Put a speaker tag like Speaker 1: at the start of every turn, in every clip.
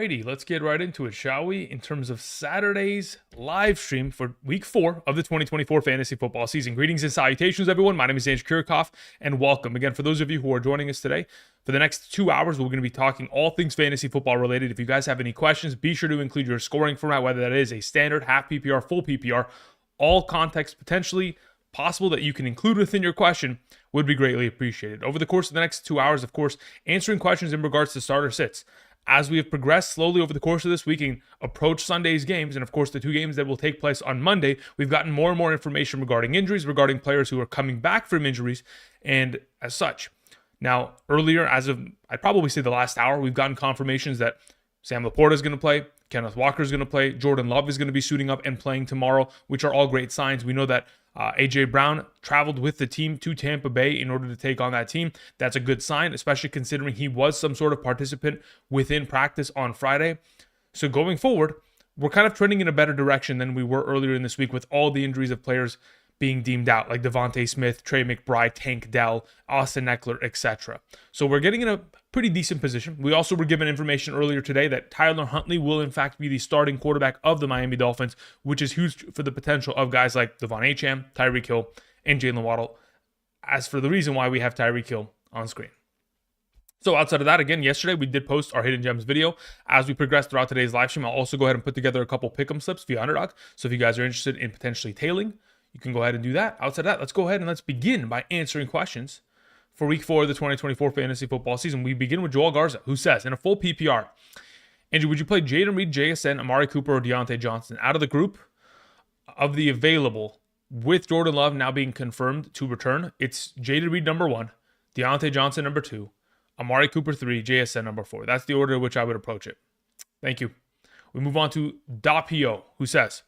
Speaker 1: righty, let's get right into it, shall we? In terms of Saturday's live stream for week 4 of the 2024 fantasy football season. Greetings and salutations, everyone. My name is Andrew Kirchhoff, and welcome. Again, for those of you who are joining us today, for the next 2 hours, we're going to be talking all things fantasy football related. If you guys have any questions, be sure to include your scoring format, whether that is a standard, half PPR, full PPR, all context potentially possible that you can include within your question would be greatly appreciated. Over the course of the next 2 hours, of course, answering questions in regards to starter sits. As we have progressed slowly over the course of this week and approach Sunday's games, and of course the 2 games that will take place on Monday, we've gotten more and more information regarding injuries, regarding players who are coming back from injuries, and as such. Now, earlier, as of, I'd probably say the last hour, we've gotten confirmations that Sam Laporta is going to play, Kenneth Walker is going to play, Jordan Love is going to be suiting up and playing tomorrow, which are all great signs. We know that A.J. Brown traveled with the team to Tampa Bay in order to take on that team. That's a good sign, especially considering he was some sort of participant within practice on Friday. So going forward, we're kind of trending in a better direction than we were earlier in this week with all the injuries of players being deemed out, like Devontae Smith, Trey McBride, Tank Dell, Austin Eckler, etc. So we're getting in a pretty decent position. We also were given information earlier today that Tyler Huntley will in fact be the starting quarterback of the Miami Dolphins, which is huge for the potential of guys like Devon Achane, Tyreek Hill, and Jalen Waddle. As for the reason why we have Tyreek Hill on screen. So outside of that, again, yesterday we did post our Hidden Gems video. As we progress throughout today's live stream, I'll also go ahead and put together a couple pick'em slips via Underdog. So if you guys are interested in potentially tailing, you can go ahead and do that. Outside of that, let's go ahead and let's begin by answering questions for week 4 of the 2024 fantasy football season. We begin with Joel Garza, who says, in a full PPR, Andrew, would you play Jaden Reed, JSN, Amari Cooper, or Deontay Johnson out of the group of the available with Jordan Love now being confirmed to return? It's Jaden Reed number 1, Deontay Johnson number 2, Amari Cooper 3, JSN number 4. That's the order in which I would approach it. Thank you. We move on to Dapio, who says,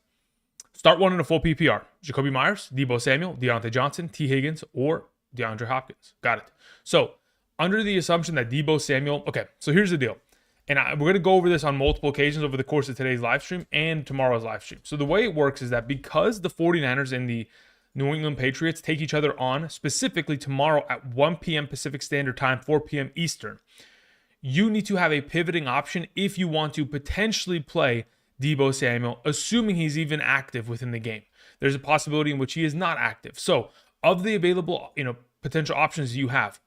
Speaker 1: start one in a full PPR. Jacoby Myers, Deebo Samuel, Deontay Johnson, T. Higgins, or DeAndre Hopkins. Got it. So, under the assumption that Deebo Samuel... Okay, so here's the deal. And we're going to go over this on multiple occasions over the course of today's live stream and tomorrow's live stream. So the way it works is that because the 49ers and the New England Patriots take each other on, specifically tomorrow at 1 p.m. Pacific Standard Time, 4 p.m. Eastern, you need to have a pivoting option if you want to potentially play Deebo Samuel, assuming he's even active within the game. There's a possibility in which he is not active. So, of the available, potential options you have,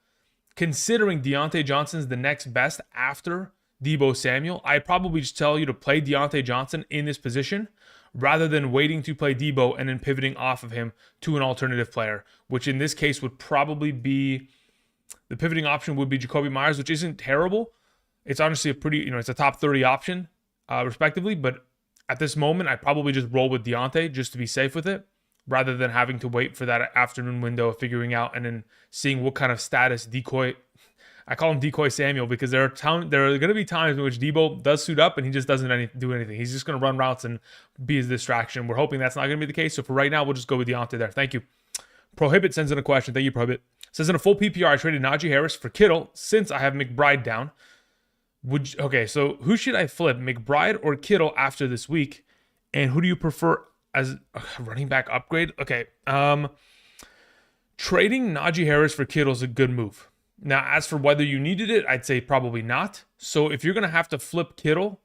Speaker 1: considering Deontay Johnson's the next best after Deebo Samuel, I'd probably just tell you to play Deontay Johnson in this position rather than waiting to play Deebo and then pivoting off of him to an alternative player, which in this case would probably be, the pivoting option would be Jacoby Myers, which isn't terrible. It's honestly a pretty, it's a top 30 option. Respectively, but at this moment, I'd probably just roll with Deontay just to be safe with it, rather than having to wait for that afternoon window of figuring out and then seeing what kind of status decoy. I call him Decoy Samuel because there are going to be times in which Deebo does suit up and he just doesn't do anything. He's just going to run routes and be his distraction. We're hoping that's not going to be the case. So for right now, we'll just go with Deontay there. Thank you. Prohibit sends in a question. Thank you, Prohibit. Says in a full PPR, I traded Najee Harris for Kittle since I have McBride down. Okay, so who should I flip, McBride or Kittle after this week? And who do you prefer as a running back upgrade? Okay, trading Najee Harris for Kittle is a good move. Now, as for whether you needed it, I'd say probably not. So if you're going to have to flip Kittle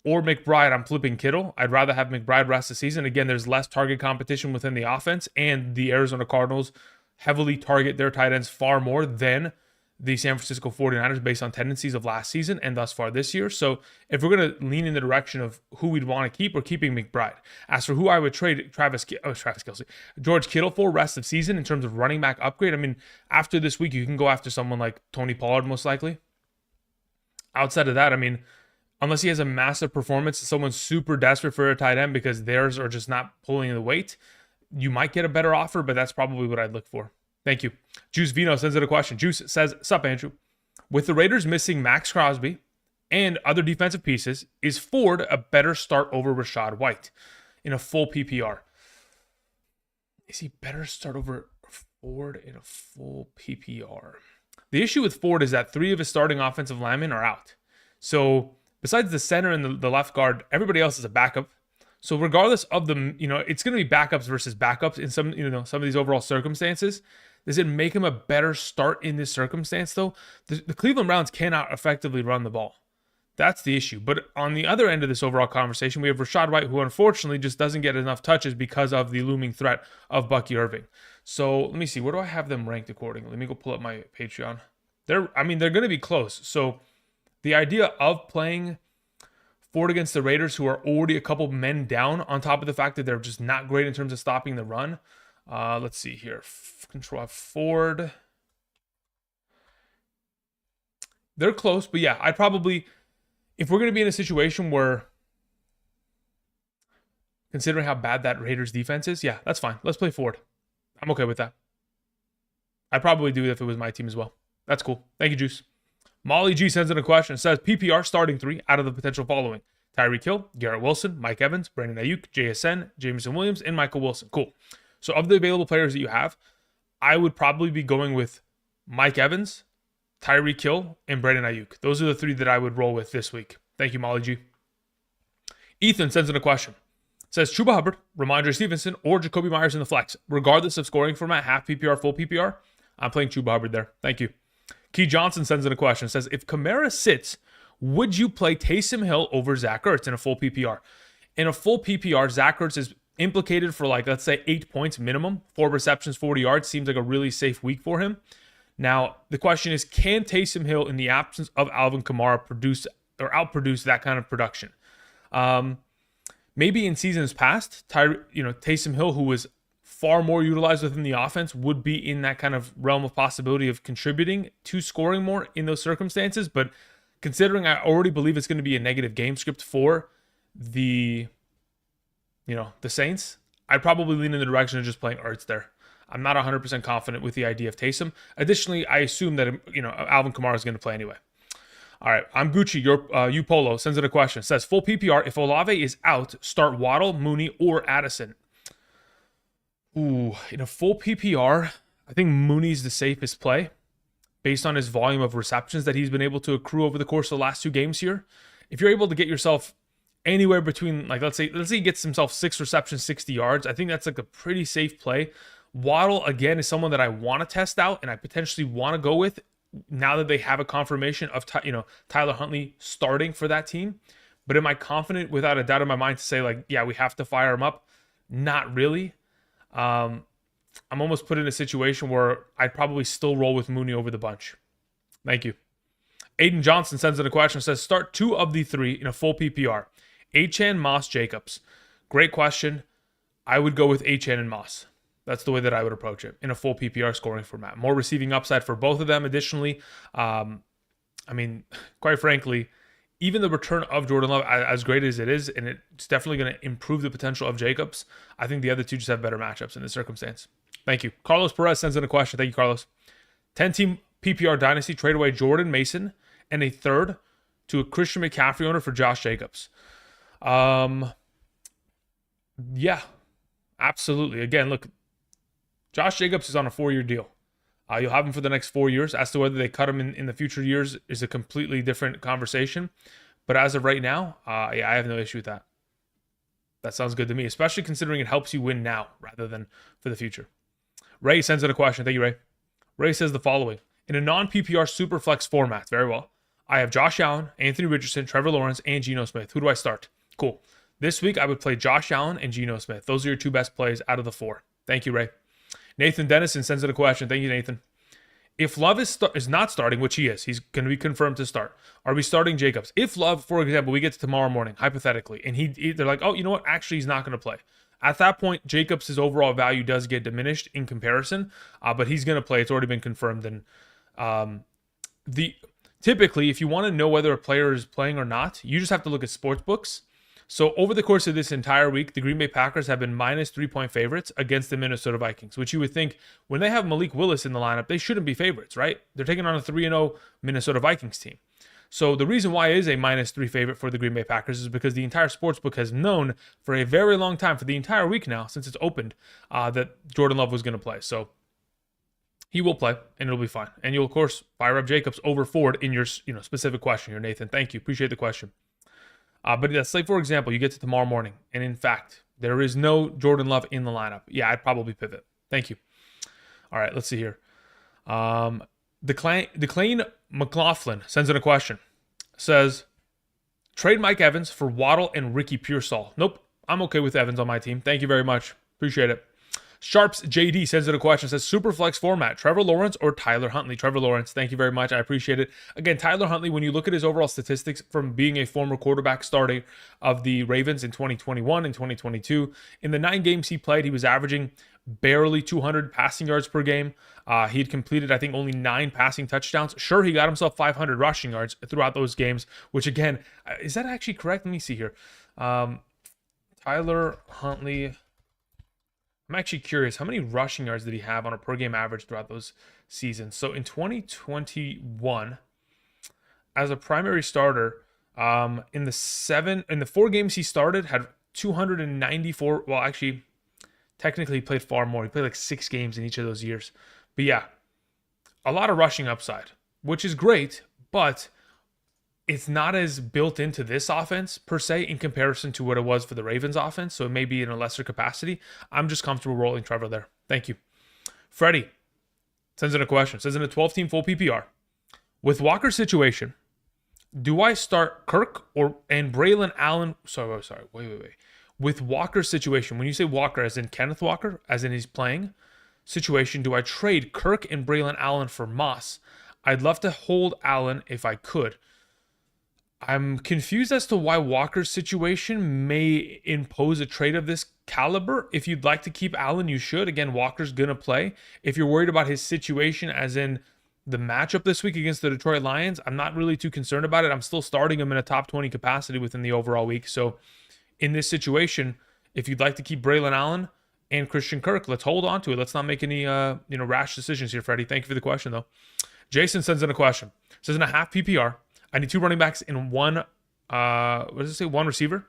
Speaker 1: or McBride, I'm flipping Kittle. I'd rather have McBride rest the season. Again, there's less target competition within the offense, and the Arizona Cardinals heavily target their tight ends far more than the San Francisco 49ers based on tendencies of last season and thus far this year. So if we're going to lean in the direction of who we'd want to keep, we're keeping McBride. As for who I would trade George Kittle for rest of season in terms of running back upgrade, I mean, after this week, you can go after someone like Tony Pollard most likely. Outside of that, I mean, unless he has a massive performance, someone's super desperate for a tight end because theirs are just not pulling the weight, you might get a better offer, but that's probably what I'd look for. Thank you. Juice Vino sends in a question. Juice says, sup, Andrew? With the Raiders missing Max Crosby and other defensive pieces, is Ford a better start over Rachaad White in a full PPR? Is he better start over Ford in a full PPR? The issue with Ford is that 3 of his starting offensive linemen are out. So besides the center and the left guard, everybody else is a backup. So regardless of the, it's going to be backups versus backups in some of these overall circumstances. Does it make him a better start in this circumstance, though? The Cleveland Browns cannot effectively run the ball. That's the issue. But on the other end of this overall conversation, we have Rachaad White, who unfortunately just doesn't get enough touches because of the looming threat of Bucky Irving. So let me see. Where do I have them ranked accordingly? Let me go pull up my Patreon. They're going to be close. So the idea of playing Ford against the Raiders, who are already a couple men down, on top of the fact that they're just not great in terms of stopping the run. Let's see here. Control F Ford. They're close, but yeah, I'd probably, if we're going to be in a situation where, considering how bad that Raiders defense is, yeah, that's fine. Let's play Ford. I'm okay with that. I'd probably do it if it was my team as well. That's cool. Thank you, Juice. Molly G sends in a question. Says PPR starting 3 out of the potential following: Tyreek Hill, Garrett Wilson, Mike Evans, Brandon Ayuk, JSN, Jameson Williams, and Michael Wilson. Cool. So of the available players that you have, I would probably be going with Mike Evans, Tyreek Hill, and Brandon Ayuk. Those are the 3 that I would roll with this week. Thank you, Molly G. Ethan sends in a question. Says Chuba Hubbard, Ramondre Stevenson, or Jacoby Myers in the flex. Regardless of scoring format, half PPR, full PPR, I'm playing Chuba Hubbard there. Thank you. Key Johnson sends in a question. Says, if Kamara sits, would you play Taysom Hill over Zach Ertz in a full PPR? In a full PPR, Zach Ertz is implicated for, like, let's say 8 points minimum, 4 receptions, 40 yards. Seems like a really safe week for him. Now, the question is, can Taysom Hill, in the absence of Alvin Kamara, produce or outproduce that kind of production? Maybe in seasons past, Taysom Hill, who was far more utilized within the offense, would be in that kind of realm of possibility of contributing to scoring more in those circumstances. But considering I already believe it's going to be a negative game script for the Saints, I'd probably lean in the direction of just playing Ertz there. I'm not 100% confident with the idea of Taysom. Additionally, I assume that Alvin Kamara is going to play anyway. All right, I'm Gucci. You Polo sends in a question. Says, full PPR, if Olave is out, start Waddle, Mooney, or Addison. Ooh, in a full PPR, I think Mooney's the safest play based on his volume of receptions that he's been able to accrue over the course of the last 2 games here. If you're able to get yourself anywhere between, like, let's say he gets himself 6 receptions, 60 yards, I think that's like a pretty safe play. Waddle, again, is someone that I want to test out and I potentially want to go with now that they have a confirmation of Tyler Huntley starting for that team. But am I confident without a doubt in my mind to say, like, yeah, we have to fire him up? Not really. I'm almost put in a situation where I'd probably still roll with Mooney over the bunch. Thank you. Aiden Johnson sends in a question. Says, start 2 of the 3 in a full PPR. Achane, Moss, Jacobs. Great question. I would go with Achane and Moss. That's the way that I would approach it in a full PPR scoring format. More receiving upside for both of them. Additionally, quite frankly, even the return of Jordan Love, as great as it is, and it's definitely going to improve the potential of Jacobs, I think the other 2 just have better matchups in this circumstance. Thank you. Carlos Perez sends in a question. Thank you, Carlos. 10-team PPR dynasty, trade away Jordan Mason and a third to a Christian McCaffrey owner for Josh Jacobs. Yeah, absolutely. Again, look, Josh Jacobs is on a 4-year deal. You'll have him for the next 4 years. As to whether they cut him in the future years is a completely different conversation. But as of right now, I have no issue with that. That sounds good to me, especially considering it helps you win now rather than for the future. Ray sends in a question. Thank you, Ray. Ray says the following. In a non-PPR Superflex format, very well, I have Josh Allen, Anthony Richardson, Trevor Lawrence, and Geno Smith. Who do I start? Cool. This week, I would play Josh Allen and Geno Smith. Those are your 2 best plays out of the 4. Thank you, Ray. Nathan Dennison sends in a question. Thank you, Nathan. If Love is not starting, which he is, he's going to be confirmed to start. Are we starting Jacobs? If Love, for example, we get to tomorrow morning, hypothetically, and they're like, oh, you know what? Actually, he's not going to play. At that point, Jacobs' overall value does get diminished in comparison, but he's going to play. It's already been confirmed. And typically, if you want to know whether a player is playing or not, you just have to look at sports books. So over the course of this entire week, the Green Bay Packers have been minus 3-point favorites against the Minnesota Vikings, which you would think when they have Malik Willis in the lineup, they shouldn't be favorites, right? They're taking on a 3-0 Minnesota Vikings team. So the reason why it is a minus 3 favorite for the Green Bay Packers is because the entire sportsbook has known for a very long time, for the entire week now, since it's opened, that Jordan Love was going to play. So he will play, and it'll be fine. And you'll, of course, fire up Jacobs over Ford in your specific question here, Nathan. Thank you. Appreciate the question. But let's say, for example, you get to tomorrow morning, and in fact, there is no Jordan Love in the lineup. Yeah, I'd probably pivot. Thank you. All right, let's see here. DeClane McLaughlin sends in a question. Says, Trade Mike Evans for Waddle and Ricky Pearsall. Nope. I'm okay with Evans on my team. Thank you very much. Appreciate it. Sharps JD sends in a question, says Superflex format, Trevor Lawrence or Tyler Huntley? Trevor Lawrence, thank you very much. I appreciate it. Again, Tyler Huntley, when you look at his overall statistics from being a former quarterback starting of the Ravens in 2021 and 2022, in the 9 games he played, he was averaging barely 200 passing yards per game. He had completed, I think, only 9 passing touchdowns. Sure, he got himself 500 rushing yards throughout those games, which again, is that actually correct? Let me see here. Tyler Huntley, I'm actually curious, how many rushing yards did he have on a per game average throughout those seasons? So in 2021, as a primary starter, in the 4 games he started, had 294. Well, actually, technically he played far more. He played like 6 games in each of those years. But yeah, a lot of rushing upside, which is great, but it's not as built into this offense per se in comparison to what it was for the Ravens offense. So it may be in a lesser capacity. I'm just comfortable rolling Trevor there. Thank you. Freddie sends in a question. Says in a 12-team full PPR, with Walker's situation, do I start Kirk and Braylon Allen? Sorry. Wait. With Walker's situation, when you say Walker as in Kenneth Walker, as in he's playing situation, do I trade Kirk and Braylon Allen for Moss? I'd love to hold Allen if I could. I'm confused as to why Walker's situation may impose a trade of this caliber. If you'd like to keep Allen, you should. Again, Walker's going to play. If you're worried about his situation, as in the matchup this week against the Detroit Lions, I'm not really too concerned about it. I'm still starting him in a top 20 capacity within the overall week. So in this situation, if you'd like to keep Braylon Allen and Christian Kirk, let's hold on to it. Let's not make any rash decisions here, Freddie. Thank you for the question, though. Jason sends in a question. Says in a half PPR, I need 2 running backs in one, what does it say? 1 receiver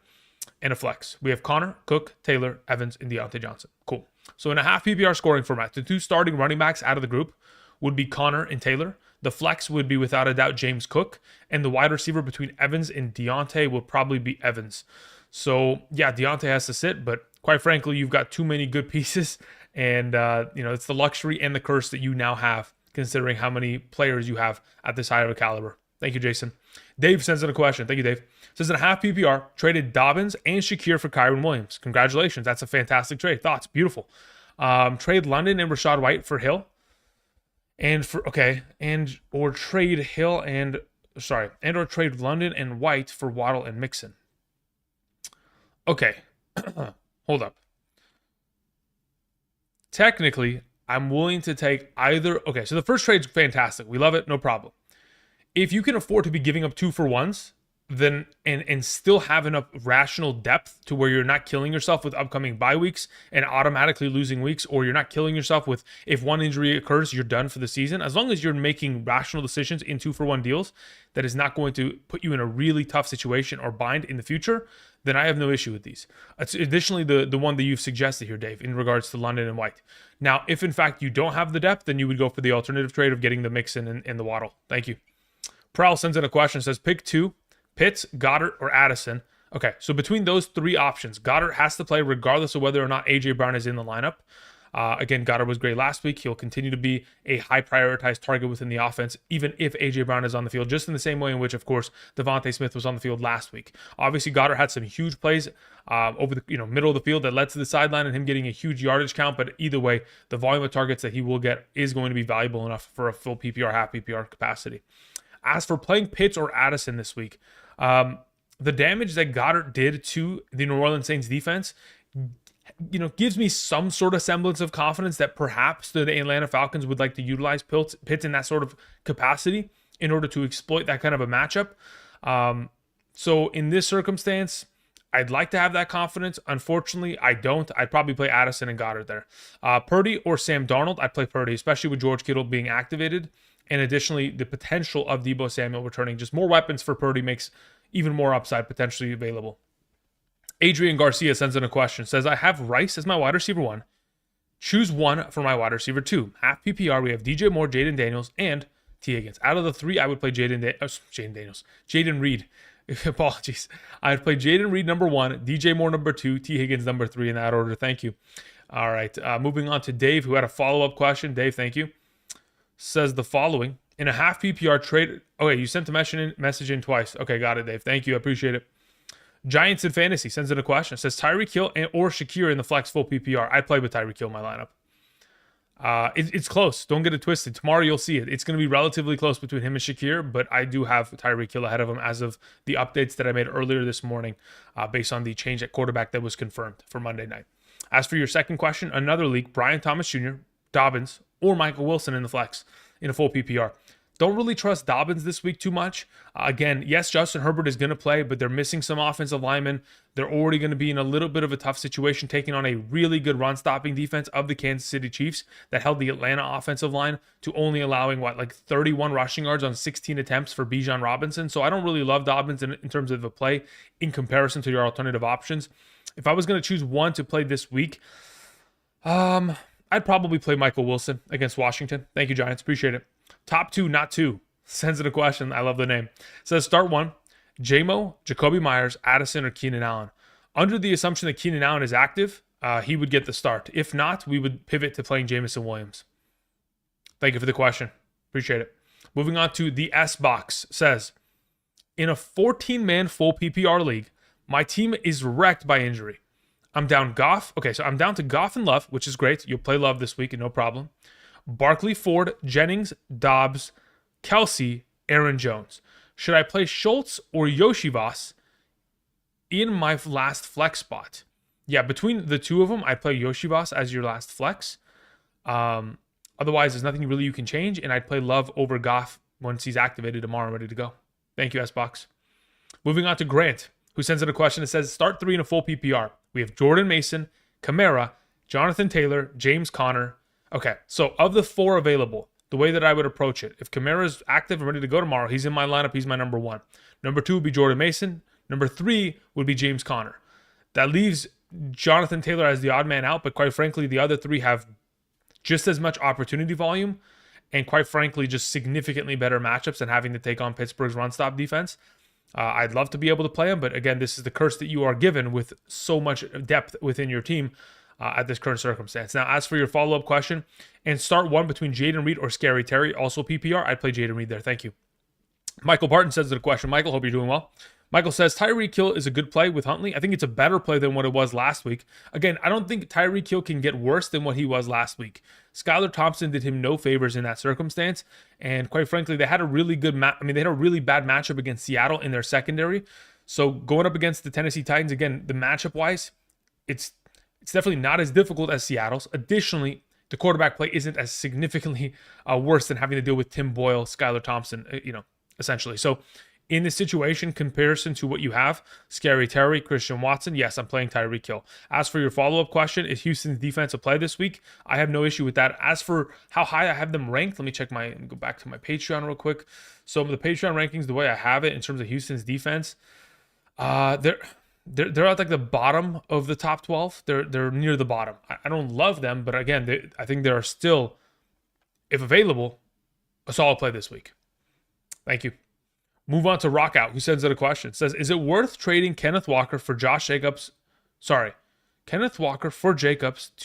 Speaker 1: and a flex. We have Connor, Cook, Taylor, Evans, and Deontay Johnson. Cool. So in a half PPR scoring format, the 2 starting running backs out of the group would be Connor and Taylor. The flex would be without a doubt James Cook. And the wide receiver between Evans and Deontay will probably be Evans. So yeah, Deontay has to sit, but quite frankly, you've got too many good pieces. And, it's the luxury and the curse that you now have, considering how many players you have at this high of a caliber. Thank you, Jason. Dave sends in a question. Thank you, Dave. Says in a half PPR, traded Dobbins and Shakir for Kyron Williams. Congratulations. That's a fantastic trade. Thoughts? Beautiful. Trade London and Rashad White for Hill. Or trade London and White for Waddle and Mixon. Okay. Hold up. Technically, I'm willing to take either. Okay, so the first trade's fantastic. We love it. No problem. If you can afford to be giving up 2-for-1s, then and still have enough rational depth to where you're not killing yourself with upcoming bye weeks and automatically losing weeks, or you're not killing yourself with, if one injury occurs, you're done for the season. As long as you're making rational decisions in 2-for-1 deals, that is not going to put you in a really tough situation or bind in the future, then I have no issue with these. Additionally, the one that you've suggested here, Dave, in regards to London and White. Now, if in fact you don't have the depth, then you would go for the alternative trade of getting the Mixon and the Waddle. Thank you. Prowl sends in a question, says pick 2, Pitts, Goddard, or Addison. Okay, so between those 3 options, Goddard has to play regardless of whether or not A.J. Brown is in the lineup. Again, Goddard was great last week. He'll continue to be a high prioritized target within the offense, even if A.J. Brown is on the field, just in the same way in which, of course, Devontae Smith was on the field last week. Obviously, Goddard had some huge plays over the middle of the field that led to the sideline and him getting a huge yardage count, but either way, the volume of targets that he will get is going to be valuable enough for a full PPR, half PPR capacity. As for playing Pitts or Addison this week, the damage that Goddard did to the New Orleans Saints defense, gives me some sort of semblance of confidence that perhaps the Atlanta Falcons would like to utilize Pitts in that sort of capacity in order to exploit that kind of a matchup. So in this circumstance, I'd like to have that confidence. Unfortunately, I don't. I'd probably play Addison and Goddard there. Purdy or Sam Darnold, I'd play Purdy, especially with George Kittle being activated. And additionally, the potential of Deebo Samuel returning. Just more weapons for Purdy makes even more upside potentially available. Adrian Garcia sends in a question. Says, I have Rice as my wide receiver 1. Choose one for my wide receiver 2. Half PPR, we have DJ Moore, Jaden Daniels, and T. Higgins. Out of the 3, I would play Jaden Reed. Apologies. I'd play Jaden Reed number 1, DJ Moore number 2, T. Higgins number 3 in that order. Thank you. All right. Moving on to Dave, who had a follow-up question. Dave, thank you. Says the following. In a half PPR trade. Okay, you sent a message in twice. Okay, got it, Dave. Thank you. I appreciate it. Giants in fantasy sends in a question. It says Tyreek Hill or Shakir in the flex full PPR. I play with Tyreek Hill in my lineup. It's close. Don't get it twisted. Tomorrow you'll see it. It's going to be relatively close between him and Shakir, but I do have Tyreek Hill ahead of him as of the updates that I made earlier this morning based on the change at quarterback that was confirmed for Monday night. As for your second question, another league, Brian Thomas Jr., Dobbins, or Michael Wilson in the flex in a full PPR. Don't really trust Dobbins this week too much. Again, yes, Justin Herbert is going to play, but they're missing some offensive linemen. They're already going to be in a little bit of a tough situation, taking on a really good run-stopping defense of the Kansas City Chiefs that held the Atlanta offensive line to only allowing, 31 rushing yards on 16 attempts for Bijan Robinson. So I don't really love Dobbins in terms of the play in comparison to your alternative options. If I was going to choose one to play this week, I'd probably play Michael Wilson against Washington. Thank you, Giants. Appreciate it. Top two, not two. Sends in a question. I love the name. Says start one. J-Mo, Jacoby Myers, Addison, or Keenan Allen. Under the assumption that Keenan Allen is active, he would get the start. If not, we would pivot to playing Jameson Williams. Thank you for the question. Appreciate it. Moving on to the S-Box. Says, in a 14-man full PPR league, my team is wrecked by injury. I'm down Goff. Okay, so I'm down to Goff and Love, which is great. You'll play Love this week and no problem. Barkley, Ford, Jennings, Dobbs, Kelsey, Aaron Jones. Should I play Schultz or Yoshivas in my last flex spot? Yeah, between the two of them, I'd play Yoshivas as your last flex. Otherwise, there's nothing really you can change, and I'd play Love over Goff once he's activated tomorrow and ready to go. Thank you, S-Box. Moving on to Grant, who sends in a question that says, start three in a full PPR. We have Jordan Mason, Kamara, Jonathan Taylor, James Conner. Okay, so of the four available, the way that I would approach it, if Kamara is active and ready to go tomorrow, he's in my lineup, he's my number one. Number two would be Jordan Mason. Number three would be James Conner. That leaves Jonathan Taylor as the odd man out, but quite frankly, the other three have just as much opportunity volume and quite frankly, just significantly better matchups than having to take on Pittsburgh's run-stop defense. I'd love to be able to play him, but again, this is the curse that you are given with so much depth within your team. At this current circumstance. Now, as for your follow-up question, and start one between Jaden Reed or Scary Terry, also PPR, I'd play Jaden Reed there. Thank you. Michael Barton says the question. Michael, hope you're doing well. Michael says, Tyreek Hill is a good play with Huntley. I think it's a better play than what it was last week. Again, I don't think Tyreek Hill can get worse than what he was last week. Skylar Thompson did him no favors in that circumstance, and quite frankly, they had a really good they had a really bad matchup against Seattle in their secondary. So going up against the Tennessee Titans, again, the matchup-wise, it's definitely not as difficult as Seattle's. Additionally, the quarterback play isn't as significantly worse than having to deal with Tim Boyle, Skylar Thompson, essentially. So in this situation, comparison to what you have, Scary Terry, Christian Watson, yes, I'm playing Tyreek Hill. As for your follow-up question, is Houston's defense a play this week? I have no issue with that. As for how high I have them ranked, let me go back to my Patreon real quick. So the Patreon rankings, the way I have it in terms of Houston's defense, they're at the bottom of the top 12. They're near the bottom. I don't love them, but again, I think they are still, if available, a solid play this week. Thank you. Move on to Rockout, who sends out a question. It says, is it worth trading Kenneth Walker for Jacobs to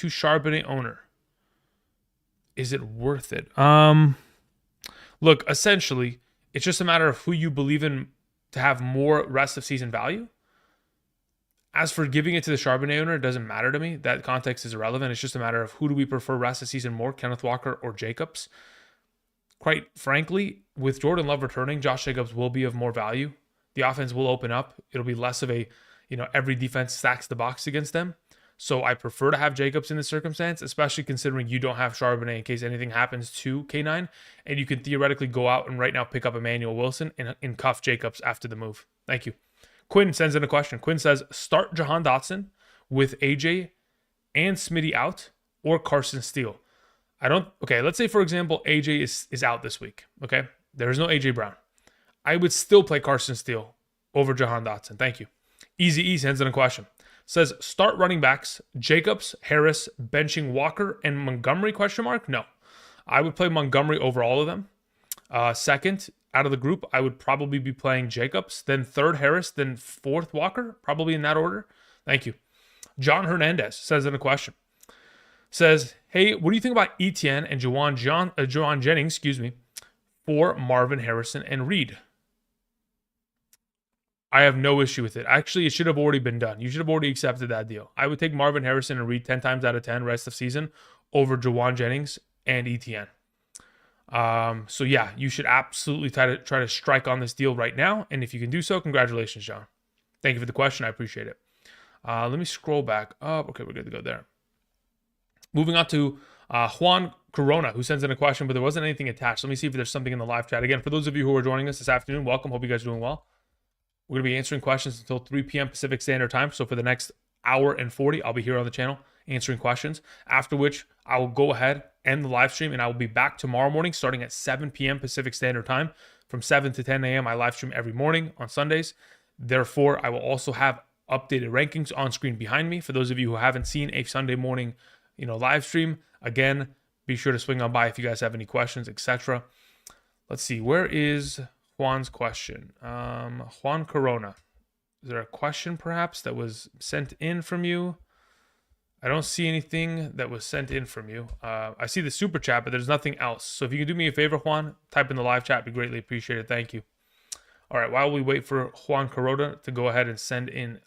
Speaker 1: Charbonnet owner? Is it worth it? Look, essentially, it's just a matter of who you believe in to have more rest of season value. As for giving it to the Charbonnet owner, it doesn't matter to me. That context is irrelevant. It's just a matter of who do we prefer rest of season more, Kenneth Walker or Jacobs. Quite frankly, with Jordan Love returning, Josh Jacobs will be of more value. The offense will open up. It'll be less of a, every defense stacks the box against them. So I prefer to have Jacobs in this circumstance, especially considering you don't have Charbonnet in case anything happens to K9. And you can theoretically go out and right now pick up Emmanuel Wilson and cuff Jacobs after the move. Thank you. Quinn sends in a question. Quinn says, start Jahan Dotson with AJ and Smitty out or Carson Steele. Let's say, for example, AJ is out this week. Okay. There is no AJ Brown. I would still play Carson Steele over Jahan Dotson. Thank you. Easy E sends in a question. Says, start running backs, Jacobs, Harris, benching Walker, and Montgomery, ? No. I would play Montgomery over all of them. Second, out of the group, I would probably be playing Jacobs, then third Harris, then fourth Walker, probably in that order. Thank you. John Hernandez says in a question. Says, hey, what do you think about Etienne and Juwan Jennings, for Marvin Harrison and Reed. I have no issue with it. Actually, it should have already been done. You should have already accepted that deal. I would take Marvin Harrison and Reed 10 times out of 10 rest of season over Jawan Jennings and ETN. So yeah, you should absolutely try to strike on this deal right now. And if you can do so, congratulations, John. Thank you for the question. I appreciate it. Let me scroll back up. Okay, we're good to go there. Moving on to Juan Corona, who sends in a question, but there wasn't anything attached. Let me see if there's something in the live chat. Again, for those of you who are joining us this afternoon, welcome. Hope you guys are doing well. We're going to be answering questions until 3 p.m. Pacific Standard Time. So for the next hour and 40, I'll be here on the channel answering questions, after which I will go ahead, end the live stream, and I will be back tomorrow morning starting at 7 p.m. Pacific Standard Time. From 7 to 10 a.m., I live stream every morning on Sundays. Therefore, I will also have updated rankings on screen behind me. For those of you who haven't seen a Sunday morning, live stream, again, be sure to swing on by if you guys have any questions, etc. Let's see, where is Juan's question? Juan Corona. Is there a question perhaps that was sent in from you? I don't see anything that was sent in from you. I see the super chat, but there's nothing else. So if you can do me a favor, Juan, type in the live chat. It'd be greatly appreciated. Thank you. All right, while we wait for Juan Corona to go ahead and send in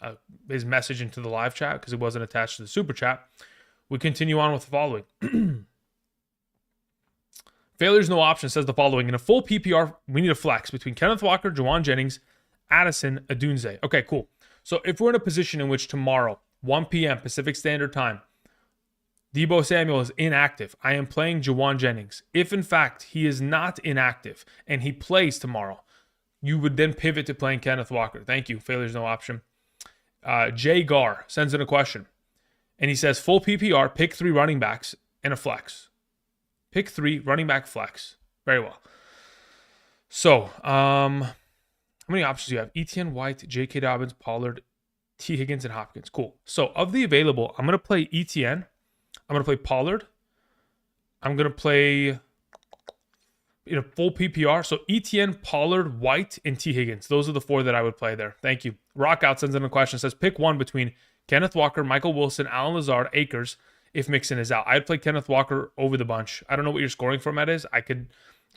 Speaker 1: his message into the live chat because it wasn't attached to the super chat, we continue on with the following. Failures no option says the following. In a full PPR, we need a flex between Kenneth Walker, Jawan Jennings, Addison, Adunze. Okay, cool. So if we're in a position in which tomorrow, 1 p.m. Pacific Standard Time, Deebo Samuel is inactive, I am playing Jawan Jennings. If in fact he is not inactive and he plays tomorrow, you would then pivot to playing Kenneth Walker. Thank you. Failures no option. Jay Gar sends in a question. And he says, full PPR, pick 3 running backs and a flex. Pick 3 running back flex. Very well. So, how many options do you have? Etienne, White, J.K. Dobbins, Pollard, T. Higgins, and Hopkins. Cool. So, of the available, I'm going to play Etienne. I'm going to play Pollard. I'm going to play in a full PPR. So, Etienne, Pollard, White, and T. Higgins. Those are the 4 that I would play there. Thank you. Rockout sends in a question. Says, pick 1 between Kenneth Walker, Michael Wilson, Allen Lazard, Akers, if Mixon is out. I'd play Kenneth Walker over the bunch. I don't know what your scoring format is. I could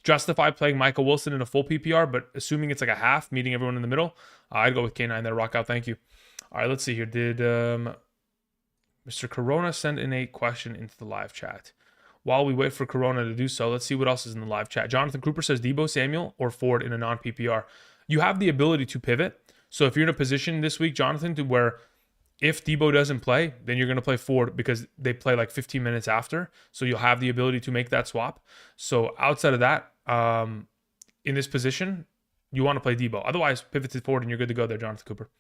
Speaker 1: justify playing Michael Wilson in a full PPR, but assuming it's like a half, meeting everyone in the middle, I'd go with K9 there. Rock out. Thank you. All right, let's see here. Did Mr. Corona send in a question into the live chat? While we wait for Corona to do so, let's see what else is in the live chat. Jonathan Cooper says Deebo Samuel or Ford in a non-PPR. You have the ability to pivot. So if you're in a position this week, Jonathan, to where if Deebo doesn't play, then you're going to play Ford because they play like 15 minutes after. So you'll have the ability to make that swap. So outside of that, in this position, you want to play Deebo. Otherwise, pivot to Ford and you're good to go there, Jonathan Cooper.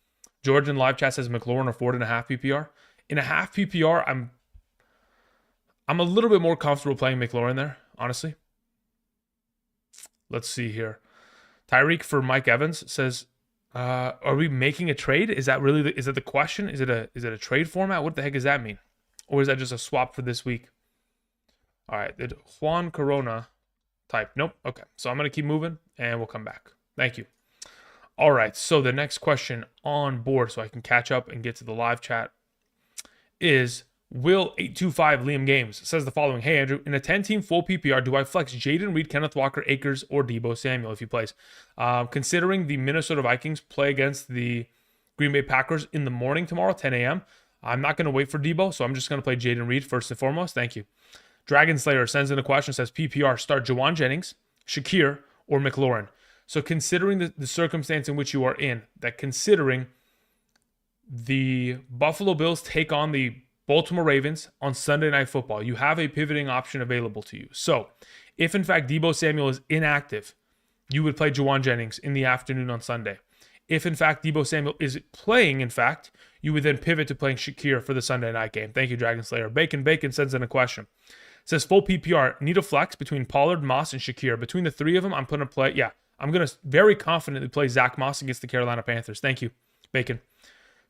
Speaker 1: George in live chat says McLaurin or Ford in a half PPR. In a half PPR, I'm a little bit more comfortable playing McLaurin there, honestly. Let's see here. Tyreek for Mike Evans says, are we making a trade? Is that really is that the question? Is it a trade format? What the heck does that mean? Or is that just a swap for this week? All right, did Juan Corona type? Nope. Okay, so I'm gonna keep moving and we'll come back. Thank you. All right, so the next question on board, so I can catch up and get to the live chat, is Will825 Liam Games says the following. Hey, Andrew, in a 10-team full PPR, do I flex Jaden Reed, Kenneth Walker, Akers, or Deebo Samuel if he plays? Considering the Minnesota Vikings play against the Green Bay Packers in the morning tomorrow, 10 a.m., I'm not going to wait for Deebo, so I'm just going to play Jaden Reed first and foremost. Thank you. Dragon Slayer sends in a question, says PPR, start Jawan Jennings, Shakir, or McLaurin. So considering the circumstance in which you are in, that considering the Buffalo Bills take on the Baltimore Ravens on Sunday Night Football, you have a pivoting option available to you. So if in fact Deebo Samuel is inactive, you would play Jawan Jennings in the afternoon on Sunday. If in fact Deebo Samuel is playing, in fact, you would then pivot to playing Shakir for the Sunday night game. Thank you, Dragon Slayer. Bacon sends in a question. It says full PPR, need a flex between Pollard, Moss, and Shakir. Between the 3 of them, I'm going to play, I'm going to very confidently play Zach Moss against the Carolina Panthers. Thank you, Bacon.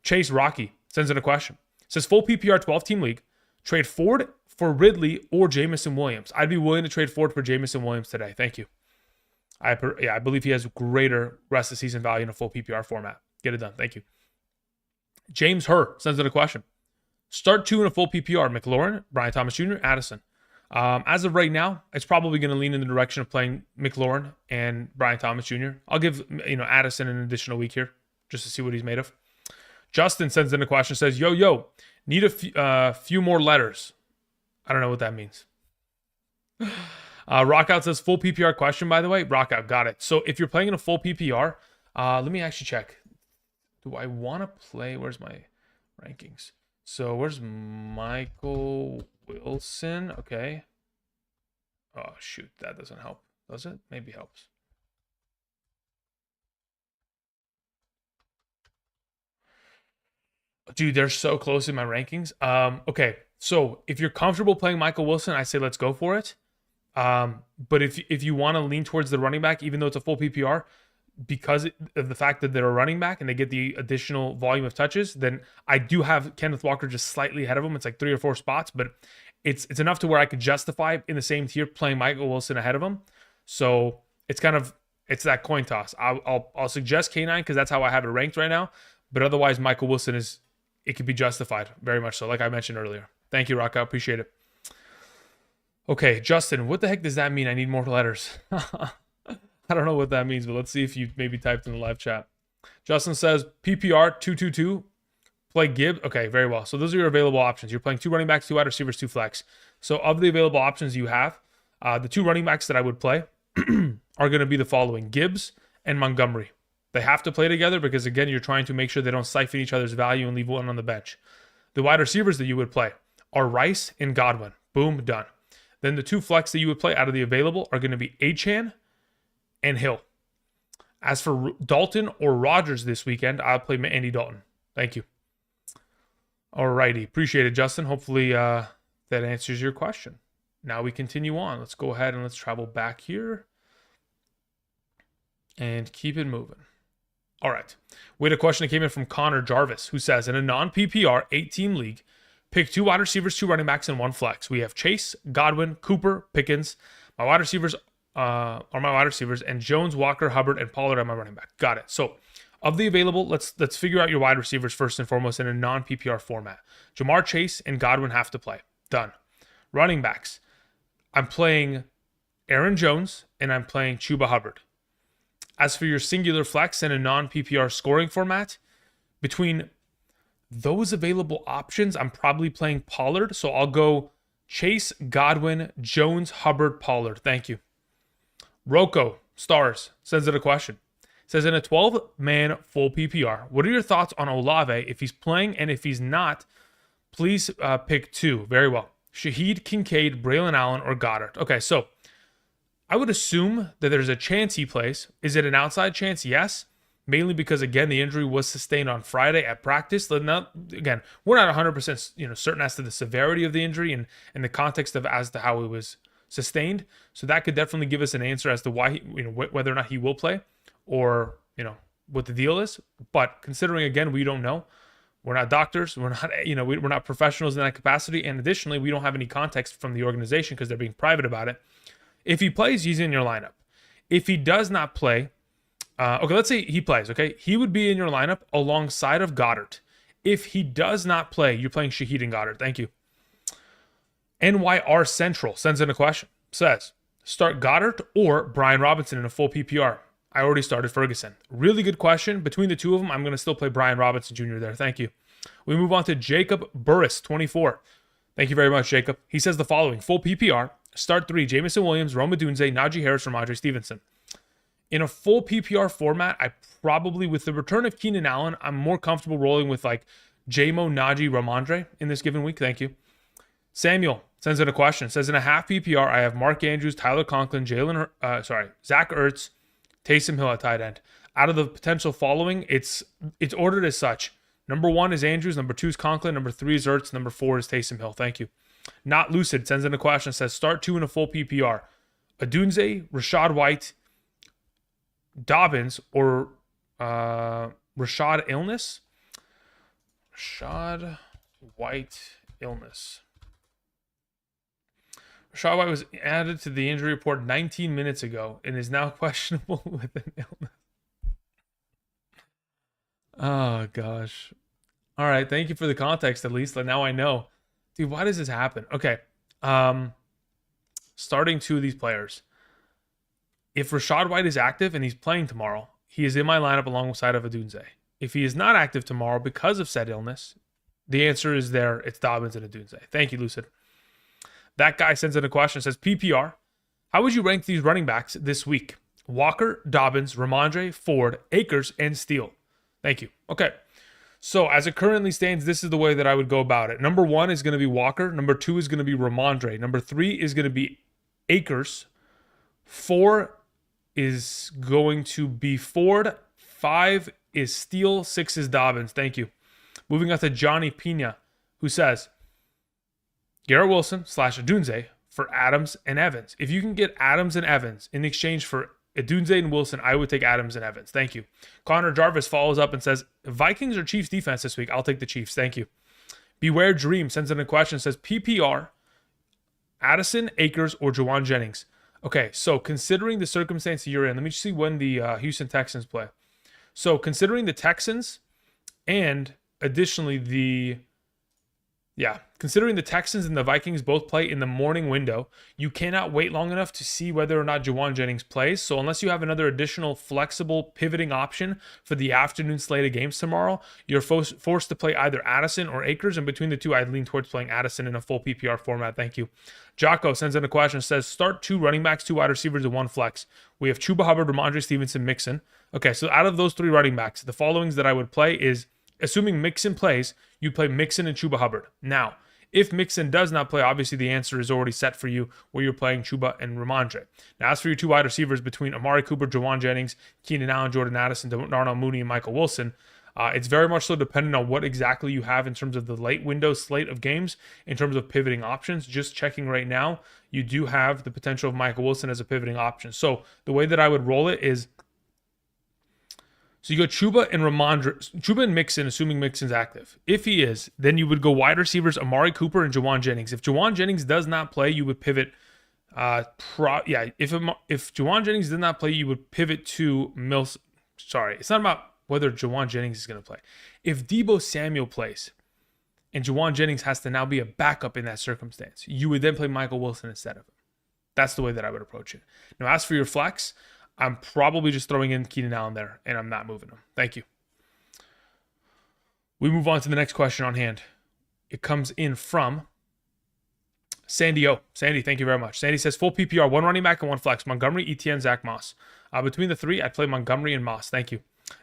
Speaker 1: Chase Rocky sends in a question. It says full PPR 12-team league, trade Ford for Ridley or Jamison Williams. I'd be willing to trade Ford for Jamison Williams today. Thank you. I believe he has greater rest of season value in a full PPR format. Get it done. Thank you. James Hur sends in a question. Start 2 in a full PPR. McLaurin, Brian Thomas Jr., Addison. As of right now, it's probably going to lean in the direction of playing McLaurin and Brian Thomas Jr. I'll give Addison an additional week here just to see what he's made of. Justin sends in a question, says, yo, need a few more letters. I don't know what that means. Rockout says full PPR question, by the way. Rockout, got it. So if you're playing in a full PPR, let me actually check. Do I want to play? Where's my rankings? So where's Michael Wilson? Okay. Oh, shoot. That doesn't help. Does it? Maybe helps. Dude, they're so close in my rankings. Okay. So if you're comfortable playing Michael Wilson, I say let's go for it. But if you want to lean towards the running back, even though it's a full PPR, because of the fact that they're a running back and they get the additional volume of touches, then I do have Kenneth Walker just slightly ahead of him. It's like 3 or 4 spots, but it's enough to where I could justify in the same tier playing Michael Wilson ahead of him. So it's that coin toss. I'll suggest K9 because that's how I have it ranked right now. But otherwise, Michael Wilson it could be justified very much so, like I mentioned earlier. Thank you, Rocco. Appreciate it. Okay, Justin, what the heck does that mean? I need more letters. I don't know what that means, but let's see if you maybe typed in the live chat. Justin says PPR 222, play Gibbs. Okay, very well. So those are your available options. You're playing 2 running backs, 2 wide receivers, 2 flex. So of the available options you have, the 2 running backs that I would play are going to be the following: Gibbs and Montgomery. They have to play together because, again, you're trying to make sure they don't siphon each other's value and leave one on the bench. The wide receivers that you would play are Rice and Godwin. Boom, done. Then the 2 flex that you would play out of the available are going to be Achane and Hill. As for Dalton or Rodgers this weekend, I'll play Andy Dalton. Thank you. Alrighty. Appreciate it, Justin. Hopefully that answers your question. Now we continue on. Let's go ahead and let's travel back here and keep it moving. All right. We had a question that came in from Connor Jarvis, who says, in a non-PPR 8-team league, pick 2 wide receivers, 2 running backs, and 1 flex. We have Chase, Godwin, Cooper, Pickens. My wide receivers are my wide receivers, and Jones, Walker, Hubbard, and Pollard are my running back. Got it. So of the available, let's figure out your wide receivers first and foremost in a non-PPR format. Jamar Chase and Godwin have to play. Done. Running backs. I'm playing Aaron Jones, and I'm playing Chuba Hubbard. As for your singular flex in a non-PPR scoring format, between those available options, I'm probably playing Pollard. So I'll go Chase, Godwin, Jones, Hubbard, Pollard. Thank you. Rocco Stars sends it a question. Says, in a 12-man full PPR, what are your thoughts on Olave if he's playing, and if he's not, please pick 2. Very well. Shaheed, Kincaid, Braylon Allen, or Goddard. Okay, so I would assume that there's a chance he plays. Is it an outside chance? Yes. Mainly because, again, the injury was sustained on Friday at practice. Again, we're not 100% certain as to the severity of the injury and the context of as to how it was sustained. So that could definitely give us an answer as to why whether or not he will play, or what the deal is. But considering, again, we don't know. We're not doctors. We're not we're not professionals in that capacity. And additionally, we don't have any context from the organization because they're being private about it. If he plays, he's in your lineup. If he does not play, okay, let's say he plays, okay? He would be in your lineup alongside of Goddard. If he does not play, you're playing Shaheed and Goddard. Thank you. NYR Central sends in a question. Says, start Goddard or Brian Robinson in a full PPR. I already started Ferguson. Really good question. Between the two of them, I'm going to still play Brian Robinson Jr. there. Thank you. We move on to Jacob Burris, 24. Thank you very much, Jacob. He says the following. Full PPR. Start 3, Jamison Williams, Rome Odunze, Najee Harris, Ramondre Stevenson. In a full PPR format, I probably, with the return of Keenan Allen, I'm more comfortable rolling with like J-Mo, Najee, Ramondre in this given week. Thank you. Samuel sends in a question. Says, in a half PPR, I have Mark Andrews, Tyler Conklin, Zach Ertz, Taysom Hill at tight end. Out of the potential following, it's ordered as such. Number 1 is Andrews. Number 2 is Conklin. Number 3 is Ertz. Number 4 is Taysom Hill. Thank you. Not Lucid sends in a question. Says, start 2 in a full PPR. Odunze, Rashad White, Dobbins, or Rashad Illness. Rashad White illness. Rashad White was added to the injury report 19 minutes ago and is now questionable with an illness. Oh, gosh. All right. Thank you for the context, at least. Now I know. Dude, why does this happen? Okay. starting two of these players. If Rachaad White is active and he's playing tomorrow, he is in my lineup alongside of Adunze. If he is not active tomorrow because of said illness, the answer is there. It's Dobbins and Adunze. Thank you, Lucid. That guy sends in a question, says, PPR, how would you rank these running backs this week? Walker, Dobbins, Ramondre, Ford, Akers, and Steele. Thank you. Okay. So as it currently stands, this is the way that I would go about it. Number 1 is going to be Walker. Number 2 is going to be Ramondre. Number 3 is going to be Akers. 4 is going to be Ford. 5 is Steele. 6 is Dobbins. Thank you. Moving on to Johnny Pina, who says, Garrett Wilson / Adunze for Adams and Evans. If you can get Adams and Evans in exchange for Adunze and Wilson, I would take Adams and Evans. Thank you. Connor Jarvis follows up and says, Vikings or Chiefs defense this week? I'll take the Chiefs. Thank you. Beware Dream sends in a question, says PPR, Addison, Akers, or Juwan Jennings. Okay, so considering the circumstance you're in, let me see when the Houston Texans play. So considering the Texans and additionally considering the Texans and the Vikings both play in the morning window, you cannot wait long enough to see whether or not Juwan Jennings plays. So unless you have another additional flexible pivoting option for the afternoon slate of games tomorrow, you're forced to play either Addison or Akers. And between the two, I'd lean towards playing Addison in a full PPR format. Thank you. Jocko sends in a question, says, start 2 running backs, 2 wide receivers, and 1 flex. We have Chuba Hubbard, Ramondre Stevenson, Mixon. Okay, so out of those 3 running backs, the followings that I would play is, assuming Mixon plays, you play Mixon and Chuba Hubbard. Now, if Mixon does not play, obviously the answer is already set for you where you're playing Chuba and Ramondre. Now, as for your 2 wide receivers between Amari Cooper, Juwan Jennings, Keenan Allen, Jordan Addison, Darnell Mooney, and Michael Wilson, it's very much so dependent on what exactly you have in terms of the late window slate of games, in terms of pivoting options. Just checking right now, you do have the potential of Michael Wilson as a pivoting option. So the way that I would roll it is, so you go Chuba and Ramondre, Chuba and Mixon, assuming Mixon's active. If he is, then you would go wide receivers, Amari Cooper and Juwan Jennings. If Juwan Jennings does not play, you would pivot. If Juwan Jennings did not play, you would pivot to Mills. Sorry, it's not about whether Juwan Jennings is going to play. If Deebo Samuel plays, and Juwan Jennings has to now be a backup in that circumstance, you would then play Michael Wilson instead of him. That's the way that I would approach it. Now, as for your flex, I'm probably just throwing in Keenan Allen there, and I'm not moving him. Thank you. We move on to the next question on hand. It comes in from Sandy O. Sandy, thank you very much. Sandy says, full PPR, 1 running back and 1 flex. Montgomery, Etienne, Zach Moss. Between the 3, I'd play Montgomery and Moss. Thank you.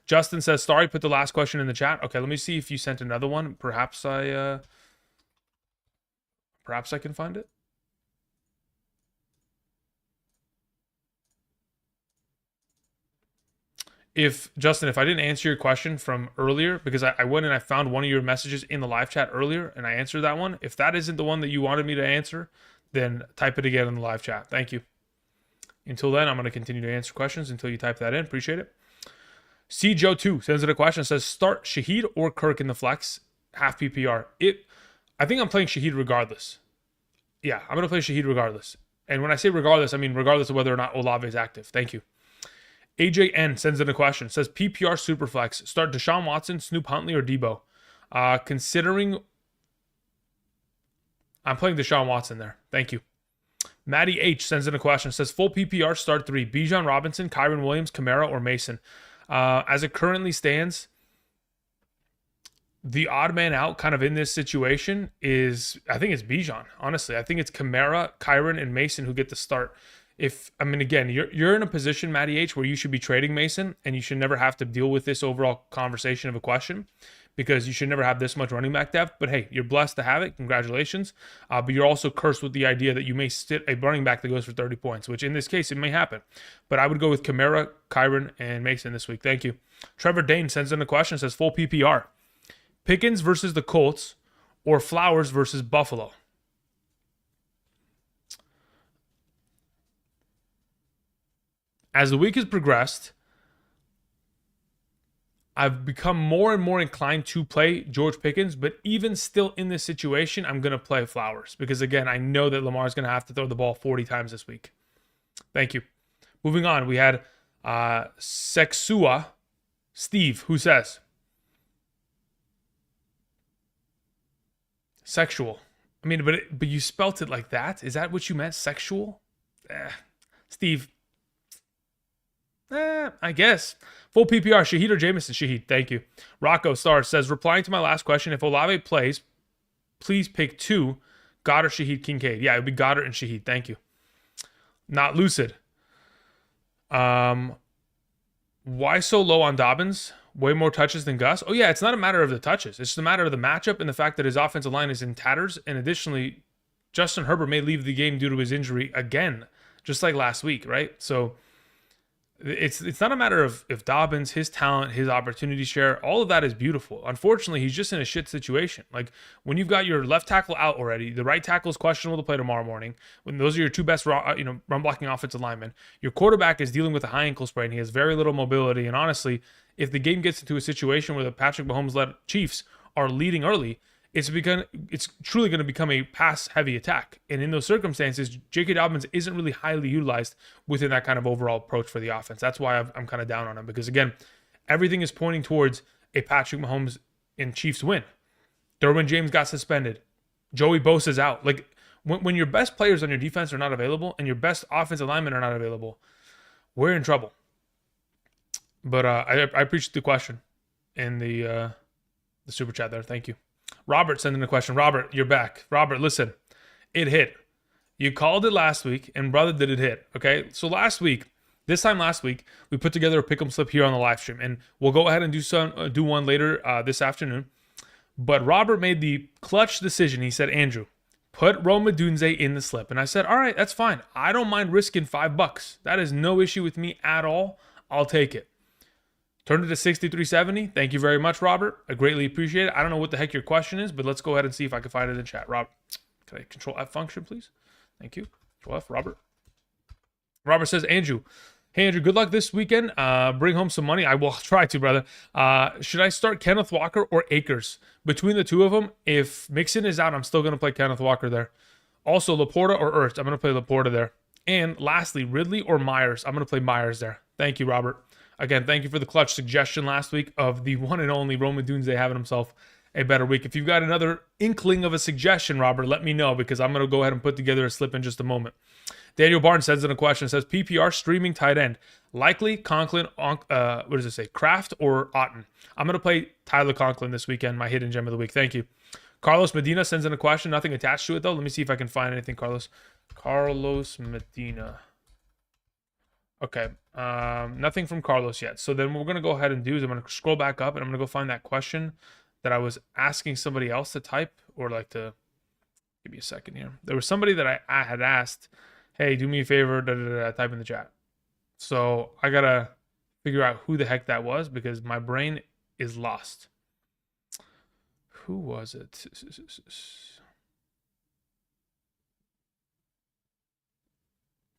Speaker 1: Justin says, sorry, put the last question in the chat. Okay, let me see if you sent another one. Perhaps I can find it. Justin, if I didn't answer your question from earlier, because I went and I found one of your messages in the live chat earlier and I answered that one. If that isn't the one that you wanted me to answer, then type it again in the live chat. Thank you. Until then, I'm going to continue to answer questions until you type that in. Appreciate it. C. Joe 2 sends in a question. Says, start Shaheed or Kirk in the flex, half PPR. I think I'm playing Shaheed regardless. Yeah, I'm going to play Shaheed regardless. And when I say regardless, I mean regardless of whether or not Olave is active. Thank you. AJN sends in a question. Says, PPR Superflex. Start Deshaun Watson, Snoop Huntley, or Debo. Considering I'm playing Deshaun Watson there. Thank you. Maddie H sends in a question. Says, full PPR, start 3. Bijan Robinson, Kyron Williams, Kamara, or Mason. As it currently stands, the odd man out kind of in this situation is, I think it's Bijan, honestly. I think it's Kamara, Kyron, and Mason who get the start. Again, you're in a position, Matty H, where you should be trading Mason, and you should never have to deal with this overall conversation of a question, because you should never have this much running back depth. But hey, you're blessed to have it. Congratulations. But you're also cursed with the idea that you may sit a running back that goes for 30 points, which in this case, it may happen. But I would go with Kamara, Kyron, and Mason this week. Thank you. Trevor Dane sends in a question, says, full PPR. Pickens versus the Colts or Flowers versus Buffalo? As the week has progressed, I've become more and more inclined to play George Pickens, but even still in this situation, I'm going to play Flowers because, again, I know that Lamar is going to have to throw the ball 40 times this week. Thank you. Moving on, we had Sexua Steve, who says, sexual. I mean, but you spelt it like that. Is that what you meant? Sexual? Steve, I guess. Full PPR, Shaheed or Jameson? Shaheed, thank you. Rocco Stars says, replying to my last question, if Olave plays, please pick two, Goddard, Shaheed, Kincaid. Yeah, it would be Goddard and Shaheed. Thank you. Not Lucid. Why so low on Dobbins? Way more touches than Gus? Oh, yeah, it's not a matter of the touches. It's just a matter of the matchup and the fact that his offensive line is in tatters. And additionally, Justin Herbert may leave the game due to his injury again, just like last week, right? So it's not a matter of if Dobbins, his talent, his opportunity share, all of that is beautiful. Unfortunately, he's just in a shit situation. Like when you've got your left tackle out already, the right tackle is questionable to play tomorrow morning. When those are your two best run blocking offensive linemen, your quarterback is dealing with a high ankle sprain. He has very little mobility, and honestly, if the game gets into a situation where the Patrick Mahomes-led Chiefs are leading early, it's truly going to become a pass-heavy attack. And in those circumstances, J.K. Dobbins isn't really highly utilized within that kind of overall approach for the offense. That's why I'm kind of down on him. Because, again, everything is pointing towards a Patrick Mahomes and Chiefs win. Derwin James got suspended. Joey Bosa's out. Like, when your best players on your defense are not available and your best offensive linemen are not available, we're in trouble. But I appreciate the question in the super chat there. Thank you. Robert sending a question. Robert, you're back. Robert, listen, it hit. You called it last week, and brother, did it hit? Okay, so this time last week, we put together a pick'em slip here on the live stream, and we'll go ahead and do one later this afternoon. But Robert made the clutch decision. He said, Andrew, put Rome Odunze in the slip, and I said, all right, that's fine. I don't mind risking $5. That is no issue with me at all. I'll take it. Turned it to 63.70. Thank you very much, Robert. I greatly appreciate it. I don't know what the heck your question is, but let's go ahead and see if I can find it in chat. Robert, can I control F function, please? Thank you. Control F, Robert. Robert says, Andrew. Hey, Andrew, good luck this weekend. Bring home some money. I will try to, brother. Should I start Kenneth Walker or Akers? Between the two of them, if Mixon is out, I'm still going to play Kenneth Walker there. Also, Laporta or Ertz. I'm going to play Laporta there. And lastly, Ridley or Myers. I'm going to play Myers there. Thank you, Robert. Again, thank you for the clutch suggestion last week of the one and only Roman Dunze having himself a better week. If you've got another inkling of a suggestion, Robert, let me know because I'm going to go ahead and put together a slip in just a moment. Daniel Barnes sends in a question. Says, PPR streaming tight end. Likely Conklin, what does it say? Kraft or Otten? I'm going to play Tyler Conklin this weekend, my hidden gem of the week. Thank you. Carlos Medina sends in a question. Nothing attached to it, though. Let me see if I can find anything, Carlos. Carlos Medina. Okay, nothing from Carlos yet. So then what we're going to go ahead and do is I'm going to scroll back up and I'm going to go find that question that I was asking somebody else to type or like to give me a second here. There was somebody that I had asked, hey, do me a favor, type in the chat. So I got to figure out who the heck that was because my brain is lost. Who was it?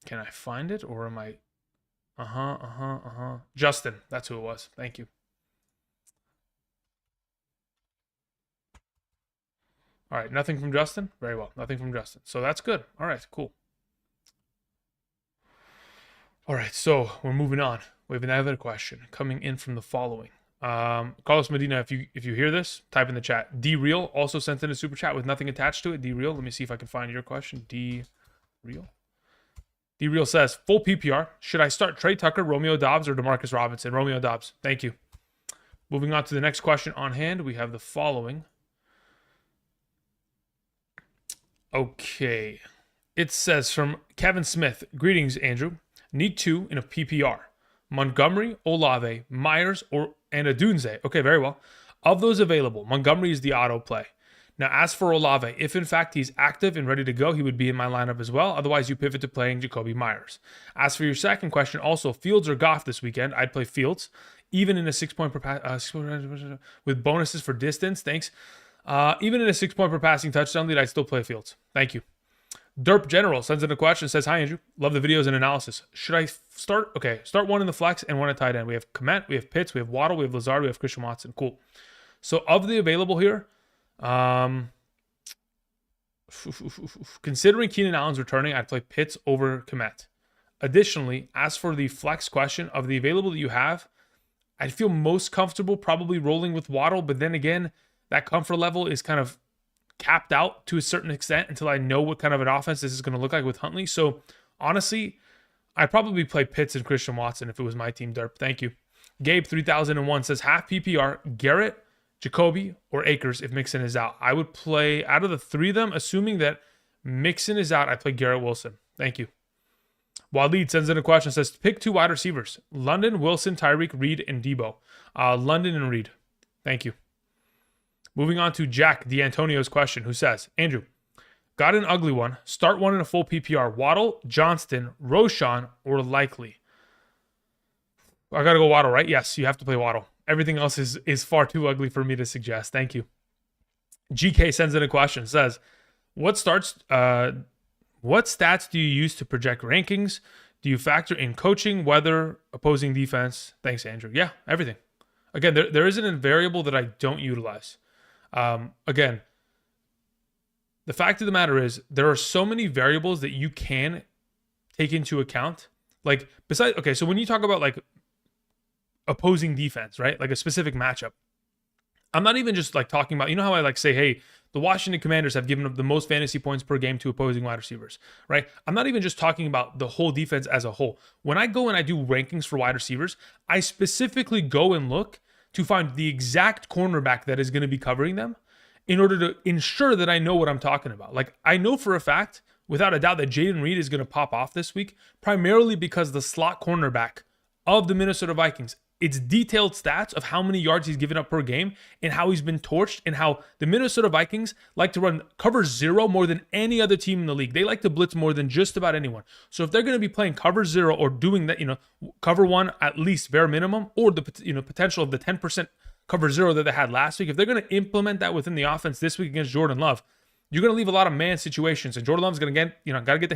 Speaker 1: Can I find it or am I... Justin, that's who it was. Thank you. All right, nothing from Justin? Very well, nothing from Justin. So that's good. All right, cool. All right, so we're moving on. We have another question coming in from the following. Carlos Medina, if you hear this, type in the chat. D-Real also sent in a super chat with nothing attached to it. D-Real, let me see if I can find your question. D-Real. D-Real says, full PPR. Should I start Trey Tucker, Romeo Doubs, or Demarcus Robinson? Romeo Doubs. Thank you. Moving on to the next question on hand, we have the following. Okay. It says from Kevin Smith, greetings, Andrew. Need two in a PPR. Montgomery, Olave, Myers, and Odunze. Okay, very well. Of those available, Montgomery is the auto play. Now, as for Olave, if in fact he's active and ready to go, he would be in my lineup as well. Otherwise, you pivot to playing Jacoby Myers. As for your second question, also Fields or Goff this weekend, I'd play Fields, even in a 6-point per with bonuses for distance. Thanks. Even in a 6-point per passing touchdown lead, I'd still play Fields. Thank you. Derp General sends in a question. Says, hi Andrew, love the videos and analysis. Should I start? Okay, start one in the flex and one at tight end. We have Komet, we have Pitts, we have Waddle, we have Lazard, we have Christian Watson. Cool. So of the available here. Considering Keenan Allen's returning, I'd play Pitts over Komet. Additionally, as for the flex question of the available that you have, I'd feel most comfortable probably rolling with Waddle, but then again, that comfort level is kind of capped out to a certain extent until I know what kind of an offense this is going to look like with Huntley. So Honestly, I'd probably play Pitts and Christian Watson if it was my team, Derp. Thank you. Gabe 3001 says half PPR, Garrett, Jacoby, or Akers if Mixon is out. I would play, out of the three of them, assuming that Mixon is out, I play Garrett Wilson. Thank you. Waleed sends in a question, says pick 2 wide receivers. London, Wilson, Tyreek, Reed, and Debo. London and Reed. Thank you. Moving on to Jack D'Antonio's question, who says, Andrew, got an ugly one. Start one in a full PPR. Waddle, Johnston, Roshan, or Likely. I got to go Waddle, right? Yes, you have to play Waddle. Everything else is far too ugly for me to suggest. Thank you. GK sends in a question, says, what stats do you use to project rankings? Do you factor in coaching, weather, opposing defense? Thanks, Andrew. Yeah, everything. Again, there isn't a variable that I don't utilize. Again, the fact of the matter is there are so many variables that you can take into account. Like okay, so when you talk about like opposing defense, right? Like a specific matchup, I'm not even just like talking about, you know how I like say, hey, the Washington Commanders have given up the most fantasy points per game to opposing wide receivers, right? I'm not even just talking about the whole defense as a whole. When I go and I do rankings for wide receivers, I specifically go and look to find the exact cornerback that is going to be covering them in order to ensure that I know what I'm talking about. Like, I know for a fact, without a doubt, that Jaden Reed is going to pop off this week, primarily because the slot cornerback of the Minnesota Vikings, it's detailed stats of how many yards he's given up per game and how he's been torched, and how the Minnesota Vikings like to run cover 0 more than any other team in the league. They like to blitz more than just about anyone. So if they're going to be playing cover 0 or doing that, cover 1 at least bare minimum, or the potential of the 10% cover 0 that they had last week, if they're going to implement that within the offense this week against Jordan Love, you're going to leave a lot of man situations, and Jordan Love's going to get, got to get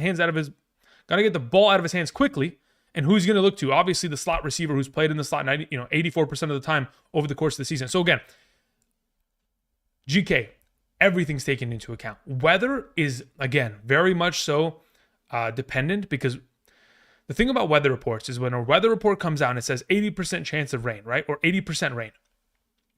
Speaker 1: the ball out of his hands quickly. And who's going to look to? Obviously, the slot receiver who's played in the slot 84% of the time over the course of the season. So again, GK, everything's taken into account. Weather is, again, very much so dependent, because the thing about weather reports is when a weather report comes out and it says 80% chance of rain, right? Or 80% rain.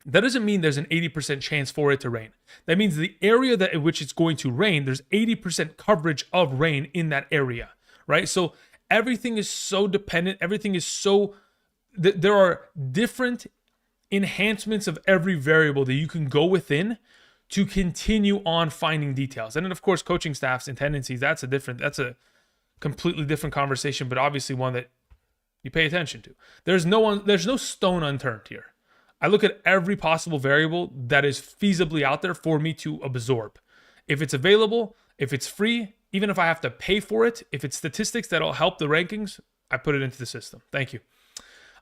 Speaker 1: That doesn't mean there's an 80% chance for it to rain. That means the area in which it's going to rain, there's 80% coverage of rain in that area, right? So everything is so dependent. Everything is so... There are different enhancements of every variable that you can go within to continue on finding details. And then, of course, coaching staffs and tendencies, that's a completely different conversation, but obviously one that you pay attention to. There's no stone unturned here. I look at every possible variable that is feasibly out there for me to absorb. If it's available, if it's free, even if I have to pay for it, if it's statistics that'll help the rankings, I put it into the system. Thank you.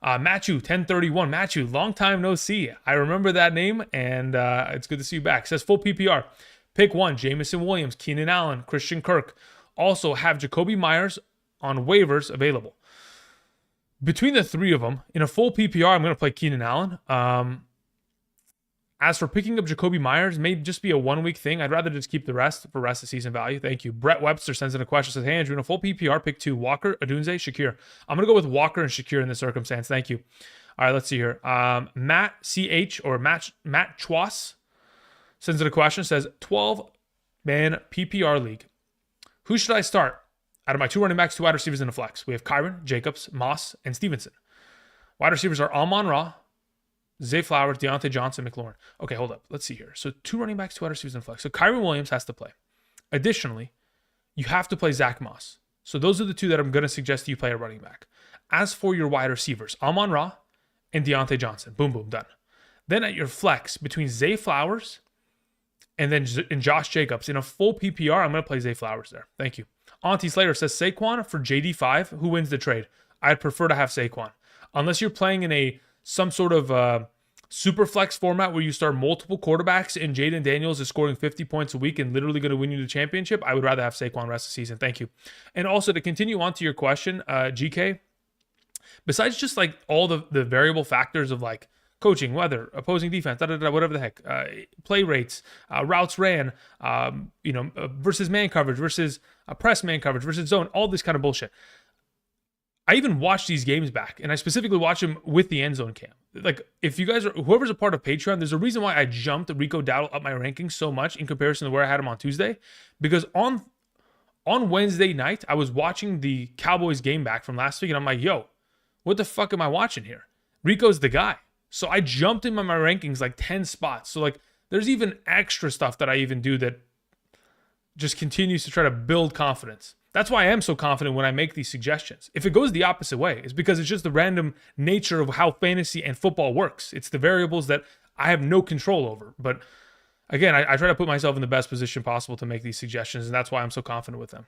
Speaker 1: Matthew 1031. Matthew, long time no see. I remember that name, and it's good to see you back. Says full PPR. Pick 1, Jamison Williams, Keenan Allen, Christian Kirk. Also have Jacoby Myers on waivers available. Between the three of them, in a full PPR, I'm going to play Keenan Allen. As for picking up Jacoby Myers, may just be a 1-week thing. I'd rather just keep the rest for rest of season value. Thank you. Brett Webster sends in a question. Says, hey, Andrew, in a full PPR, pick 2, Walker, Adunze, Shakir. I'm going to go with Walker and Shakir in this circumstance. Thank you. All right, let's see here. Matt CH or Matt Chwas sends in a question. Says, 12-man PPR league. Who should I start? Out of my 2 running backs, 2 wide receivers in the flex. We have Kyron, Jacobs, Moss, and Stevenson. Wide receivers are Amon-Ra, Zay Flowers, Deontay Johnson, McLaurin. Okay, hold up. Let's see here. So 2 running backs, 2 wide receivers in the flex. So Kyron Williams has to play. Additionally, you have to play Zach Moss. So those are the 2 that I'm going to suggest you play at running back. As for your wide receivers, Amon-Ra and Deontay Johnson. Boom, boom, done. Then at your flex, between Zay Flowers and Josh Jacobs, in a full PPR, I'm going to play Zay Flowers there. Thank you. Auntie Slater says Saquon for JD5. Who wins the trade? I'd prefer to have Saquon. Unless you're playing in some sort of super flex format where you start multiple quarterbacks and Jaden Daniels is scoring 50 points a week and literally going to win you the championship, I would rather have Saquon rest of the season. Thank you. And also to continue on to your question, GK, besides just like all the variable factors of like coaching, weather, opposing defense, whatever the heck, play rates, routes ran, versus man coverage, versus press man coverage, versus zone, all this kind of bullshit. I even watch these games back, and I specifically watch them with the end zone cam. Like, if you guys whoever's a part of Patreon, there's a reason why I jumped Rico Dowdle up my rankings so much in comparison to where I had him on Tuesday, because on On Wednesday night, I was watching the Cowboys game back from last week, and I'm like, yo, what the fuck am I watching here? Rico's the guy. So I jumped in my rankings like 10 spots. So like there's even extra stuff that I even do that just continues to try to build confidence. That's why I am so confident when I make these suggestions. If it goes the opposite way, it's because it's just the random nature of how fantasy and football works. It's the variables that I have no control over. But again, I try to put myself in the best position possible to make these suggestions, and that's why I'm so confident with them.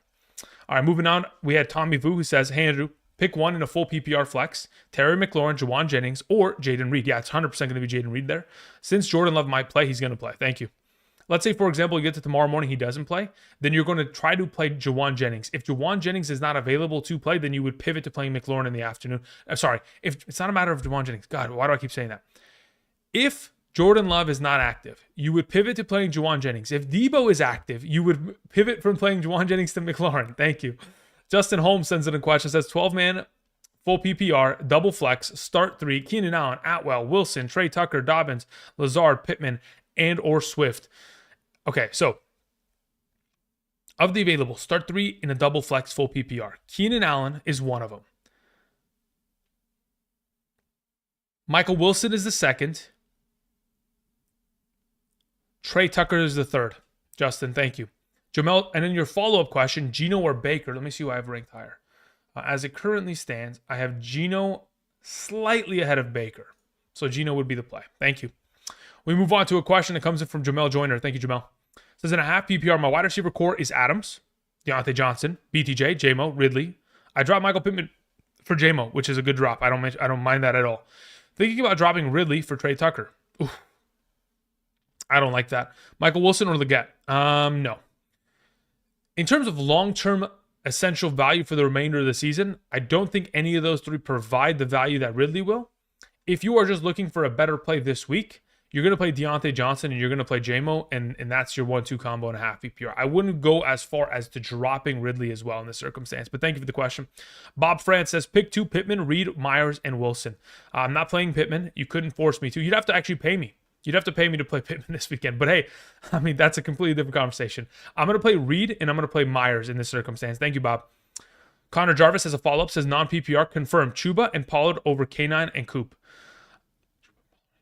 Speaker 1: All right, moving on. We had Tommy Vu who says, hey, Andrew, pick one in a full PPR flex, Terry McLaurin, Jawan Jennings, or Jaden Reed. Yeah, it's 100% going to be Jaden Reed there. Since Jordan Love might play, he's going to play. Thank you. Let's say, for example, you get to tomorrow morning, he doesn't play. Then you're going to try to play Jawan Jennings. If Jawan Jennings is not available to play, then you would pivot to playing McLaurin in the afternoon. Sorry, if it's not a matter of Jawan Jennings. God, why do I keep saying that? If Jordan Love is not active, you would pivot to playing Jawan Jennings. If Debo is active, you would pivot from playing Jawan Jennings to McLaurin. Thank you. Justin Holmes sends in a question, says 12-man, full PPR, double flex, start three, Keenan Allen, Atwell, Wilson, Trey Tucker, Dobbins, Lazard, Pittman, and or Swift. Okay, so of the available, start three in a double flex full PPR. Keenan Allen is one of them. Michael Wilson is the second. Trey Tucker is the third. Justin, thank you. Jamel, and then your follow-up question, Geno or Baker? Let me see who I have ranked higher. As it currently stands, I have Geno slightly ahead of Baker. So Geno would be the play. Thank you. We move on to a question that comes in from Jamel Joyner. Thank you, Jamel. Says in a half PPR, my wide receiver core is Adams, Deontay Johnson, BTJ, JMO, Ridley. I dropped Michael Pittman for JMO, which is a good drop. I don't mind that at all. Thinking about dropping Ridley for Trey Tucker. Oof. I don't like that. Michael Wilson or Leggett? No. In terms of long-term essential value for the remainder of the season, I don't think any of those three provide the value that Ridley will. If you are just looking for a better play this week, you're going to play Deontay Johnson and you're going to play JMO, and that's your 1-2 combo and a half PPR. I wouldn't go as far as to dropping Ridley as well in this circumstance, but thank you for the question. Bob France says, pick two, Pittman, Reed, Myers, and Wilson. I'm not playing Pittman. You couldn't force me to. You'd have to actually pay me. You'd have to pay me to play Pittman this weekend. But hey, I mean, that's a completely different conversation. I'm going to play Reed and I'm going to play Myers in this circumstance. Thank you, Bob. Connor Jarvis has a follow-up, says non-PPR, confirm Chuba and Pollard over K9 and Coop.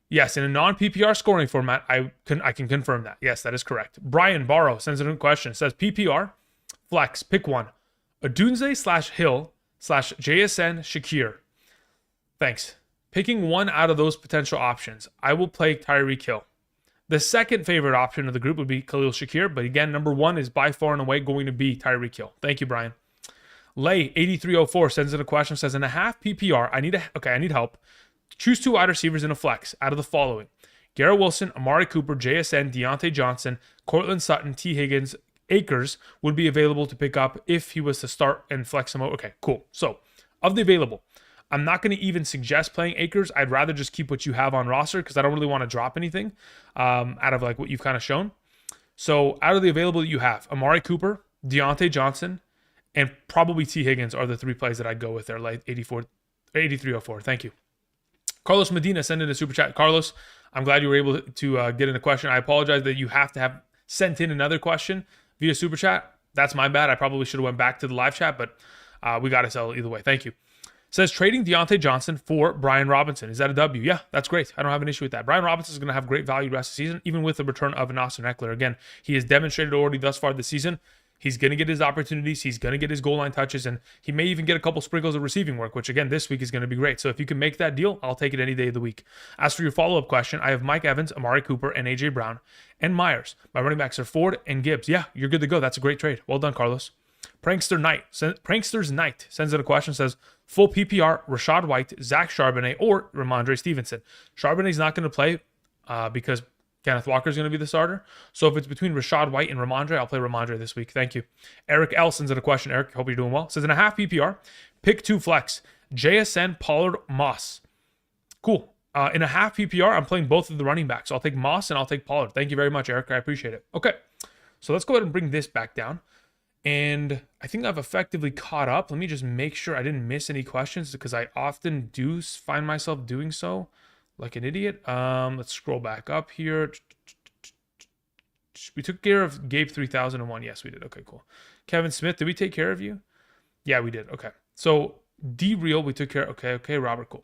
Speaker 1: Yes, in a non-PPR scoring format, I can confirm that. Yes, that is correct. Brian Barrow sends in a question. Says PPR, flex, pick one. Odunze/Hill /JSN Shakir. Thanks. Picking one out of those potential options, I will play Tyreek Hill. The second favorite option of the group would be Khalil Shakir, but again, number one is by far and away going to be Tyreek Hill. Thank you, Brian. Lay8304 sends in a question, says in a half PPR, I need help. Choose two wide receivers in a flex out of the following: Garrett Wilson, Amari Cooper, JSN, Deontay Johnson, Cortland Sutton, T. Higgins, Akers would be available to pick up if he was to start and flex him out. Okay, cool. So, of the available, I'm not going to even suggest playing Akers. I'd rather just keep what you have on roster because I don't really want to drop anything out of like what you've kind of shown. So, out of the available that you have, Amari Cooper, Deontay Johnson, and probably T. Higgins are the three plays that I'd go with there, like 8304. Thank you. Carlos Medina sent in a super chat. Carlos, I'm glad you were able to get in a question. I apologize that you have to have sent in another question via super chat. That's my bad. I probably should have went back to the live chat, but we got to sell either way. Thank you. Says trading Deontay Johnson for Brian Robinson. Is that a W? Yeah, that's great. I don't have an issue with that. Brian Robinson is going to have great value the rest of the season, even with the return of an Austin Eckler. Again, he has demonstrated already thus far this season. He's going to get his opportunities. He's going to get his goal line touches, and he may even get a couple sprinkles of receiving work, which, again, this week is going to be great. So if you can make that deal, I'll take it any day of the week. As for your follow-up question, I have Mike Evans, Amari Cooper, and A.J. Brown, and Myers. My running backs are Ford and Gibbs. Yeah, you're good to go. That's a great trade. Well done, Carlos. Prankster's Knight sends in a question, says, full PPR, Rashad White, Zach Charbonnet, or Ramondre Stevenson. Charbonnet's not going to play because Kenneth Walker is going to be the starter. So if it's between Rashad White and Ramondre, I'll play Ramondre this week. Thank you. Eric L. sends in a question. Eric, hope you're doing well. Says in a half PPR, pick two flex, JSN, Pollard, Moss. Cool. In a half PPR, I'm playing both of the running backs. So I'll take Moss and I'll take Pollard. Thank you very much, Eric. I appreciate it. Okay. So let's go ahead and bring this back down. And I think I've effectively caught up. Let me just make sure I didn't miss any questions because I often do find myself doing so like an idiot. Let's scroll back up here. We took care of Gabe 3001. Yes, we did. Okay, cool. Kevin Smith, did we take care of you? Yeah, we did. Okay. So D-Real, we took care. Okay, Robert, cool.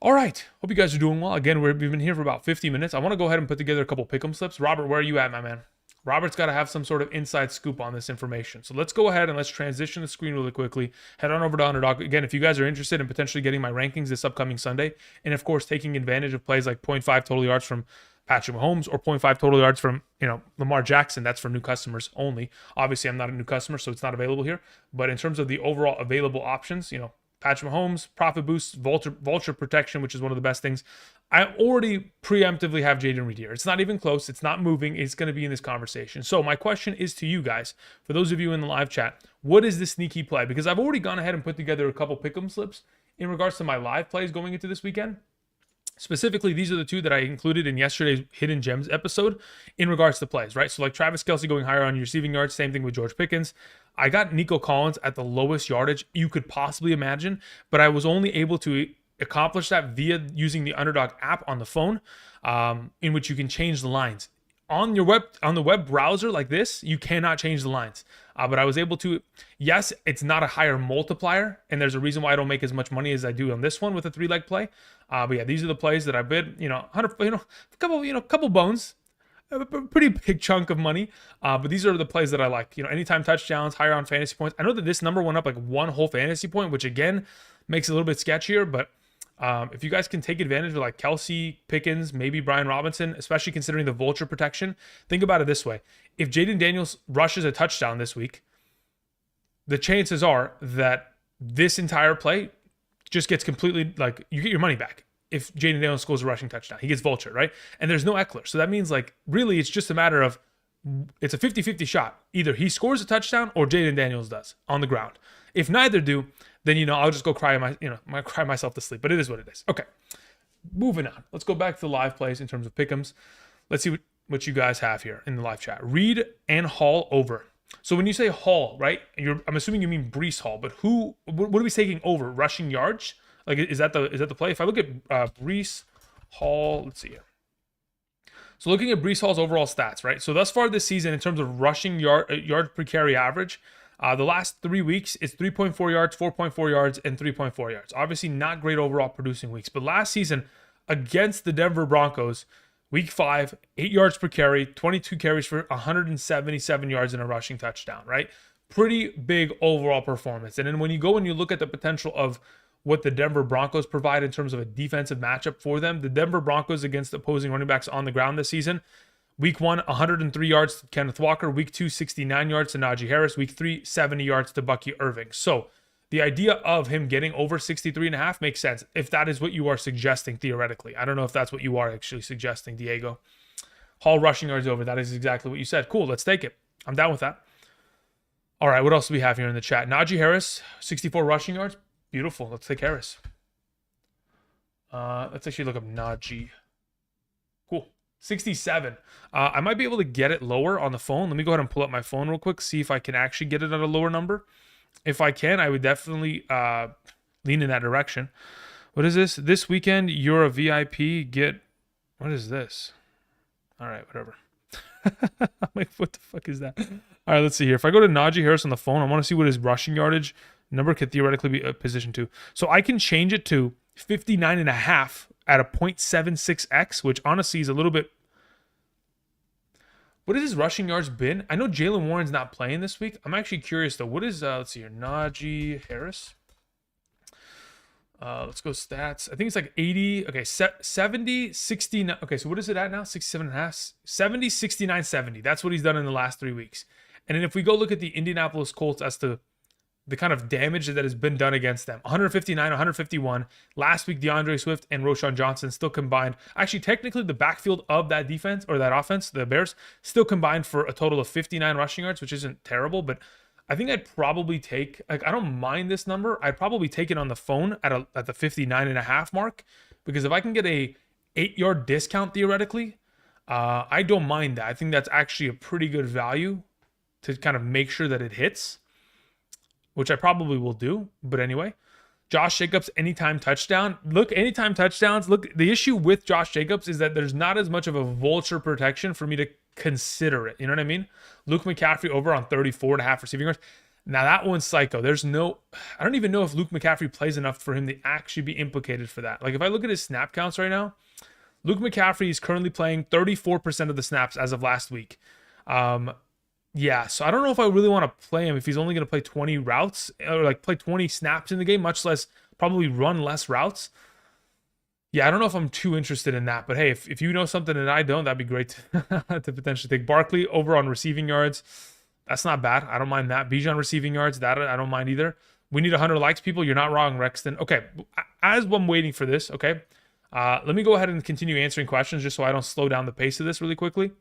Speaker 1: All right. Hope you guys are doing well. Again, we've been here for about 50 minutes. I want to go ahead and put together a couple pick'em slips. Robert, where are you at, my man? Robert's got to have some sort of inside scoop on this information. So let's go ahead and let's transition the screen really quickly. Head on over to Underdog. Again, if you guys are interested in potentially getting my rankings this upcoming Sunday, and of course, taking advantage of plays like 0.5 total yards from Patrick Mahomes or 0.5 total yards from, Lamar Jackson, that's for new customers only. Obviously, I'm not a new customer, so it's not available here. But in terms of the overall available options, Patrick Mahomes, profit boost, vulture protection, which is one of the best things. I already preemptively have Jaden Reed here. It's not even close. It's not moving. It's going to be in this conversation. So my question is to you guys, for those of you in the live chat, what is the sneaky play? Because I've already gone ahead and put together a couple pick'em slips in regards to my live plays going into this weekend. Specifically, these are the two that I included in yesterday's Hidden Gems episode in regards to plays, right? So like Travis Kelce going higher on your receiving yards, same thing with George Pickens. I got Nico Collins at the lowest yardage you could possibly imagine, but I was only able to accomplish that via using the Underdog app on the phone, in which you can change the lines. On the web browser like this, you cannot change the lines. But I was able to, yes, it's not a higher multiplier, and there's a reason why I don't make as much money as I do on this one with a 3-leg play. But yeah, these are the plays that I bid, 100, a couple bones, a pretty big chunk of money. But these are the plays that I like. Anytime touchdowns, higher on fantasy points. I know that this number went up like one whole fantasy point, which again makes it a little bit sketchier, but if you guys can take advantage of like Kelce, Pickens, maybe Brian Robinson, especially considering the vulture protection, think about it this way. If Jaden Daniels rushes a touchdown this week, the chances are that this entire play just gets completely, like, you get your money back. If Jaden Daniels scores a rushing touchdown, he gets vulture, right? And there's no Eckler. So that means, like, really it's just a matter of, it's a 50-50 shot. Either he scores a touchdown or Jaden Daniels does on the ground. If neither do, then, I'll just go cry myself to sleep. But it is what it is. Okay, moving on. Let's go back to the live plays in terms of pick'ems. Let's see what you guys have here in the live chat. Reed and Hall over. So when you say Hall, right, I'm assuming you mean Breece Hall, but what are we taking over? Rushing yards? Like, is that the play? If I look at Breece Hall, let's see here. So looking at Breece Hall's overall stats, right? So thus far this season, in terms of rushing yard per carry average, the last 3 weeks, it's 3.4 yards, 4.4 yards, and 3.4 yards. Obviously not great overall producing weeks. But last season, against the Denver Broncos, week 5, 8 yards per carry, 22 carries for 177 yards and a rushing touchdown, right? Pretty big overall performance. And then when you go and you look at the potential of what the Denver Broncos provide in terms of a defensive matchup for them, the Denver Broncos against opposing running backs on the ground this season, Week 1, 103 yards to Kenneth Walker. Week 2, 69 yards to Najee Harris. Week 3, 70 yards to Bucky Irving. So the idea of him getting over 63.5 makes sense if that is what you are suggesting theoretically. I don't know if that's what you are actually suggesting, Diego. Hall rushing yards over. That is exactly what you said. Cool, let's take it. I'm down with that. All right, what else do we have here in the chat? Najee Harris, 64 rushing yards. Beautiful. Let's take Harris. Let's actually look up Najee. Cool. 67. I might be able to get it lower on the phone. Let me go ahead and pull up my phone real quick, see if I can actually get it at a lower number. If I can, I would definitely lean in that direction. What is this? This weekend, you're a VIP. What is this? All right, whatever. I'm like, what the fuck is that? All right, let's see here. If I go to Najee Harris on the phone, I want to see what his rushing yardage number could theoretically be positioned to. So I can change it to 59.5 at a 0.76x, which honestly is a little bit. What has his rushing yards been? I know Jalen Warren's not playing this week. I'm actually curious though. What is let's see here, Najee Harris. Let's go stats. I think it's like 80. Okay, 70, 69. Okay, so what is it at now? 67.5. 70, 69, 70. That's what he's done in the last 3 weeks. And then if we go look at the Indianapolis Colts as to the kind of damage that has been done against them. 159, 151. Last week, DeAndre Swift and Roschon Johnson still combined. Actually, technically, the backfield of that defense or that offense, the Bears, still combined for a total of 59 rushing yards, which isn't terrible. But I think I'd probably take, like, I don't mind this number. I'd probably take it on the phone at the 59.5 mark, because if I can get a 8-yard discount theoretically, I don't mind that. I think that's actually a pretty good value to kind of make sure that it hits, which I probably will do. But anyway, Josh Jacobs, anytime touchdown. Look, anytime touchdowns. Look, the issue with Josh Jacobs is that there's not as much of a vulture protection for me to consider it. You know what I mean? Luke McCaffrey over on 34.5 receiving yards. Now that one's psycho. I don't even know if Luke McCaffrey plays enough for him to actually be implicated for that. Like if I look at his snap counts right now, Luke McCaffrey is currently playing 34% of the snaps as of last week. Yeah, so I don't know if I really want to play him if he's only going to play 20 routes or like play 20 snaps in the game, much less probably run less routes. Yeah, I don't know if I'm too interested in that, but hey, if you know something and I don't, that'd be great to potentially take. Barkley over on receiving yards. That's not bad. I don't mind that. Bijan receiving yards, that I don't mind either. We need 100 likes, people. You're not wrong, Rexton. Okay, as I'm waiting for this, okay, let me go ahead and continue answering questions just so I don't slow down the pace of this really quickly.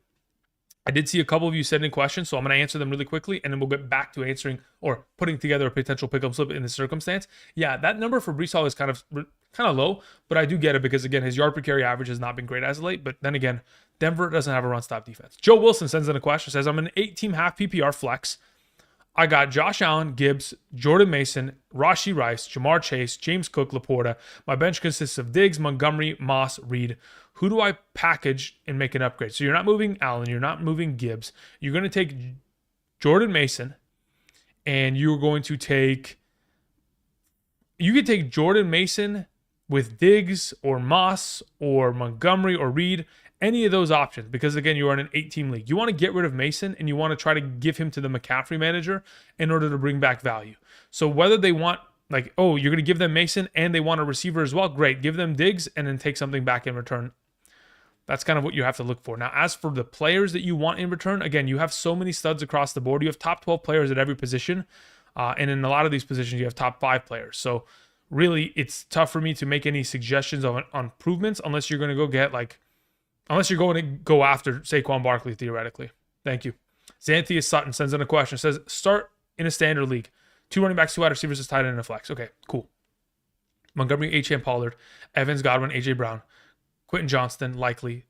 Speaker 1: I did see a couple of you send in questions, so I'm going to answer them really quickly, and then we'll get back to answering or putting together a potential pickup slip in this circumstance. Yeah, that number for Breece Hall is kind of low, but I do get it because, again, his yard per carry average has not been great as of late. But then again, Denver doesn't have a run-stop defense. Joe Wilson sends in a question, says, I'm an 8-team half PPR flex. I got Josh Allen, Gibbs, Jordan Mason, Rashee Rice, Jamar Chase, James Cook, Laporta. My bench consists of Diggs, Montgomery, Moss, Reed. Who do I package and make an upgrade? So you're not moving Allen. You're not moving Gibbs. You're going to take Jordan Mason, and you're going to take... You could take Jordan Mason with Diggs or Moss or Montgomery or Reed, any of those options, because again, you are in an 8-team league. You want to get rid of Mason and you want to try to give him to the McCaffrey manager in order to bring back value. So whether they want, like, oh, you're going to give them Mason and they want a receiver as well, great. Give them Diggs and then take something back in return. That's kind of what you have to look for. Now, as for the players that you want in return, again, you have so many studs across the board. You have top 12 players at every position. And in a lot of these positions, you have top 5 players. So really, it's tough for me to make any suggestions on improvements unless you're going to go get unless you're going to go after Saquon Barkley, theoretically. Thank you. Xanthius Sutton sends in a question. Says, start in a standard league. 2 running backs, 2 wide receivers, is tight end and a flex. Okay, cool. Montgomery, H.M. Pollard, Evans, Godwin, A.J. Brown, Quentin Johnston, likely.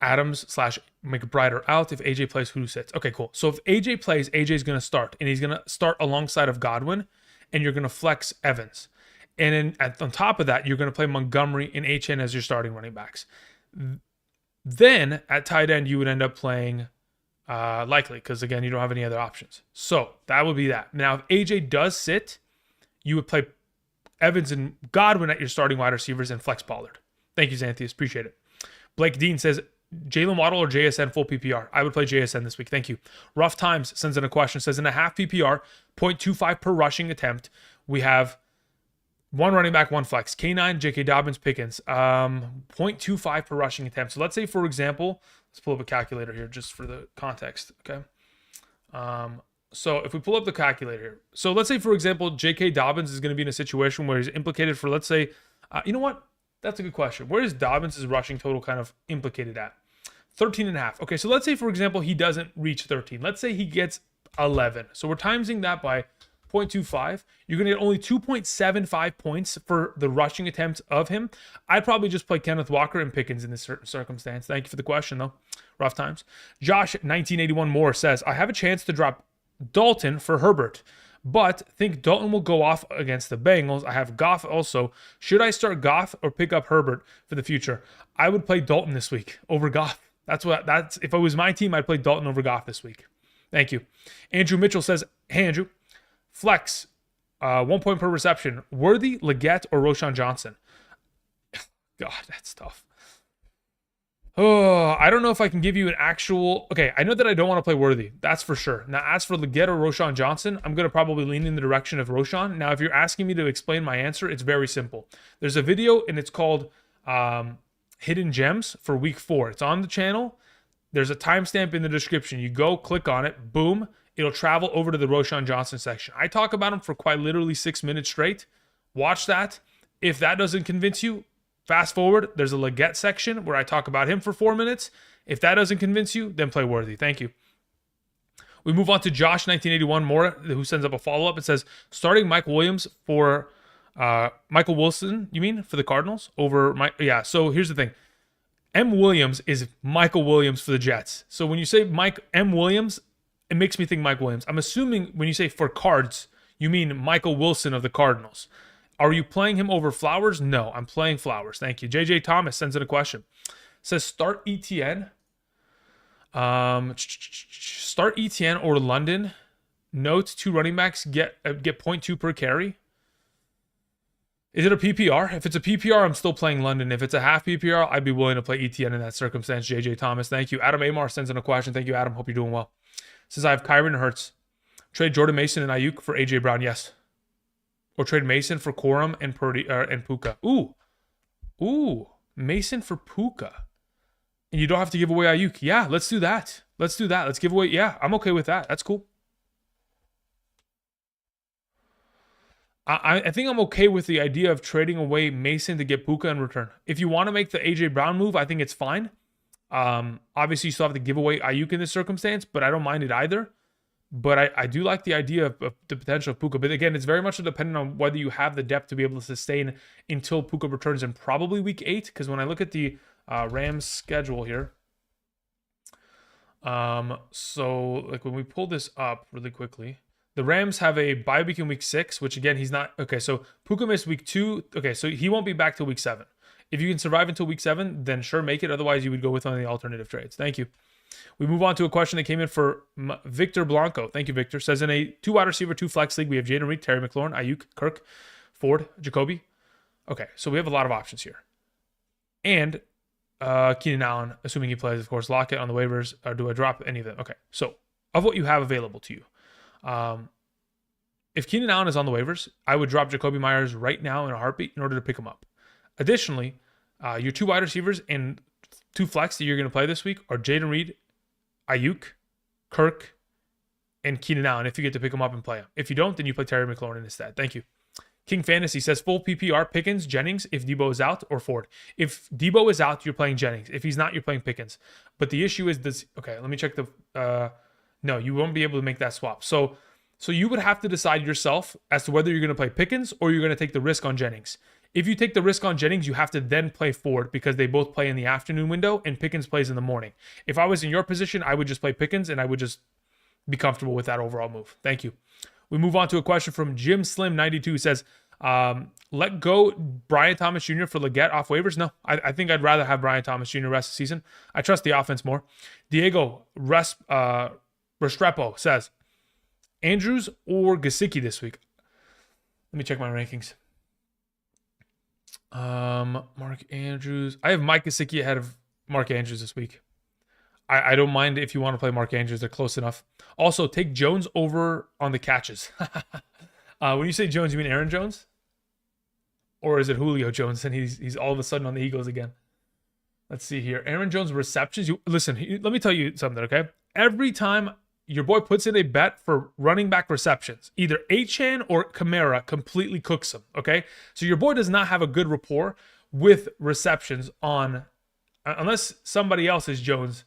Speaker 1: Adams/McBride are out. If A.J. plays, who sits? Okay, cool. So if A.J. plays, A.J.'s going to start. And he's going to start alongside of Godwin. And you're going to flex Evans. And then on top of that, you're going to play Montgomery and H.N. as your starting running backs. Then at tight end, you would end up playing likely because, again, you don't have any other options. So that would be that. Now, if AJ does sit, you would play Evans and Godwin at your starting wide receivers and flex Pollard. Thank you, Xanthius. Appreciate it. Blake Dean says, Jalen Waddle or JSN full PPR? I would play JSN this week. Thank you. Rough Times sends in a question. Says, in a half PPR, 0.25 per rushing attempt, we have 1 running back, 1 flex. K9, J.K. Dobbins, Pickens. 0.25 per rushing attempt. So let's say, for example, let's pull up a calculator here just for the context, okay? So if we pull up the calculator here. So let's say, for example, J.K. Dobbins is going to be in a situation where he's implicated for, let's say, you know what? That's a good question. Where is Dobbins' rushing total kind of implicated at? 13.5. Okay, so let's say, for example, he doesn't reach 13. Let's say he gets 11. So we're timesing that by 0.25. You're going to get only 2.75 points for the rushing attempt of him. I'd probably just play Kenneth Walker and Pickens in this certain circumstance. Thank you for the question, though. Rough times. Josh, 1981 more, says, I have a chance to drop Dalton for Herbert, but think Dalton will go off against the Bengals. I have Goff also. Should I start Goff or pick up Herbert for the future? I would play Dalton this week over Goff. That's if it was my team, I'd play Dalton over Goff this week. Thank you. Andrew Mitchell says, hey, Andrew, flex, 1 point per reception. Worthy, Leggett, or Roschon Johnson? God, that's tough. Oh, I don't know if I can give you an actual... Okay, I know that I don't want to play Worthy. That's for sure. Now, as for Leggett or Roschon Johnson, I'm going to probably lean in the direction of Roschon. Now, if you're asking me to explain my answer, it's very simple. There's a video, and it's called Hidden Gems for Week 4. It's on the channel. There's a timestamp in the description. You go, click on it, boom. It'll travel over to the Roschon Johnson section. I talk about him for quite literally 6 minutes straight. Watch that. If that doesn't convince you, fast forward. There's a Leggett section where I talk about him for 4 minutes. If that doesn't convince you, then play Worthy. Thank you. We move on to Josh, 1981 more, who sends up a follow-up. It says, starting Mike Williams for Michael Wilson, you mean, for the Cardinals? Yeah, so here's the thing. M. Williams is Michael Williams for the Jets. So when you say Mike M. Williams, it makes me think Mike Williams. I'm assuming when you say for Cards, you mean Michael Wilson of the Cardinals. Are you playing him over Flowers? No, I'm playing Flowers. Thank you. JJ Thomas sends in a question. Says start ETN. Start ETN or London. Note 2 running backs get 0.2 per carry. Is it a PPR? If it's a PPR, I'm still playing London. If it's a half PPR, I'd be willing to play ETN in that circumstance. JJ Thomas, thank you. Adam Amar sends in a question. Thank you, Adam. Hope you're doing well. Says I have Kyron and Hurts. Trade Jordan Mason and Ayuk for AJ Brown. Yes. Or trade Mason for Corum and Puka. Ooh, Mason for Puka. And you don't have to give away Ayuk. Yeah, let's do that. Let's give away. Yeah, I'm okay with that. That's cool. I think I'm okay with the idea of trading away Mason to get Puka in return. If you want to make the AJ Brown move, I think it's fine. Obviously, you still have to give away Ayuk in this circumstance, but I don't mind it either. But I do like the idea of the potential of Puka. But again, it's very much dependent on whether you have the depth to be able to sustain until Puka returns in probably week 8. Because when I look at the Rams schedule here, so like when we pull this up really quickly, the Rams have a bye week in week 6, which again, he's not. Okay, so Puka missed week 2. Okay, so he won't be back till week 7. If you can survive until week 7, then sure, make it. Otherwise, you would go with one of the alternative trades. Thank you. We move on to a question that came in for Victor Blanco. Thank you, Victor. Says in a 2 wide receiver, 2 flex league, we have Jaden Reed, Terry McLaurin, Ayuk, Kirk, Ford, Jacoby. Okay, so we have a lot of options here. And Keenan Allen, assuming he plays, of course, Lockett on the waivers. Or do I drop any of them? Okay, so of what you have available to you, if Keenan Allen is on the waivers, I would drop Jacoby Myers right now in a heartbeat in order to pick him up. Additionally, your 2 wide receivers and 2 flex that you're going to play this week are Jaden Reed, Ayuk, Kirk, and Keenan Allen if you get to pick them up and play them. If you don't, then you play Terry McLaurin instead. Thank you. King Fantasy says full PPR, Pickens, Jennings, if Debo is out, or Ford. If Debo is out, you're playing Jennings. If he's not, you're playing Pickens. But the issue is this. Okay, let me check the... no, you won't be able to make that swap. So you would have to decide yourself as to whether you're going to play Pickens or you're going to take the risk on Jennings. If you take the risk on Jennings, you have to then play Ford because they both play in the afternoon window and Pickens plays in the morning. If I was in your position, I would just play Pickens and I would just be comfortable with that overall move. Thank you. We move on to a question from Jim Slim 92 who says, let go Brian Thomas Jr. for Leggett off waivers. No, I think I'd rather have Brian Thomas Jr. rest of the season. I trust the offense more. Diego Restrepo says, Andrews or Gesicki this week? Let me check my rankings. Mark Andrews. I have Mike Gesicki ahead of Mark Andrews this week. I don't mind if you want to play Mark Andrews. They're close enough. Also, take Jones over on the catches. When you say Jones, you mean Aaron Jones? Or is it Julio Jones and he's all of a sudden on the Eagles again? Let's see here. Aaron Jones receptions. Listen, let me tell you something, okay? Every time your boy puts in a bet for running back receptions, either Achane or Kamara completely cooks him, okay? So your boy does not have a good rapport with receptions on, unless somebody else is Jones.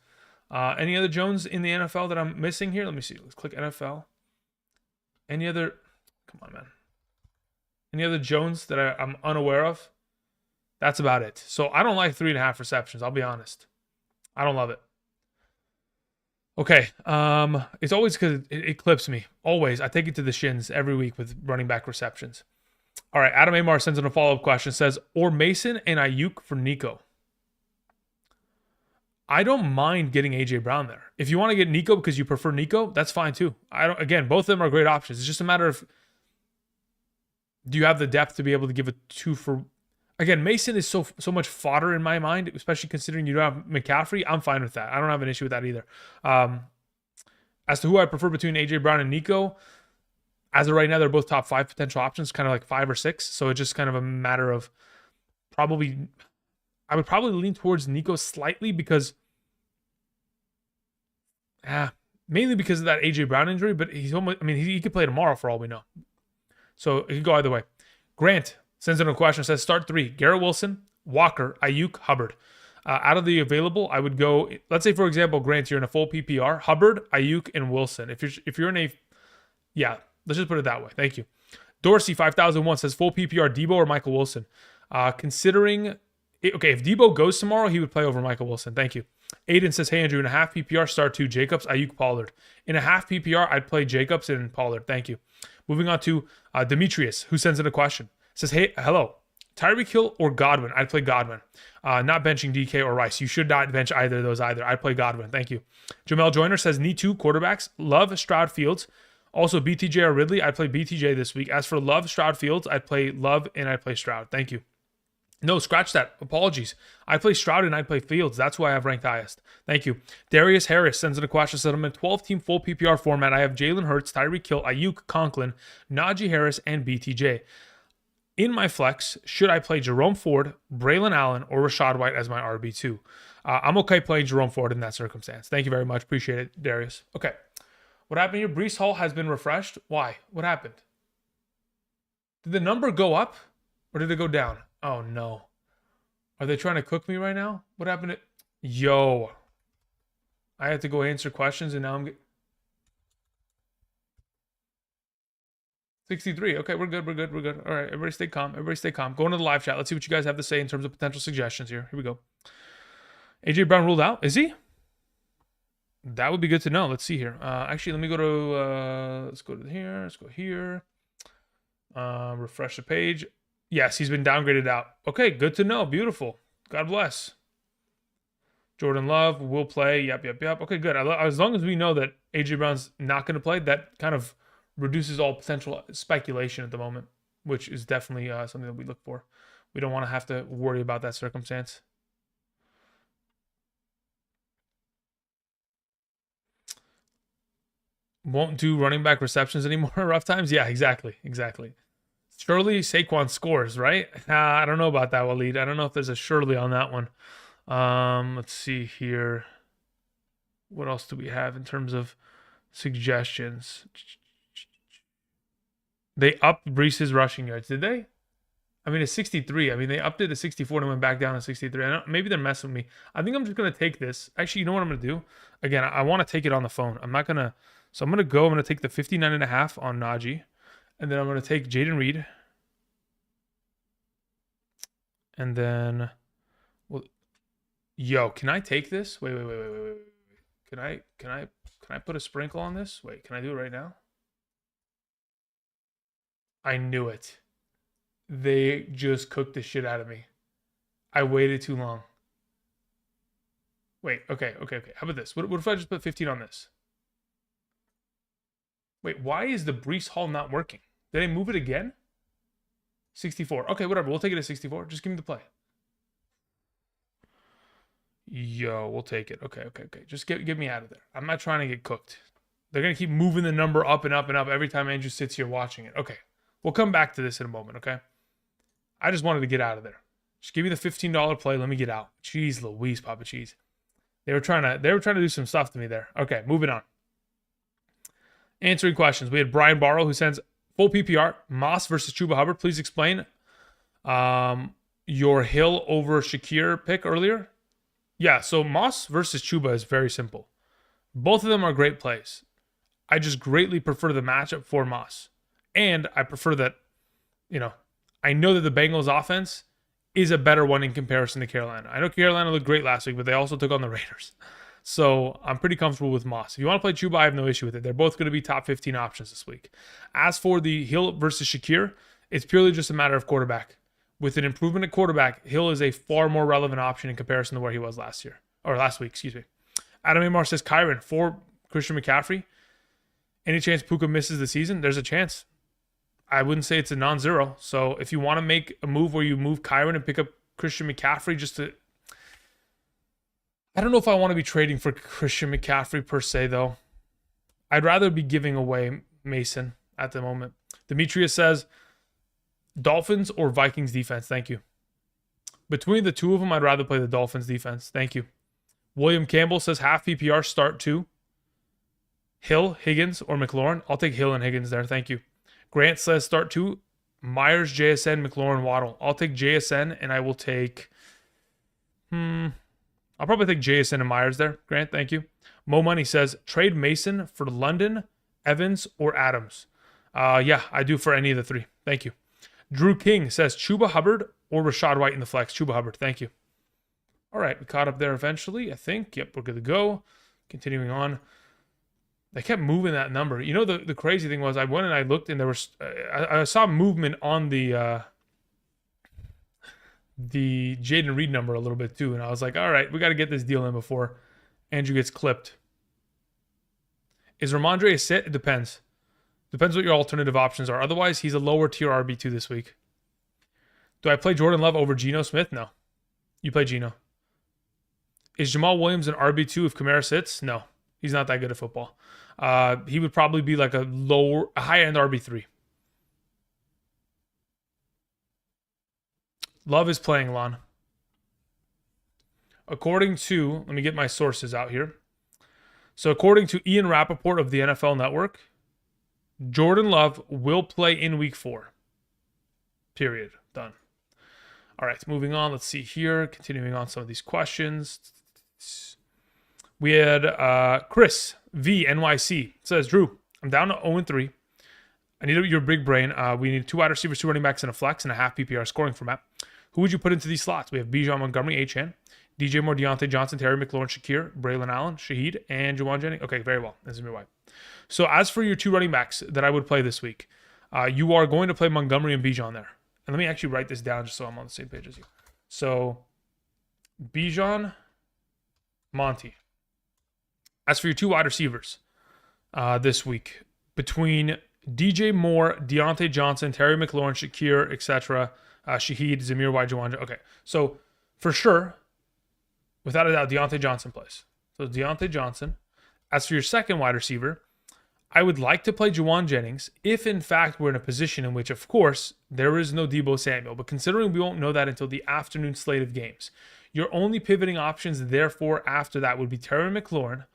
Speaker 1: Any other Jones in the NFL that I'm missing here? Let me see. Let's click NFL. Any other, come on, man. Any other Jones that I'm unaware of? That's about it. So I don't like 3.5 receptions. I'll be honest. I don't love it. Okay, it's always because it clips me. Always. I take it to the shins every week with running back receptions. All right, Adam Amar sends in a follow-up question. Says, or Mason and Ayuk for Nico. I don't mind getting AJ Brown there. If you want to get Nico because you prefer Nico, that's fine too. Again, both of them are great options. It's just a matter of, do you have the depth to be able to give a 2 for... Again, Mason is so much fodder in my mind, especially considering you don't have McCaffrey. I'm fine with that. I don't have an issue with that either. As to who I prefer between AJ Brown and Nico, as of right now, they're both top 5 potential options, kind of like 5 or 6. So it's just kind of a matter of I would probably lean towards Nico slightly because, mainly because of that AJ Brown injury. But he could play tomorrow for all we know. So it could go either way. Grant sends in a question, says start 3, Garrett Wilson, Walker, Ayuk, Hubbard. Out of the available, I would go, let's say, for example, Grant, you're in a full PPR, Hubbard, Ayuk, and Wilson. If you're in a, let's just put it that way. Thank you. Dorsey 5001 says full PPR, Debo or Michael Wilson. Considering, if Debo goes tomorrow, he would play over Michael Wilson. Thank you. Aiden says, hey, Andrew, in a half PPR, start 2, Jacobs, Ayuk, Pollard. In a half PPR, I'd play Jacobs and Pollard. Thank you. Moving on to Demetrius, who sends in a question. Says, hey, hello. Tyreek Hill or Godwin? I'd play Godwin. Not benching DK or Rice. You should not bench either of those either. I'd play Godwin. Thank you. Jamel Joyner says, need 2 quarterbacks. Love, Stroud, Fields. Also, BTJ or Ridley. I'd play BTJ this week. As for Love, Stroud, Fields, I'd play Love and I'd play Stroud. Thank you. No, scratch that. Apologies. I play Stroud and I play Fields. That's why I have ranked highest. Thank you. Darius Harris sends in a question. Said I'm in 12-team full PPR format. I have Jalen Hurts, Tyreek Hill, Ayuk, Conklin, Najee Harris, and BTJ. In my flex, should I play Jerome Ford, Braylon Allen, or Rachaad White as my RB2? I'm okay playing Jerome Ford in that circumstance. Thank you very much. Appreciate it, Darius. Okay. What happened here? Breece Hall has been refreshed. Why? What happened? Did the number go up or did it go down? Oh, no. Are they trying to cook me right now? What happened to... Yo. I had to go answer questions and now I'm... 63. Okay, we're good. All right, everybody stay calm. Going to the live chat. Let's see what you guys have to say in terms of potential suggestions here. Here we go. AJ Brown ruled out. Is he? That would be good to know. Let's see here. Actually, let me go to... let's go to here. Let's go here. Refresh the page. Yes, he's been downgraded out. Okay, good to know. Beautiful. God bless. Jordan Love will play. Yep. Okay, good. As long as we know that AJ Brown's not going to play, that kind of reduces all potential speculation at the moment, which is definitely something that we look for. We don't want to have to worry about that circumstance. Won't do running back receptions anymore. Rough times? Yeah, exactly. Surely Saquon scores, right? I don't know about that, Waleed. I don't know if there's a surely on that one. Let's see here. What else do we have in terms of suggestions? They upped Breece's rushing yards, did they? I mean, it's 63. I mean, they upped it to 64 and went back down to 63. Maybe they're messing with me. I think I'm just going to take this. Actually, you know what I'm going to do? Again, I want to take it on the phone. I'm not going to... So I'm going to take the 59.5 on Najee. And then I'm going to take Jaden Reed. And then, well, yo, can I take this? Wait. Can I put a sprinkle on this? Wait, can I do it right now? I knew it. They just cooked the shit out of me. I waited too long. Wait, okay. How about this? What if I just put 15 on this? Wait, why is the Breece Hall not working? Did I move it again? 64. Okay, whatever. We'll take it at 64. Just give me the play. Yo, we'll take it. Okay. Just get me out of there. I'm not trying to get cooked. They're going to keep moving the number up and up and up every time Andrew sits here watching it. Okay. We'll come back to this in a moment, okay? I just wanted to get out of there. Just give me the $15 play. Let me get out. Jeez Louise, Papa Cheese. They were trying to do some stuff to me there. Okay, moving on. Answering questions. We had Brian Barrow who sends full PPR, Moss versus Chuba Hubbard. Please explain your Hill over Shakir pick earlier. Yeah, so Moss versus Chuba is very simple. Both of them are great plays. I just greatly prefer the matchup for Moss. And I prefer that, I know that the Bengals offense is a better one in comparison to Carolina. I know Carolina looked great last week, but they also took on the Raiders. So I'm pretty comfortable with Moss. If you want to play Chuba, I have no issue with it. They're both going to be top 15 options this week. As for the Hill versus Shakir, it's purely just a matter of quarterback. With an improvement at quarterback, Hill is a far more relevant option in comparison to where he was last week. Adam Amar says, Kyron, for Christian McCaffrey, any chance Puka misses the season? There's a chance. I wouldn't say it's a non-zero. So if you want to make a move where you move Kyron and pick up Christian McCaffrey just to... I don't know if I want to be trading for Christian McCaffrey per se, though. I'd rather be giving away Mason at the moment. Demetrius says, Dolphins or Vikings defense? Thank you. Between the two of them, I'd rather play the Dolphins defense. Thank you. William Campbell says, half PPR, start 2. Hill, Higgins, or McLaurin? I'll take Hill and Higgins there. Thank you. Grant says, start 2. Myers, JSN, McLaurin, Waddle. I'll take JSN, and I will take... I'll probably take JSN and Myers there. Grant, thank you. Mo Money says, trade Mason for London, Evans, or Adams. Yeah, I do for any of the 3. Thank you. Drew King says, Chuba Hubbard or Rachaad White in the flex. Chuba Hubbard, thank you. All right, we caught up there eventually, I think. Yep, we're good to go. Continuing on. They kept moving that number. You know, the crazy thing was I went and I looked and there was... I saw movement on the the Jaden Reed number a little bit too. And I was like, all right, we got to get this deal in before Andrew gets clipped. Is Ramondre a sit? It depends. Depends what your alternative options are. Otherwise, he's a lower tier RB2 this week. Do I play Jordan Love over Geno Smith? No. You play Geno. Is Jamal Williams an RB2 if Kamara sits? No. He's not that good at football. He would probably be like a high-end RB3. Love is playing, Lon. According to, let me get my sources out here. So according to Ian Rappaport of the NFL Network, Jordan Love will play in week 4. Period. Done. All right, moving on. Let's see here. Continuing on some of these questions. We had Chris V NYC says, Drew, I'm down to 0-3. I need your big brain. We need 2 wide receivers, 2 running backs, and a flex, and a half PPR scoring format. Who would you put into these slots? We have Bijan Montgomery, Achane, DJ Moore, Deontay Johnson, Terry McLaurin, Shakir, Braylon Allen, Shaheed, and Juwan Jennings. Okay, very well. This is me why. So as for your 2 running backs that I would play this week, you are going to play Montgomery and Bijan there. And let me actually write this down just so I'm on the same page as you. So Bijan, Monty. As for your 2 wide receivers this week, between DJ Moore, Deontay Johnson, Terry McLaurin, Shakir, etc., Shaheed, Zamir White, Juwan. Okay, so for sure, without a doubt, Deontay Johnson plays. So Deontay Johnson. As for your second wide receiver, I would like to play Juwan Jennings if, in fact, we're in a position in which, of course, there is no Deebo Samuel. But considering we won't know that until the afternoon slate of games, your only pivoting options, therefore, after that would be Terry McLaurin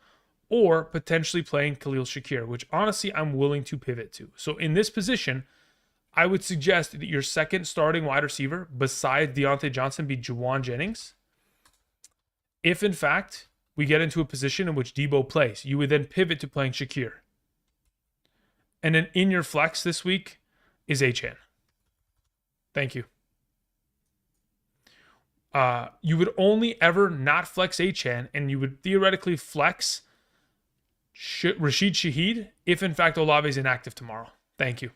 Speaker 1: or potentially playing Khalil Shakir, which honestly I'm willing to pivot to. So in this position, I would suggest that your second starting wide receiver besides Deontay Johnson be Juwan Jennings. If, in fact, we get into a position in which Deebo plays, you would then pivot to playing Shakir. And then in your flex this week is Achane. Thank you. You would only ever not flex Achane, and you would theoretically flex Rashid Shaheed if, in fact, Olave is inactive tomorrow. Thank you.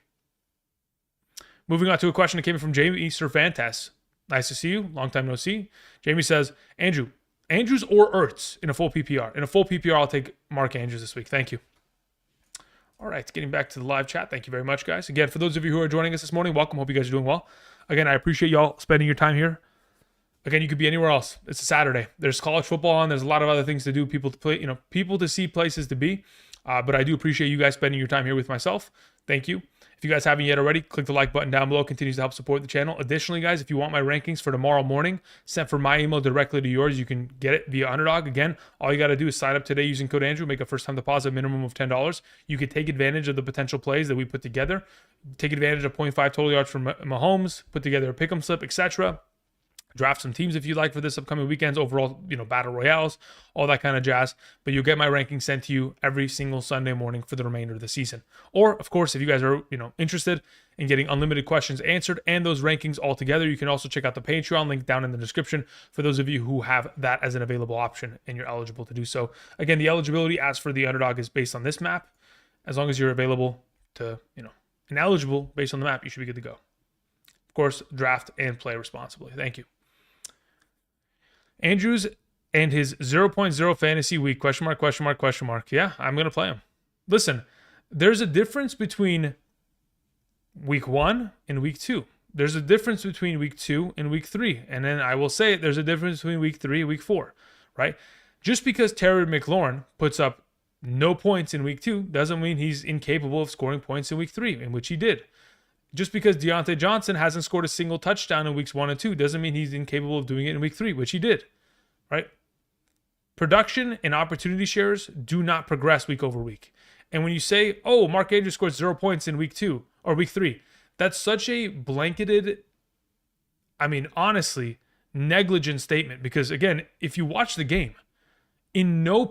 Speaker 1: Moving on to a question that came in from Jamie Cervantes. Nice to see you. Long time no see. Jamie says, Andrews or Ertz in a full PPR. In a full PPR, I'll take Mark Andrews this week. Thank you. All right, getting back to the live chat. Thank you very much, guys. Again, for those of you who are joining us this morning, welcome. Hope you guys are doing well. Again, I appreciate y'all spending your time here. Again, you could be anywhere else. It's a Saturday. There's college football on. There's a lot of other things to do. People to play, people to see, places to be. But I do appreciate you guys spending your time here with myself. Thank you. If you guys haven't yet already, click the like button down below. It continues to help support the channel. Additionally, guys, if you want my rankings for tomorrow morning, sent from my email directly to yours, you can get it via Underdog. Again, all you got to do is sign up today using code Andrew, make a first-time deposit minimum of $10. You could take advantage of the potential plays that we put together. Take advantage of 0.5 total yards from Mahomes, put together a pick'em slip, etc. Draft some teams if you like for this upcoming weekends, overall, battle royales, all that kind of jazz. But you'll get my rankings sent to you every single Sunday morning for the remainder of the season. Or, of course, if you guys are, interested in getting unlimited questions answered and those rankings all together, you can also check out the Patreon link down in the description for those of you who have that as an available option and you're eligible to do so. Again, the eligibility as for the Underdog is based on this map. As long as you're available to, and eligible based on the map, you should be good to go. Of course, draft and play responsibly. Thank you. Andrews and his 0.0 fantasy week, question mark. Yeah, I'm going to play him. Listen, there's a difference between week 1 and week 2. There's a difference between week 2 and week 3. And then I will say there's a difference between week 3 and week 4, right? Just because Terry McLaurin puts up no points in week 2 doesn't mean he's incapable of scoring points in week 3, in which he did. Just because Deontay Johnson hasn't scored a single touchdown in weeks 1 and 2 doesn't mean he's incapable of doing it in week 3, which he did, right? Production and opportunity shares do not progress week over week. And when you say, oh, Mark Andrews scored 0 points in week 2 or week 3, that's such a blanketed, honestly, negligent statement. Because again, if you watch the game, in no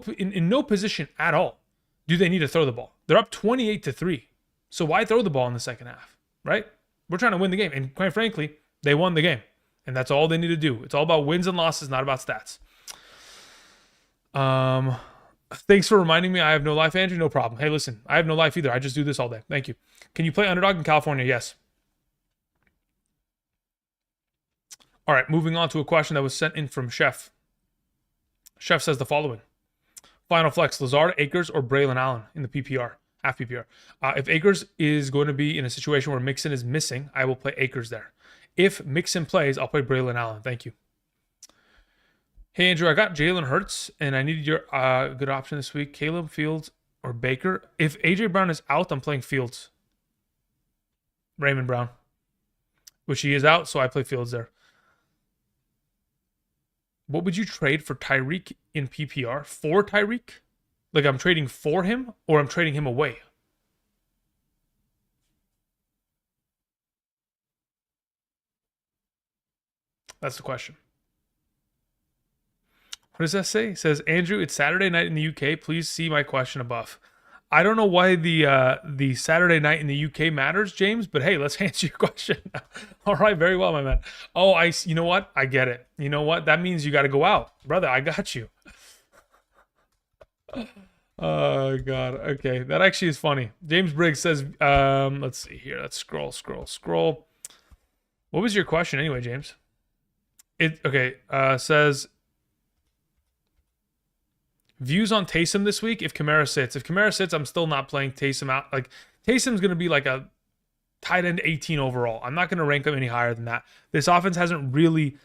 Speaker 1: position at all do they need to throw the ball. They're up 28-3. So why throw the ball in the second half? Right? We're trying to win the game. And quite frankly, they won the game. And that's all they need to do. It's all about wins and losses, not about stats. Thanks for reminding me I have no life, Andrew. No problem. Hey, listen, I have no life either. I just do this all day. Thank you. Can you play Underdog in California? Yes. All right, moving on to a question that was sent in from Chef. Chef says the following. Final flex, Lazard, Akers, or Braylon Allen in the PPR, half PPR. If Akers is going to be in a situation where Mixon is missing, I will play Akers there. If Mixon plays, I'll play Braylon Allen. Thank you. Hey, Andrew, I got Jalen Hurts, and I needed your good option this week. Caleb, Fields, or Baker. If A.J. Brown is out, I'm playing Fields. Raymond Brown. Which he is out, so I play Fields there. What would you trade for Tyreek in PPR? For Tyreek? Like I'm trading for him, or I'm trading him away? That's the question. What does that say? It says, Andrew, it's Saturday night in the UK. Please see my question above. I don't know why the Saturday night in the UK matters, James, but hey, let's answer your question. All right, very well, my man. Oh, you know what? I get it. You know what? That means you got to go out. Brother, I got you. Oh, God. Okay, that actually is funny. James Briggs says, let's see here. Let's scroll. What was your question anyway, James? Says, views on Taysom this week if Kamara sits. If Kamara sits, I'm still not playing Taysom out. Like, Taysom's going to be like a tight end 18 overall. I'm not going to rank him any higher than that. This offense hasn't really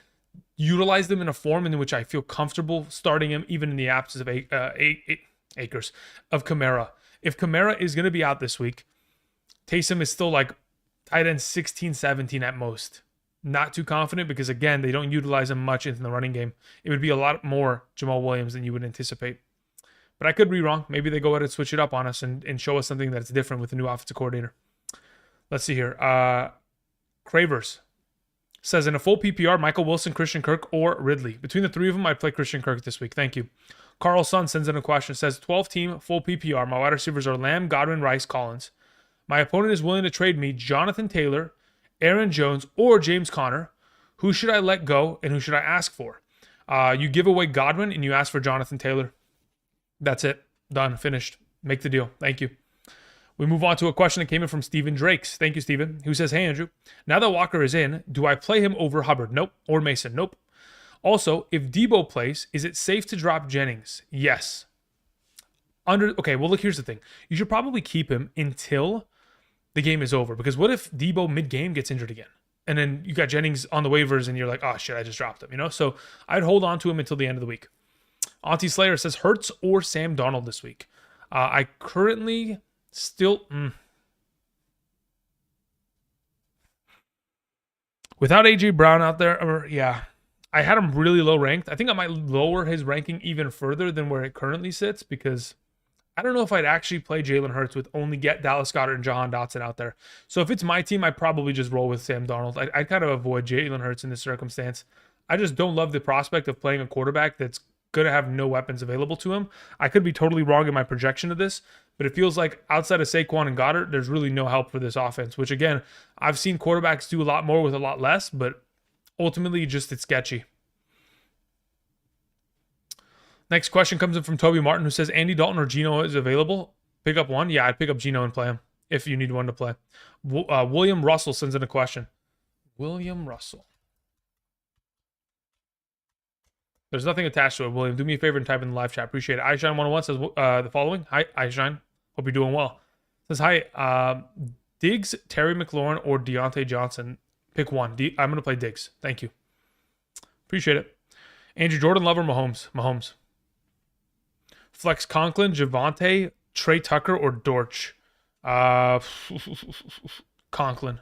Speaker 1: utilized him in a form in which I feel comfortable starting him, even in the absence of Akers, of Kamara. If Kamara is going to be out this week, Taysom is still like tight end 16, 17 at most. Not too confident because, again, they don't utilize him much in the running game. It would be a lot more Jamal Williams than you would anticipate. But I could be wrong. Maybe they go ahead and switch it up on us and show us something that's different with the new offensive coordinator. Let's see here. Cravers says, in a full PPR, Michael Wilson, Christian Kirk, or Ridley. Between the three of them, I'd play Christian Kirk this week. Thank you. Carl Sun sends in a question. Says, 12-team, full PPR. My wide receivers are Lamb, Godwin, Rice, Collins. My opponent is willing to trade me Jonathan Taylor, Aaron Jones, or James Conner. Who should I let go and who should I ask for? You give away Godwin and you ask for Jonathan Taylor. That's it. Done. Finished. Make the deal. Thank you. We move on to a question that came in from Steven Drakes. Thank you, Steven. Who says, hey, Andrew, now that Walker is in, do I play him over Hubbard? Nope. Or Mason? Nope. Also, if Debo plays, is it safe to drop Jennings? Yes. Okay, well, look, here's the thing. You should probably keep him until the game is over. Because what if Debo mid-game gets injured again? And then you got Jennings on the waivers and you're like, oh, shit, I just dropped him, you know? So I'd hold on to him until the end of the week. Auntie Slayer says Hurts or Sam Darnold this week. I currently still... Without A.J. Brown out there, I had him really low ranked. I think I might lower his ranking even further than where it currently sits because I don't know if I'd actually play Jalen Hurts with only get Dallas Goedert and Jahan Dotson out there. So if it's my team, I'd probably just roll with Sam Darnold. I'd kind of avoid Jalen Hurts in this circumstance. I just don't love the prospect of playing a quarterback that's going to have no weapons available to him. I could be totally wrong in my projection of this, but it feels like outside of Saquon and Goddard, there's really no help for this offense, which again, I've seen quarterbacks do a lot more with a lot less, but ultimately just it's sketchy. Next question comes in from Toby Martin, who says, Andy Dalton or Geno is available? Pick up one? Yeah, I'd pick up Geno and play him if you need one to play. William Russell sends in a question. William Russell. There's nothing attached to it, William. Do me a favor and type in the live chat. Appreciate it. iShine101 says the following. Hi, iShine. Hope you're doing well. Says, hi, Diggs, Terry McLaurin, or Deontay Johnson. Pick one. I'm going to play Diggs. Thank you. Appreciate it. Andrew, Jordan Love or Mahomes? Mahomes. Flex Conklin, Javonte, Trey Tucker, or Dortch? Conklin.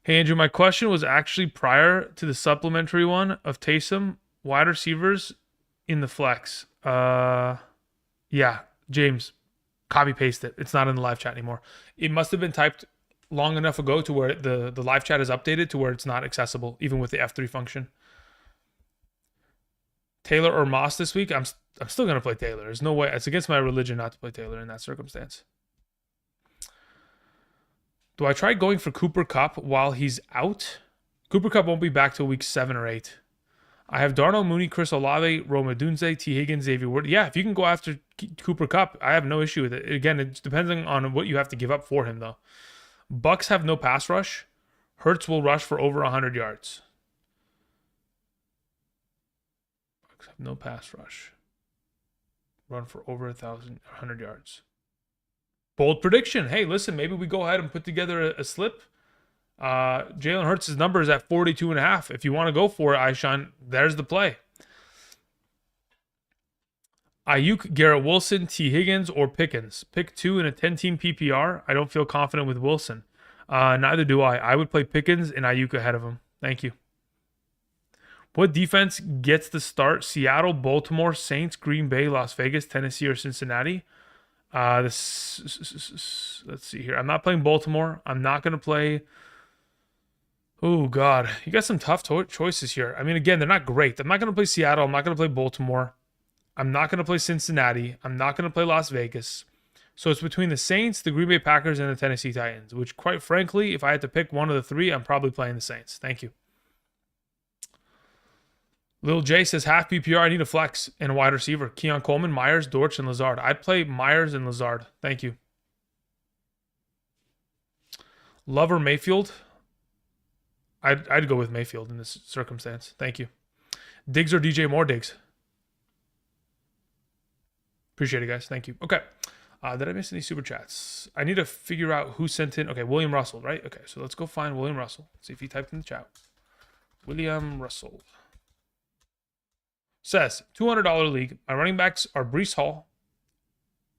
Speaker 1: Hey, Andrew, my question was actually prior to the supplementary one of Taysom, wide receivers in the flex. Yeah, James, copy paste it. It's not in the live chat anymore. It must have been typed long enough ago to where the live chat is updated to where it's not accessible, even with the F3 function. Taylor or Moss this week? I'm still going to play Taylor. There's no way. It's against my religion not to play Taylor in that circumstance. Do I try going for Cooper Kupp while he's out? Cooper Kupp won't be back till week 7 or 8. I have Darnell Mooney, Chris Olave, Roma Dunze, T. Higgins, Xavier Ward. Yeah, if you can go after Cooper Kupp, I have no issue with it. Again, it's depending on what you have to give up for him, though. Bucks have no pass rush. Hurts will rush for over 100 yards. have no pass rush. Run for over 1,100 yards. Bold prediction. Hey, listen, maybe we go ahead and put together a slip. Jalen Hurts' number is at 42.5. If you want to go for it, Aishan, there's the play. Ayuk, Garrett Wilson, T. Higgins, or Pickens. Pick 2 in a 10-team PPR. I don't feel confident with Wilson. Neither do I. I would play Pickens and Ayuk ahead of him. Thank you. What defense gets the start? Seattle, Baltimore, Saints, Green Bay, Las Vegas, Tennessee, or Cincinnati? Let's see here. I'm not playing Baltimore. I'm not going to play... Oh, God. You got some tough choices here. I mean, again, they're not great. I'm not going to play Seattle. I'm not going to play Baltimore. I'm not going to play Cincinnati. I'm not going to play Las Vegas. So it's between the Saints, the Green Bay Packers, and the Tennessee Titans, which, quite frankly, if I had to pick one of the three, I'm probably playing the Saints. Thank you. Lil J says, half PPR, I need a flex and a wide receiver. Keon Coleman, Myers, Dortch, and Lazard. I'd play Myers and Lazard. Thank you. Lover Mayfield. I'd go with Mayfield in this circumstance. Thank you. Diggs or DJ Moore? Diggs. Appreciate it, guys. Thank you. Okay. Did I miss any super chats? I need to figure out who sent in. Okay, William Russell, right? Okay, so let's go find William Russell. See if he typed in the chat. William Russell. Says, $200 league. My running backs are Breece Hall,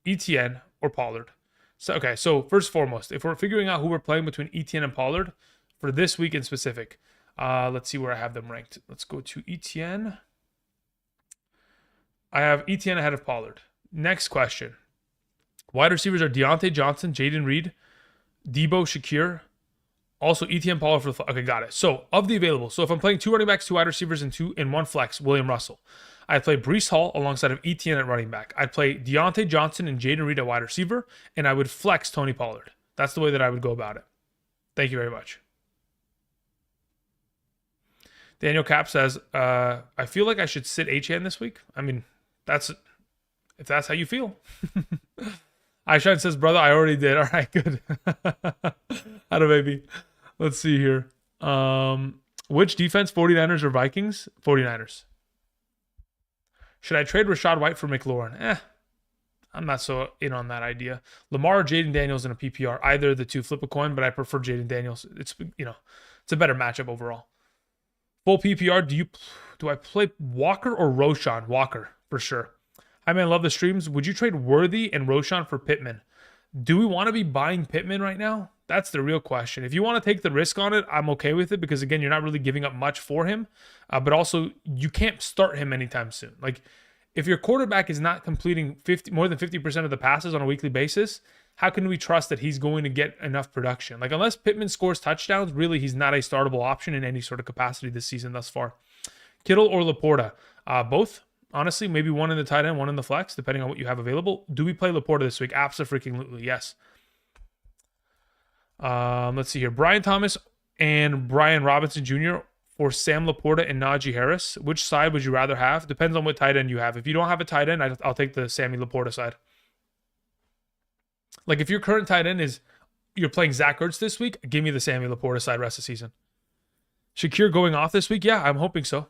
Speaker 1: ETN, or Pollard. So, okay, so first and foremost, if we're figuring out who we're playing between ETN and Pollard for this week in specific, let's see where I have them ranked. Let's go to ETN. I have ETN ahead of Pollard. Next question. Wide receivers are Deontay Johnson, Jaden Reed, Debo Shakir, also ETN Pollard for the... Okay, got it. So, of the available, so if I'm playing 2 running backs, 2 wide receivers, and 1 flex, William Russell, I'd play Breece Hall alongside of ETN at running back. I'd play Deontay Johnson and Jaden Reed at wide receiver, and I would flex Tony Pollard. That's the way that I would go about it. Thank you very much. Daniel Cap says, I feel like I should sit HN this week. I mean, if that's how you feel. Aishan says, brother, I already did. All right, good. How do baby? Let's see here. Which defense, 49ers or Vikings? 49ers. Should I trade Rachaad White for McLaurin? I'm not so in on that idea. Lamar or Jaden Daniels in a PPR. Either of the two, flip a coin, but I prefer Jaden Daniels. It's a better matchup overall. Full PPR, do I play Walker or Roshan? Walker, for sure. Hi, man, love the streams. Would you trade Worthy and Roshan for Pittman? Do we want to be buying Pittman right now? That's the real question. If you want to take the risk on it, I'm okay with it because, again, you're not really giving up much for him. But also, you can't start him anytime soon. Like, if your quarterback is not completing more than 50% of the passes on a weekly basis, how can we trust that he's going to get enough production? Like, unless Pittman scores touchdowns, really, he's not a startable option in any sort of capacity this season thus far. Kittle or Laporta? Both. Honestly, maybe one in the tight end, one in the flex, depending on what you have available. Do we play Laporta this week? Absolutely, yes. Let's see here. Brian Thomas and Brian Robinson Jr. for Sam Laporta and Najee Harris. Which side would you rather have? Depends on what tight end you have. If you don't have a tight end, I'll take the Sammy Laporta side. Like, if your current tight end is you're playing Zach Ertz this week, give me the Sammy Laporta side rest of the season. Shakir going off this week? Yeah, I'm hoping so.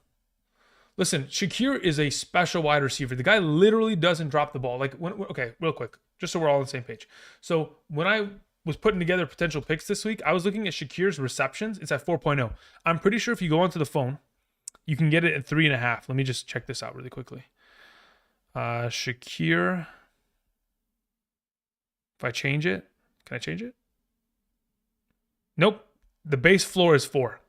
Speaker 1: Listen, Shakir is a special wide receiver. The guy literally doesn't drop the ball. Like, okay, real quick, just so we're all on the same page. So when I was putting together potential picks this week, I was looking at Shakir's receptions. It's at 4.0. I'm pretty sure if you go onto the phone, you can get it at 3.5. Let me just check this out really quickly. Shakir. If I change it, can I change it? Nope. The base floor is 4.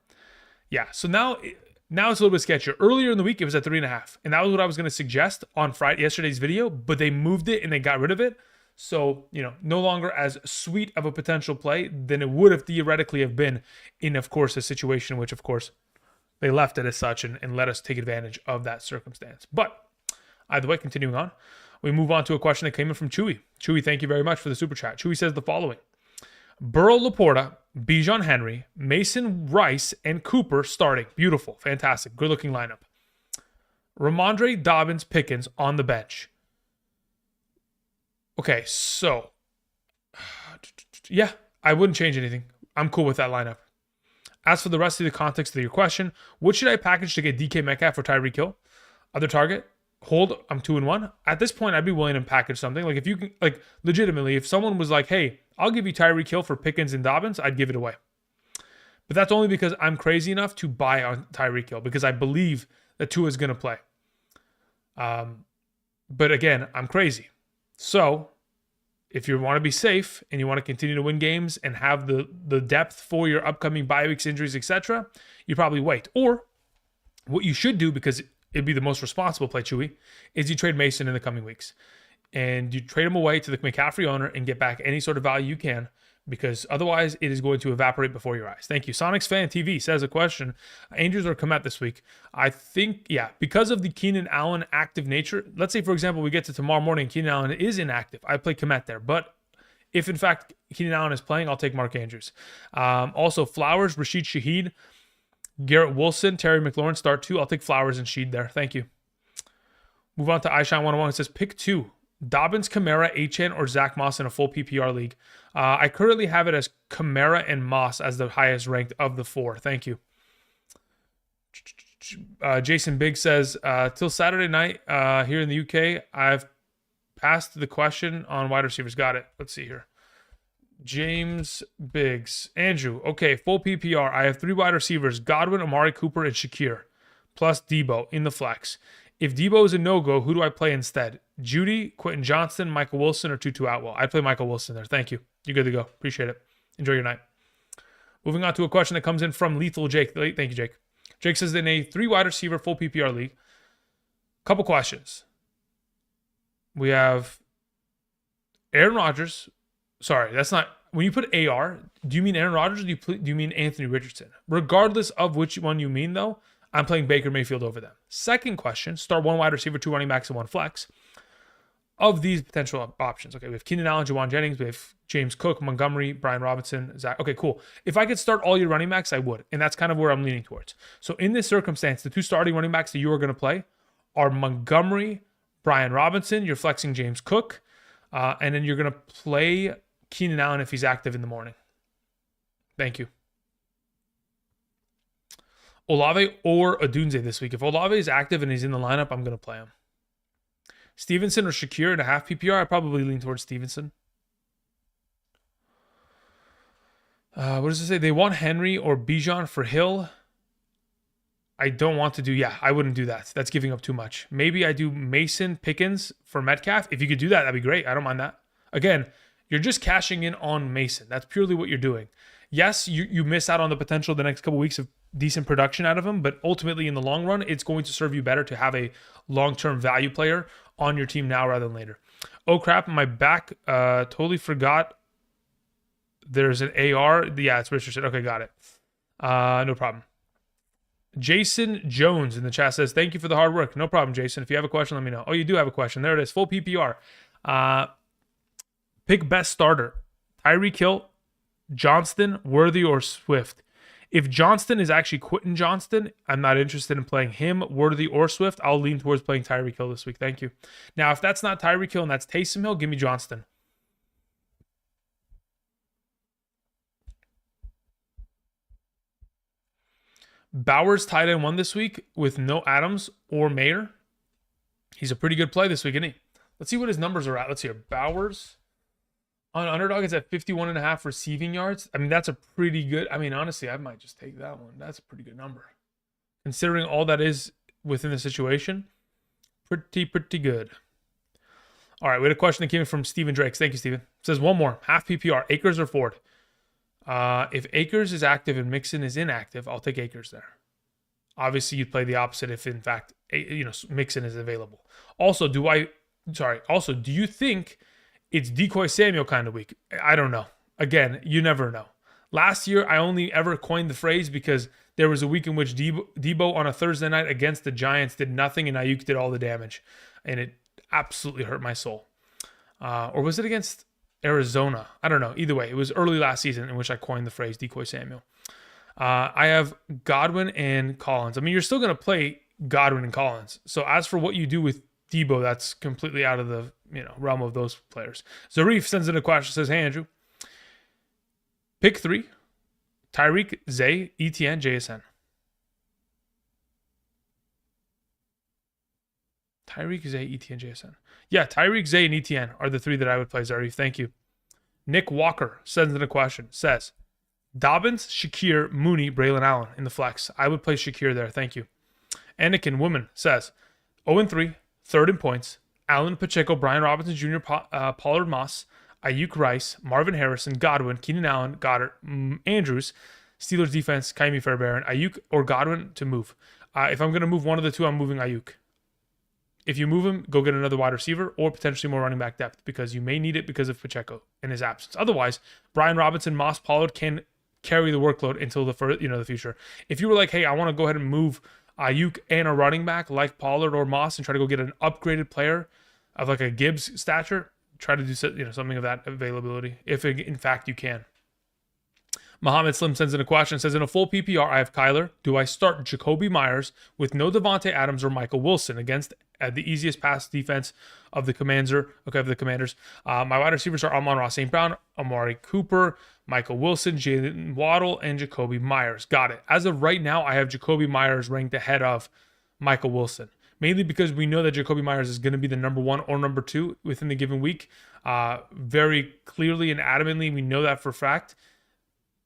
Speaker 1: Yeah, so now it's a little bit sketchier. Earlier in the week, it was at 3.5. And that was what I was going to suggest on yesterday's video, but they moved it and they got rid of it. So, no longer as sweet of a potential play than it would have theoretically have been in, of course, a situation in which, of course, they left it as such and let us take advantage of that circumstance. But either way, continuing on, we move on to a question that came in from Chewy. Chewy, thank you very much for the super chat. Chewy says the following. Burrow, Laporta, Bijan Henry, Mason Rice, and Cooper starting. Beautiful. Fantastic. Good-looking lineup. Ramondre, Dobbins, Pickens on the bench. Okay, so, yeah, I wouldn't change anything. I'm cool with that lineup. As for the rest of the context of your question, what should I package to get DK Metcalf or Tyreek Hill? Other target, hold. I'm 2-1. At this point, I'd be willing to package something. Like if you can, like legitimately, if someone was like, "Hey, I'll give you Tyreek Hill for Pickens and Dobbins," I'd give it away. But that's only because I'm crazy enough to buy on Tyreek Hill because I believe that Tua is going to play. But again, I'm crazy. So if you want to be safe and you want to continue to win games and have the depth for your upcoming bye weeks, injuries, etc., you probably wait. Or what you should do, because it'd be the most responsible play, Chewy, is you trade Mason in the coming weeks. And you trade him away to the McCaffrey owner and get back any sort of value you can, because otherwise it is going to evaporate before your eyes. Thank you. Sonics Fan TV says a question. Andrews or Komet this week? I think, yeah, because of the Keenan Allen active nature. Let's say, for example, we get to tomorrow morning, Keenan Allen is inactive. I play Komet there. But if, in fact, Keenan Allen is playing, I'll take Mark Andrews. Also, Flowers, Rashid Shaheed, Garrett Wilson, Terry McLaurin, start 2. I'll take Flowers and Sheed there. Thank you. Move on to iShine 101. It says, pick 2. Dobbins, Kamara, Achane, or Zach Moss in a full PPR league. I currently have it as Kamara and Moss as the highest ranked of the 4. Thank you. Jason Biggs says, till Saturday night here in the UK, I've passed the question on wide receivers. Got it. Let's see here. James Biggs. Andrew, okay, full PPR. I have 3 wide receivers, Godwin, Amari Cooper, and Shakir, plus Debo in the flex. If Debo is a no-go, who do I play instead? Judy, Quentin Johnston, Michael Wilson, or Tutu Atwell? I'd play Michael Wilson there. Thank you. You're good to go. Appreciate it. Enjoy your night. Moving on to a question that comes in from Lethal Jake. Thank you, Jake. Jake says in a 3 wide receiver full PPR league, couple questions. We have Aaron Rodgers. Sorry, that's not... When you put AR, do you mean Aaron Rodgers or do you mean Anthony Richardson? Regardless of which one you mean, though, I'm playing Baker Mayfield over them. Second question, start 1 wide receiver, 2 running backs, and 1 flex. Of these potential options, okay, we have Keenan Allen, Jawan Jennings, we have James Cook, Montgomery, Brian Robinson, Zach. Okay, cool. If I could start all your running backs, I would. And that's kind of where I'm leaning towards. So in this circumstance, the 2 starting running backs that you are going to play are Montgomery, Brian Robinson. You're flexing James Cook. And then you're going to play Keenan Allen if he's active in the morning. Thank you. Olave or Odunze this week. If Olave is active and he's in the lineup, I'm going to play him. Stevenson or Shakir in a half PPR, I probably lean towards Stevenson. What does it say? They want Henry or Bijan for Hill. I don't want to do, I wouldn't do that. That's giving up too much. Maybe I do Mason, Pickens for Metcalf. If you could do that, that'd be great. I don't mind that. Again, you're just cashing in on Mason. That's purely what you're doing. Yes, you miss out on the potential the next couple weeks of decent production out of him, but ultimately in the long run, it's going to serve you better to have a long-term value player on your team now rather than later. Oh crap, my back totally forgot there's an AR. Yeah, it's Richardson. Okay, got it. No problem. Jason Jones in the chat says, thank you for the hard work. No problem, Jason. If you have a question, let me know. Oh, you do have a question. There it is. Full PPR. Pick best starter. Tyreek Hill, Johnston, Worthy, or Swift. If Johnston is actually Quentin Johnston, I'm not interested in playing him, Worthy, or Swift. I'll lean towards playing Tyreek Hill this week. Thank you. Now, if that's not Tyreek Hill and that's Taysom Hill, give me Johnston. Bowers tight end 1 this week with no Adams or Mayer. He's a pretty good play this week, isn't he? Let's see what his numbers are at. Let's see here. Bowers on Underdog is at 51.5 receiving yards. I mean, that's a pretty good. I mean, honestly, I might just take that one. That's a pretty good number. Considering all that is within the situation, pretty good. All right, we had a question that came in from Steven Drakes. Thank you, Steven. It says one more. Half PPR, Akers or Ford? If Akers is active and Mixon is inactive, I'll take Akers there. Obviously, you'd play the opposite if, in fact, Mixon is available. Also, do you think it's Decoy Samuel kind of week? I don't know. Again, you never know. Last year, I only ever coined the phrase because there was a week in which Debo on a Thursday night against the Giants did nothing and Ayuk did all the damage. And it absolutely hurt my soul. Or was it against Arizona? I don't know. Either way, it was early last season in which I coined the phrase Decoy Samuel. I have Godwin and Collins. I mean, you're still going to play Godwin and Collins. So as for what you do with Debo, that's completely out of the realm of those players. Zarif sends in a question, says, hey, Andrew, pick 3, Tyreek, Zay, ETN, JSN. Tyreek, Zay, ETN, JSN. Yeah, Tyreek, Zay, and ETN are the three that I would play, Zarif. Thank you. Nick Walker sends in a question. Says, Dobbins, Shakir, Mooney, Braylon Allen in the flex. I would play Shakir there. Thank you. Anakin Woman says, 0-3, third in points. Allen, Pacheco, Brian Robinson Jr., Pollard, Moss, Ayuk, Rice, Marvin Harrison, Godwin, Keenan Allen, Goddard, Andrews, Steelers defense, Kaimi Fairbairn, Ayuk or Godwin to move. If I'm going to move one of the two, I'm moving Ayuk. If you move him, go get another wide receiver or potentially more running back depth because you may need it because of Pacheco in his absence. Otherwise, Brian Robinson, Moss, Pollard can carry the workload until the future. If you were like, hey, I want to go ahead and move Ayuk and a running back like Pollard or Moss and try to go get an upgraded player of like a Gibbs stature, try to do something of that availability if in fact you can. Mohammed Slim sends in a question, says, in a full PPR, I have Kyler. Do I start Jacoby Myers with no Devontae Adams or Michael Wilson against the easiest pass defense of the Commanders? My wide receivers are Amon-Ra St. Brown, Amari Cooper, Michael Wilson, Jalen Waddle, and Jacoby Myers. Got it. As of right now, I have Jacoby Myers ranked ahead of Michael Wilson, mainly because we know that Jacoby Myers is going to be the number 1 or number 2 within the given week. Very clearly and adamantly, we know that for a fact.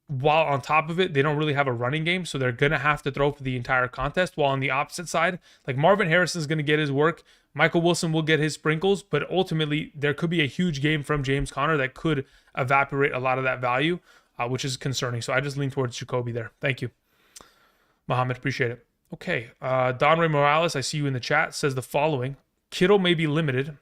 Speaker 1: While on top of it, they don't really have a running game, so they're going to have to throw for the entire contest. While on the opposite side, like Marvin Harrison is going to get his work. Michael Wilson will get his sprinkles, but ultimately there could be a huge game from James Conner that could evaporate a lot of that value, which is concerning. So I just lean towards Jacoby there. Thank you, Mohammed. Appreciate it. Okay. Don Ray Morales, I see you in the chat, says the following. Kittle may be limited.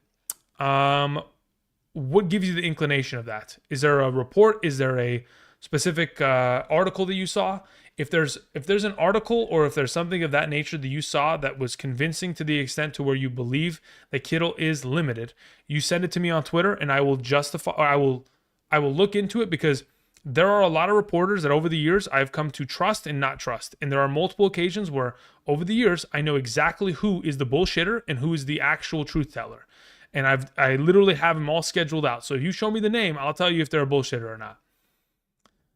Speaker 1: What gives you the inclination of that? Is there a report? Is there a specific article that you saw? If there's an article or if there's something of that nature that you saw that was convincing to the extent to where you believe that Kittle is limited, you send it to me on Twitter and I will justify, or I will look into it, because there are a lot of reporters that over the years I've come to trust and not trust. And there are multiple occasions where over the years I know exactly who is the bullshitter and who is the actual truth teller. And I literally have them all scheduled out. So if you show me the name, I'll tell you if they're a bullshitter or not.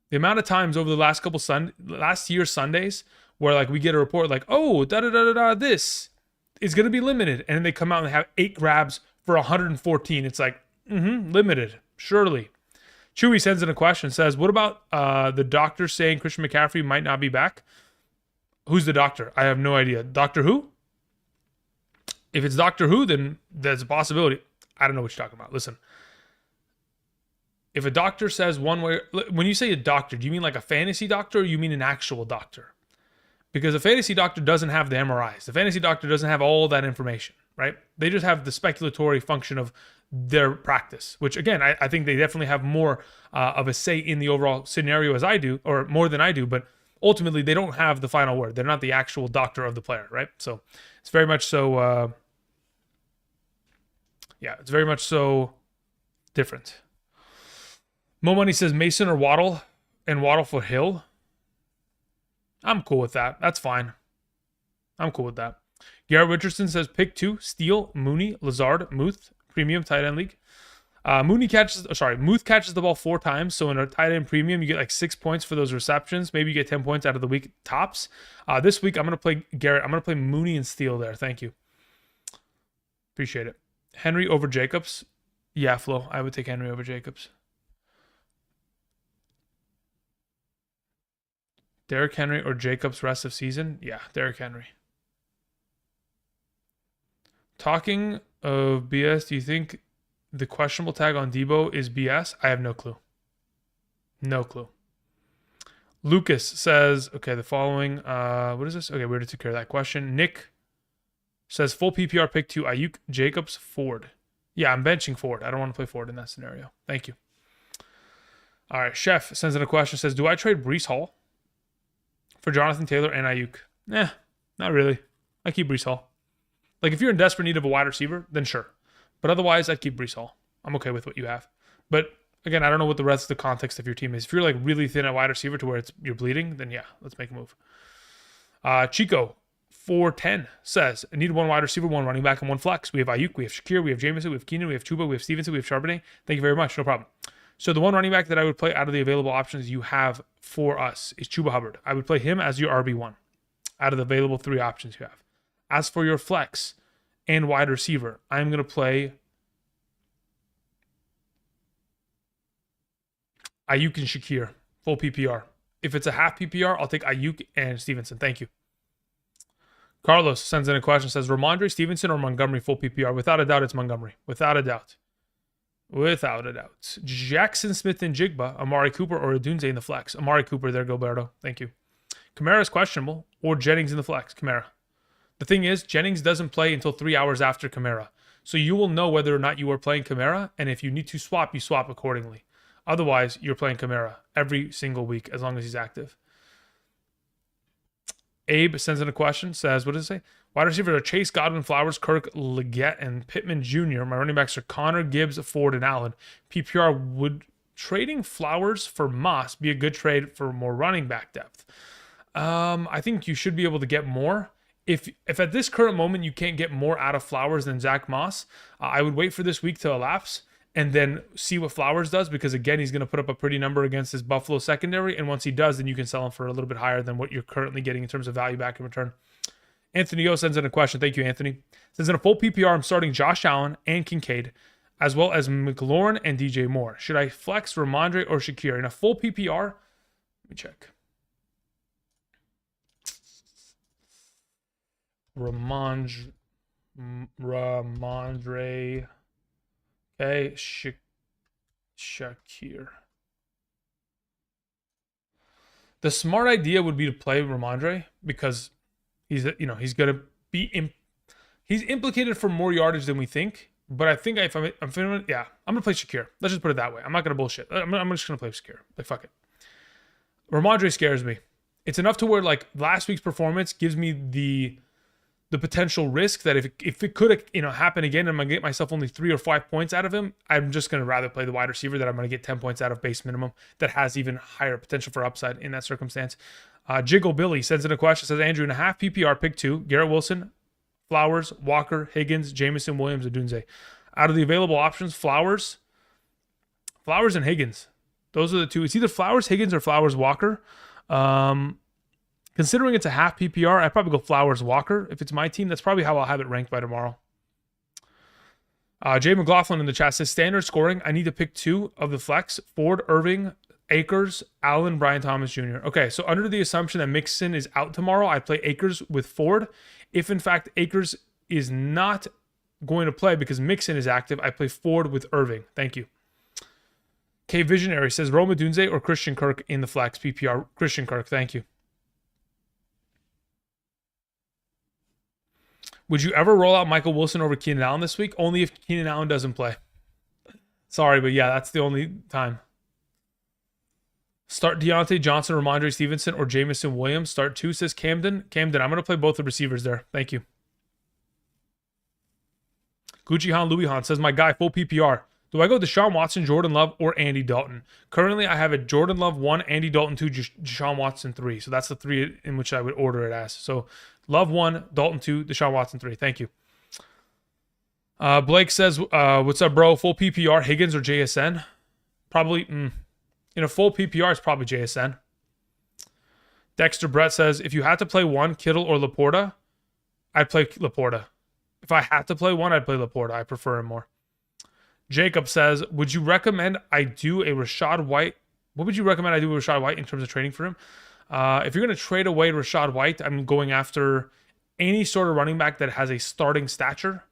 Speaker 1: The amount of times over the last year's Sundays where like we get a report like, oh, this is going to be limited. And then they come out and they have 8 grabs for 114. It's like, limited, surely. Chewy sends in a question, says, what about the doctor saying Christian McCaffrey might not be back? Who's the doctor? I have no idea. Doctor who? If it's Doctor Who, then there's a possibility. I don't know what you're talking about. Listen. If a doctor says one way, when you say a doctor, do you mean like a fantasy doctor or you mean an actual doctor? Because a fantasy doctor doesn't have the MRIs. The fantasy doctor doesn't have all that information, right? They just have the speculatory function of their practice, which again, I think they definitely have more of a say in the overall scenario as I do, or more than I do, but ultimately they don't have the final word. They're not the actual doctor of the player, right? So it's very much so, it's very much so different. Mo Money says Mason or Waddle, and Waddle for Hill. I'm cool with that. That's fine. I'm cool with that. Garrett Richardson says pick 2, Steele, Mooney, Lazard, Muth, premium tight end league. Muth catches the ball 4 times. So in a tight end premium, you get like 6 points for those receptions. Maybe you get 10 points out of the week tops. This week, I'm going to play Garrett. I'm going to play Mooney and Steele there. Thank you. Appreciate it. Henry over Jacobs. Yeah, Flo. I would take Henry over Jacobs. Derrick Henry or Jacobs rest of season? Yeah, Derrick Henry. Talking of BS, do you think the questionable tag on Debo is BS? I have no clue. No clue. Lucas says, okay, the following, what is this? Okay, we already took care of that question. Nick says full PPR pick 2, Ayuk, Jacobs, Ford. Yeah, I'm benching Ford. I don't want to play Ford in that scenario. Thank you. All right, Chef sends in a question, says, do I trade Breece Hall for Jonathan Taylor and Ayuk? Not really. I keep Breece Hall. Like, if you're in desperate need of a wide receiver, then sure. But otherwise, I'd keep Breece Hall. I'm okay with what you have. But, again, I don't know what the rest of the context of your team is. If you're, like, really thin at wide receiver to where you're bleeding, then yeah, let's make a move. Chico, 410, says, I need 1 wide receiver, 1 running back, and 1 flex. We have Ayuk, we have Shakir, we have Jameson, we have Keenan, we have Chuba, we have Stevenson, we have Charbonnet. Thank you very much. No problem. So the 1 running back that I would play out of the available options you have for us is Chuba Hubbard. I would play him as your RB1 out of the available 3 options you have. As for your flex, and wide receiver. I'm going to play Ayuk and Shakir, full PPR. If it's a half PPR, I'll take Ayuk and Stevenson. Thank you. Carlos sends in a question, says, Ramondre Stevenson or Montgomery full PPR? Without a doubt, it's Montgomery. Without a doubt. Without a doubt. Jackson Smith and Jigba, Amari Cooper or Odunze in the flex. Amari Cooper there, Gilberto. Thank you. Kamara is questionable, or Jennings in the flex. Kamara. The thing is, Jennings doesn't play until 3 hours after Kamara. So you will know whether or not you are playing Kamara, and if you need to swap, you swap accordingly. Otherwise, you're playing Kamara every single week as long as he's active. Abe sends in a question, says, what does it say? Wide receivers are Chase, Godwin, Flowers, Kirk, Leggett, and Pittman Jr. My running backs are Connor, Gibbs, Ford, and Allen. PPR, would trading Flowers for Moss be a good trade for more running back depth? I think you should be able to get more. If at this current moment you can't get more out of Flowers than Zach Moss, I would wait for this week to elapse and then see what Flowers does, because again, he's going to put up a pretty number against his Buffalo secondary, and once he does, then you can sell him for a little bit higher than what you're currently getting in terms of value back in return. Anthony O sends in a question. Thank you, Anthony. Says, in a full PPR, I'm starting Josh Allen and Kincaid, as well as McLaurin and DJ Moore. Should I flex Ramondre or Shakir? In a full PPR, let me check. Ramondre. Okay, Shakir. The smart idea would be to play Ramondre because he's gonna be he's implicated for more yardage than we think. But I think I'm gonna play Shakir. Let's just put it that way. I'm not gonna bullshit. I'm just gonna play Shakir. Like, fuck it. Ramondre scares me. It's enough to where, like, last week's performance gives me the potential risk that if it could happen again and I'm going to get myself only 3 or 5 points out of him, I'm just going to rather play the wide receiver that I'm going to get 10 points out of base minimum that has even higher potential for upside in that circumstance. Jiggle Billy sends in a question, says, Andrew, in a half PPR, pick 2, Garrett Wilson, Flowers, Walker, Higgins, Jameson, Williams, and Dunze. Out of the available options, Flowers and Higgins. Those are the two. It's either Flowers, Higgins, or Flowers, Walker. Considering it's a half PPR, I'd probably go Flowers, Walker. If it's my team, that's probably how I'll have it ranked by tomorrow. Jay McLaughlin in the chat says, standard scoring, I need to pick 2 of the flex. Ford, Irving, Akers, Allen, Brian Thomas Jr. Okay, so under the assumption that Mixon is out tomorrow, I play Akers with Ford. If, in fact, Akers is not going to play because Mixon is active, I play Ford with Irving. Thank you. K Visionary says, Roma Dunze or Christian Kirk in the flex PPR. Christian Kirk, thank you. Would you ever roll out Michael Wilson over Keenan Allen this week? Only if Keenan Allen doesn't play. Sorry, but yeah, that's the only time. Start Deontay Johnson, Ramondre Stevenson, or Jameson Williams. Start 2, says Camden. Camden, I'm going to play both the receivers there. Thank you. Gucci Han Louis Han says, my guy, full PPR. Do I go Deshaun Watson, Jordan Love, or Andy Dalton? Currently, I have a Jordan Love 1, Andy Dalton 2, Deshaun Watson 3. So that's the 3 in which I would order it as. So Love 1, Dalton 2, Deshaun Watson 3. Thank you. Blake says, what's up, bro? Full PPR, Higgins or JSN? Probably, in a full PPR, it's probably JSN. Dexter Brett says, if you had to play one, Kittle or Laporta, I'd play Laporta. If I had to play one, I'd play Laporta. I prefer him more. Jacob says, would you recommend I do a Rachaad White? What would you recommend I do with Rachaad White in terms of trading for him? If you're going to trade away Rachaad White, I'm going after any sort of running back that has a starting stature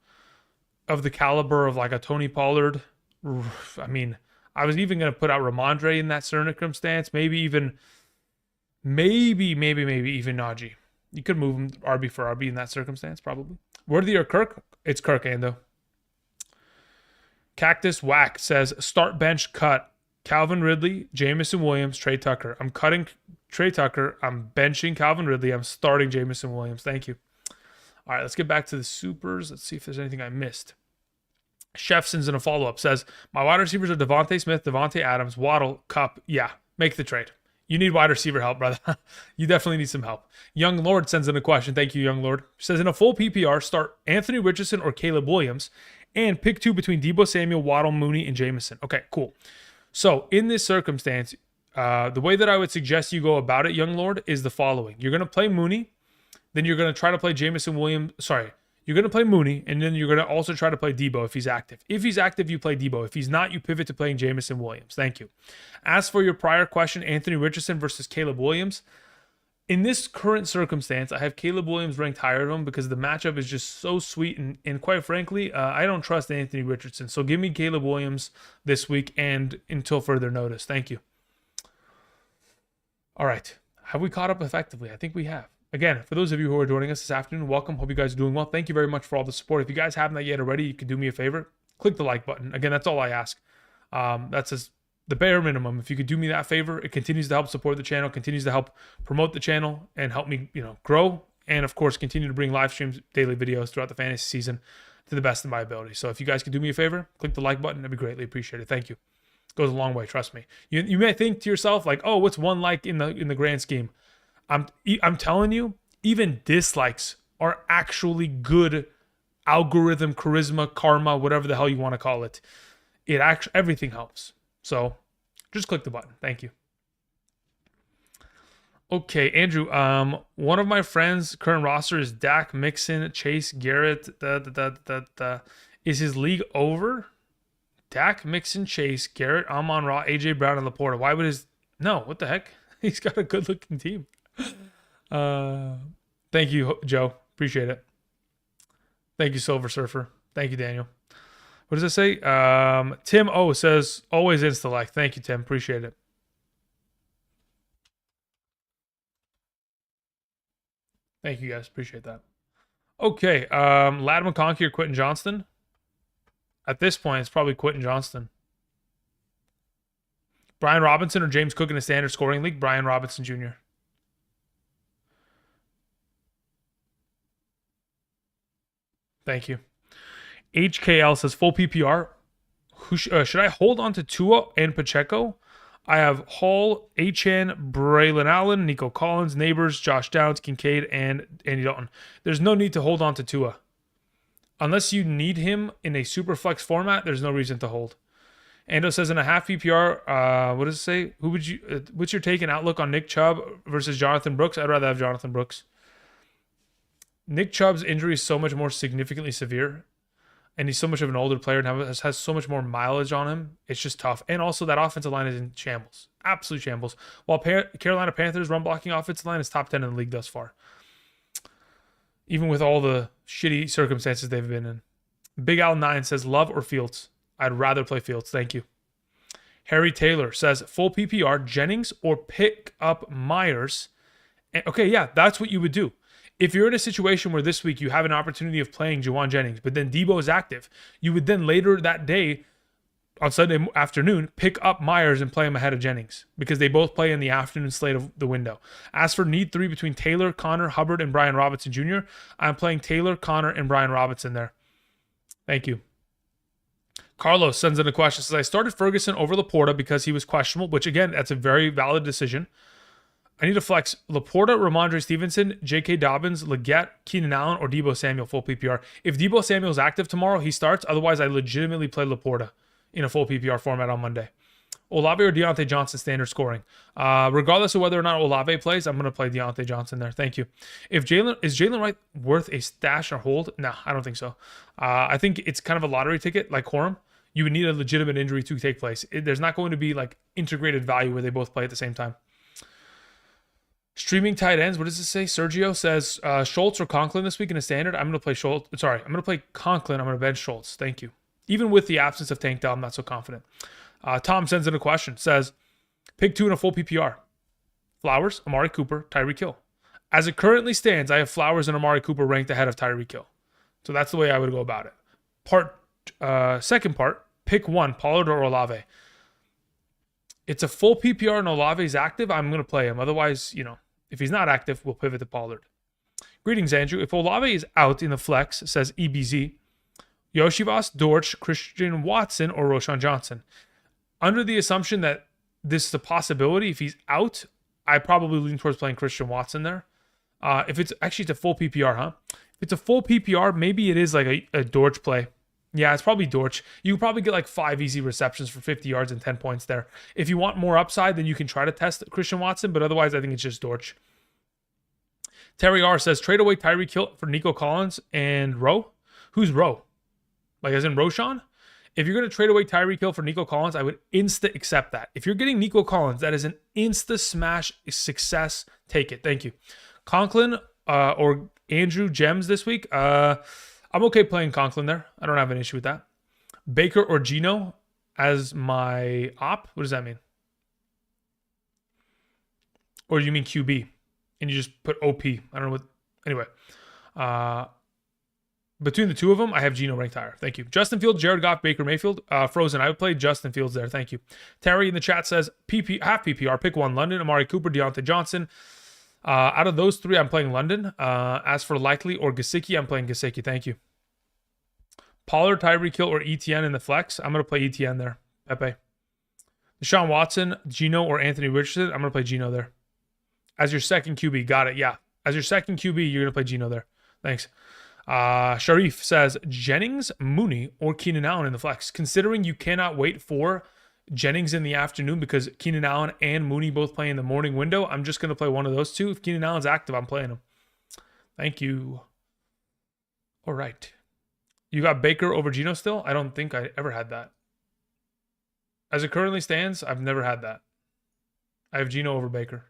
Speaker 1: of the caliber of like a Tony Pollard. I mean, I was even going to put out Ramondre in that circumstance. Maybe even Najee. You could move him RB for RB in that circumstance, probably. Worthy or Kirk? It's Kirk, Ando. Cactus Whack says, start bench cut. Calvin Ridley, Jameson Williams, Trey Tucker. I'm cutting Trey Tucker. I'm benching Calvin Ridley. I'm starting Jameson Williams. Thank you. All right, let's get back to the supers. Let's see if there's anything I missed. Chef sends in a follow-up. Says, my wide receivers are Devontae Smith, Devontae Adams, Waddle, Cup. Yeah, make the trade. You need wide receiver help, brother. You definitely need some help. Young Lord sends in a question. Thank you, Young Lord. Says, in a full PPR, start Anthony Richardson or Caleb Williams and pick 2 between Deebo Samuel, Waddle, Mooney, and Jameson. Okay, cool. So in this circumstance, the way that I would suggest you go about it, Young Lord, is the following. You're going to play Mooney. Then you're going to try to play Jameson Williams. You're You're going to play Mooney, and then you're going to also try to play Debo if he's active. If he's active, you play Debo. If he's not, you pivot to playing Jameson Williams. Thank you. As for your prior question, Anthony Richardson versus Caleb Williams, in this current circumstance, I have Caleb Williams ranked higher than him because the matchup is just so sweet. And quite frankly, I don't trust Anthony Richardson. So give me Caleb Williams this week and until further notice. Thank you. All right. Have we caught up effectively? I think we have. Again, for those of you who are joining us this afternoon, welcome. Hope you guys are doing well. Thank you very much for all the support. If you guys haven't yet already, you can do me a favor. Click the like button. Again, that's all I ask. That's the bare minimum. If you could do me that favor, it continues to help support the channel, continues to help promote the channel, and help me, grow. And of course, continue to bring live streams, daily videos throughout the fantasy season to the best of my ability. So if you guys could do me a favor, click the like button. That'd be greatly appreciated. Thank you. It goes a long way. Trust me. You may think to yourself like, oh, what's one like in the grand scheme? I'm telling you, even dislikes are actually good algorithm, charisma, karma, whatever the hell you want to call it. Everything helps. So just click the button. Thank you. Okay, Andrew. One of my friends' current roster is Dak, Mixon, Chase, Garrett. Is his league over? Dak, Mixon, Chase, Garrett, Amon-Ra, AJ Brown, and Laporta. Why would no? What the heck? He's got a good-looking team. Thank you, Joe. Appreciate it. Thank you, Silver Surfer. Thank you, Daniel. What does it say? Tim O says, always insta-like. Thank you, Tim. Appreciate it. Thank you, guys. Appreciate that. Okay. Ladd McConkey or Quentin Johnston? At this point, it's probably Quentin Johnston. Brian Robinson or James Cook in a standard scoring league? Brian Robinson Jr. Thank you. HKL says full PPR. Should I hold on to Tua and Pacheco? I have Hall, Achane, Braylon Allen, Nico Collins, Neighbors, Josh Downs, Kincaid, and Andy Dalton. There's no need to hold on to Tua. Unless you need him in a super flex format, there's no reason to hold. Ando says in a half PPR, what does it say? What's your take and outlook on Nick Chubb versus Jonathan Brooks? I'd rather have Jonathan Brooks. Nick Chubb's injury is so much more significantly severe, and he's so much of an older player and has so much more mileage on him. It's just tough. And also that offensive line is in shambles. Absolute shambles. While Carolina Panthers run blocking offensive line is top 10 in the league thus far. Even with all the shitty circumstances they've been in. Big Al 9 says Love or Fields. I'd rather play Fields. Thank you. Harry Taylor says full PPR, Jennings or pick up Myers. Okay, yeah, that's what you would do. If you're in a situation where this week you have an opportunity of playing Juwan Jennings, but then Debo is active, you would then later that day, on Sunday afternoon, pick up Myers and play him ahead of Jennings because they both play in the afternoon slate of the window. As for need 3 between Taylor, Connor, Hubbard, and Brian Robinson Jr., I'm playing Taylor, Connor, and Brian Robinson there. Thank you. Carlos sends in a question. Says, I started Ferguson over Laporta because he was questionable, which again, that's a very valid decision. I need to flex Laporta, Ramondre Stevenson, J.K. Dobbins, Leggett, Keenan Allen, or Debo Samuel full PPR. If Debo Samuel is active tomorrow, he starts. Otherwise, I legitimately play Laporta in a full PPR format on Monday. Olave or Deontay Johnson standard scoring. Regardless of whether or not Olave plays, I'm going to play Deontay Johnson there. Thank you. Is Jalen Wright worth a stash or hold? No, I don't think so. I think it's kind of a lottery ticket like Corum. You would need a legitimate injury to take place. There's not going to be like integrated value where they both play at the same time. Streaming tight ends. What does it say? Sergio says Schultz or Conklin this week in a standard. I'm going to play Schultz. Sorry, I'm going to play Conklin. I'm going to bench Schultz. Thank you. Even with the absence of Tank Dell, I'm not so confident. Tom sends in a question. Says, pick 2 in a full PPR. Flowers, Amari Cooper, Tyreek Hill. As it currently stands, I have Flowers and Amari Cooper ranked ahead of Tyreek Hill. So that's the way I would go about it. Second part, pick 1, Pollard or Olave. It's a full PPR and Olave's active. I'm going to play him. Otherwise, if he's not active, we'll pivot to Pollard. Greetings, Andrew. If Olave is out in the flex, says EBZ, Yoshivas, Dortch, Christian Watson, or Roshan Johnson. Under the assumption that this is a possibility, if he's out, I probably lean towards playing Christian Watson there. If it's a full PPR, huh? If it's a full PPR, maybe it is like a Dortch play. Yeah, it's probably Dortch. You can probably get like 5 easy receptions for 50 yards and 10 points there. If you want more upside, then you can try to test Christian Watson, but otherwise I think it's just Dortch. Terry R says, trade away Tyreek Hill for Nico Collins and Rowe. Who's Rowe? Like as in Roshan? If you're going to trade away Tyreek Hill for Nico Collins, I would insta accept that. If you're getting Nico Collins, that is an insta smash success. Take it. Thank you. Conklin or Andrew Gems this week. I'm okay playing Conklin there. I don't have an issue with that. Baker or Gino as my op. What does that mean? Or do you mean QB? And you just put OP. I don't know what. Anyway. Between the two of them, I have Gino ranked higher. Thank you. Justin Fields, Jared Goff, Baker Mayfield. Frozen. I would play Justin Fields there. Thank you. Terry in the chat says, half PPR. Pick one. London, Amari Cooper, Deontay Johnson. Out of those three, I'm playing London. As for Likely or Gesicki, I'm playing Gesicki. Thank you. Pollard, Tyreek Hill, or ETN in the flex. I'm going to play ETN there. Pepe. Deshaun Watson, Gino, or Anthony Richardson. I'm going to play Gino there. As your second QB. Got it. Yeah. As your second QB, you're going to play Gino there. Thanks. Sharif says Jennings, Mooney, or Keenan Allen in the flex. Considering you cannot wait for Jennings in the afternoon because Keenan Allen and Mooney both play in the morning window, I'm just going to play one of those two. If Keenan Allen's active, I'm playing him. Thank you. All right. You got Baker over Gino still? I don't think I ever had that. As it currently stands, I've never had that. I have Gino over Baker.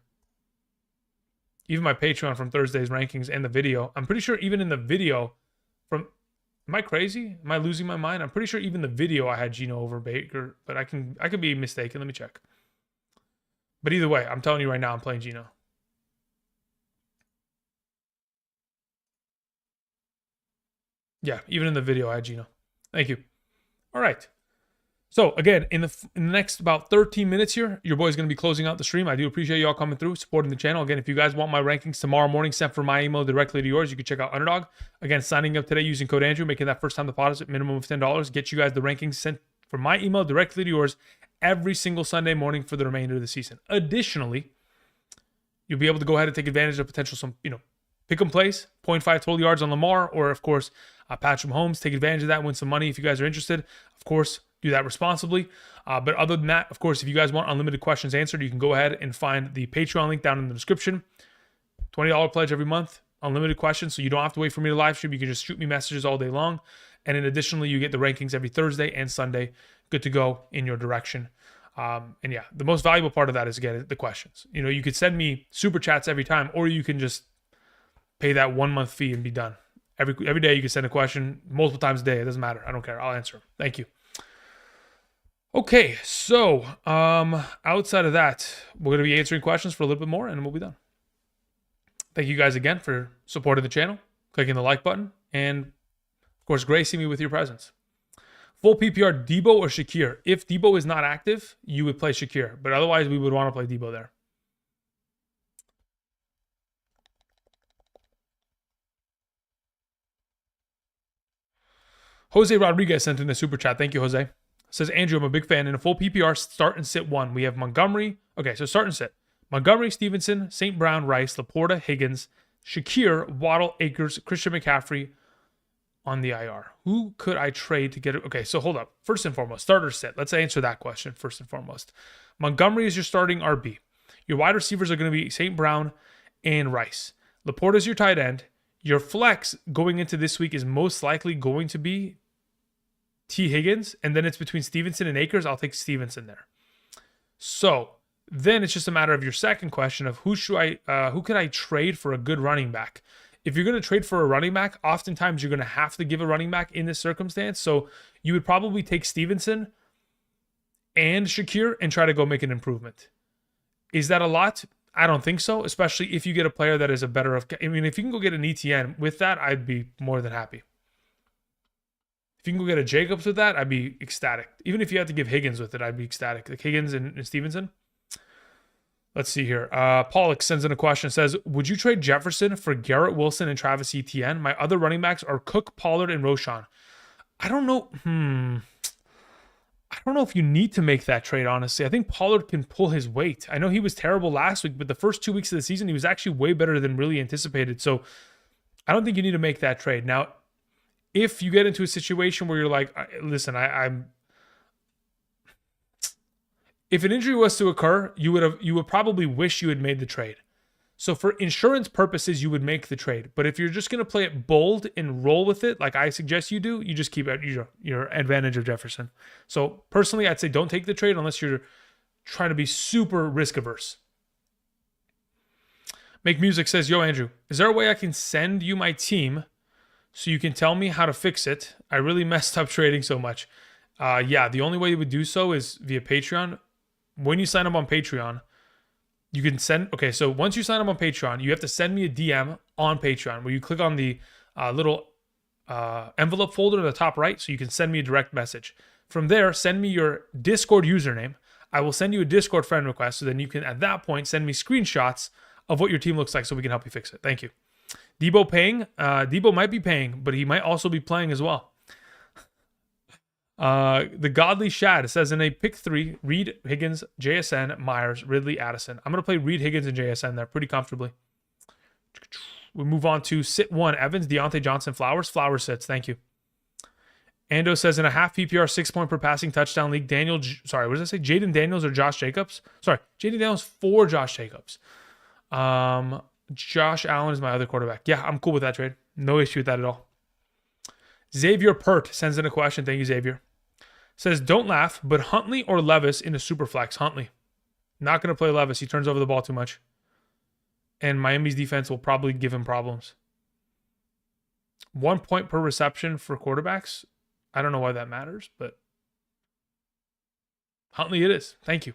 Speaker 1: Even my Patreon from Thursday's rankings and the video. I'm pretty sure even in the video from... Am I crazy? Am I losing my mind? I'm pretty sure even the video I had Gino over Baker, but I could be mistaken. Let me check. But either way, I'm telling you right now, I'm playing Gino. Yeah, even in the video I had Gino. Thank you. All right. So again, in the next about 13 minutes here, your boy's going to be closing out the stream. I do appreciate y'all coming through, supporting the channel. Again, if you guys want my rankings tomorrow morning sent from my email directly to yours, you can check out Underdog. Again, signing up today using code Andrew, making that first time deposit minimum of $10, get you guys the rankings sent from my email directly to yours every single Sunday morning for the remainder of the season. Additionally, you'll be able to go ahead and take advantage of potential pick 'em plays, 0.5 total yards on Lamar, or of course, Patrick Mahomes. Take advantage of that, win some money if you guys are interested. Of course, do that responsibly. But other than that, of course, if you guys want unlimited questions answered, you can go ahead and find the Patreon link down in the description. $20 pledge every month, unlimited questions, so you don't have to wait for me to live stream. You can just shoot me messages all day long. And then additionally, you get the rankings every Thursday and Sunday. Good to go in your direction. And yeah, the most valuable part of that is, again, the questions. You could send me super chats every time, or you can just pay that 1 month fee and be done. Every day you can send a question multiple times a day. It doesn't matter. I don't care. I'll answer them. Thank you. Okay, so outside of that, we're going to be answering questions for a little bit more, and we'll be done. Thank you guys again for supporting the channel, clicking the like button, and of course, gracing me with your presence. Full PPR, Debo or Shakir? If Debo is not active, you would play Shakir, but otherwise we would want to play Debo there. Jose Rodriguez sent in a super chat. Thank you, Jose. Says, Andrew, I'm a big fan. In a full PPR, start and sit one. We have Montgomery. Okay, so start and sit. Montgomery, Stevenson, St. Brown, Rice, Laporta, Higgins, Shakir, Waddle, Akers, Christian McCaffrey on the IR. Who could I trade to get it? Okay, so hold up. First and foremost, start or sit. Let's answer that question first and foremost. Montgomery is your starting RB. Your wide receivers are going to be St. Brown and Rice. Laporta is your tight end. Your flex going into this week is most likely going to be T. Higgins, and then it's between Stevenson and Akers. I'll take Stevenson there. So then it's just a matter of your second question of who could I trade for a good running back? If you're going to trade for a running back, oftentimes you're going to have to give a running back in this circumstance. So you would probably take Stevenson and Shakir and try to go make an improvement. Is that a lot? I don't think so, especially if you get a player that is a better of... I mean, if you can go get an ETN with that, I'd be more than happy. If you can go get a Jacobs with that, I'd be ecstatic. Even if you had to give Higgins with it, I'd be ecstatic. Like Higgins and Stevenson. Let's see here. Pollock sends in a question. Says, would you trade Jefferson for Garrett Wilson and Travis Etienne? My other running backs are Cook, Pollard, and Roshan. I don't know. I don't know if you need to make that trade, honestly. I think Pollard can pull his weight. I know he was terrible last week, but the first 2 weeks of the season, he was actually way better than really anticipated. So I don't think you need to make that trade. Now, if you get into a situation where you're like, listen, if an injury was to occur, you would probably wish you had made the trade. So for insurance purposes, you would make the trade. But if you're just going to play it bold and roll with it, like I suggest you do, you just keep at your advantage of Jefferson. So personally, I'd say don't take the trade unless you're trying to be super risk averse. Make Music says, yo, Andrew, is there a way I can send you my team so you can tell me how to fix it? I really messed up trading so much. Yeah, the only way you would do so is via Patreon. When you sign up on Patreon, you can send, okay, so once you sign up on Patreon, you have to send me a DM on Patreon where you click on the little envelope folder in the top right so you can send me a direct message. From there, send me your Discord username. I will send you a Discord friend request so then you can, at that point, send me screenshots of what your team looks like so we can help you fix it. Thank you. Debo might be paying, but he might also be playing as well. The Godly Shad says in a pick 3, Reed, Higgins, JSN, Myers, Ridley, Addison. I'm going to play Reed, Higgins, and JSN there pretty comfortably. We move on to sit 1, Evans, Deontay Johnson, Flowers. Flowers sits. Thank you. Ando says in a half PPR 6-point per passing touchdown league, what did I say? Jaden Daniels or Josh Jacobs? Sorry, Jaden Daniels for Josh Jacobs. Josh Allen is my other quarterback. Yeah, I'm cool with that trade. No issue with that at all. Xavier Pert sends in a question. Thank you, Xavier. Says, don't laugh, but Huntley or Levis in a super flex? Huntley. Not going to play Levis. He turns over the ball too much. And Miami's defense will probably give him problems. 1 point per reception for quarterbacks. I don't know why that matters, but Huntley it is. Thank you.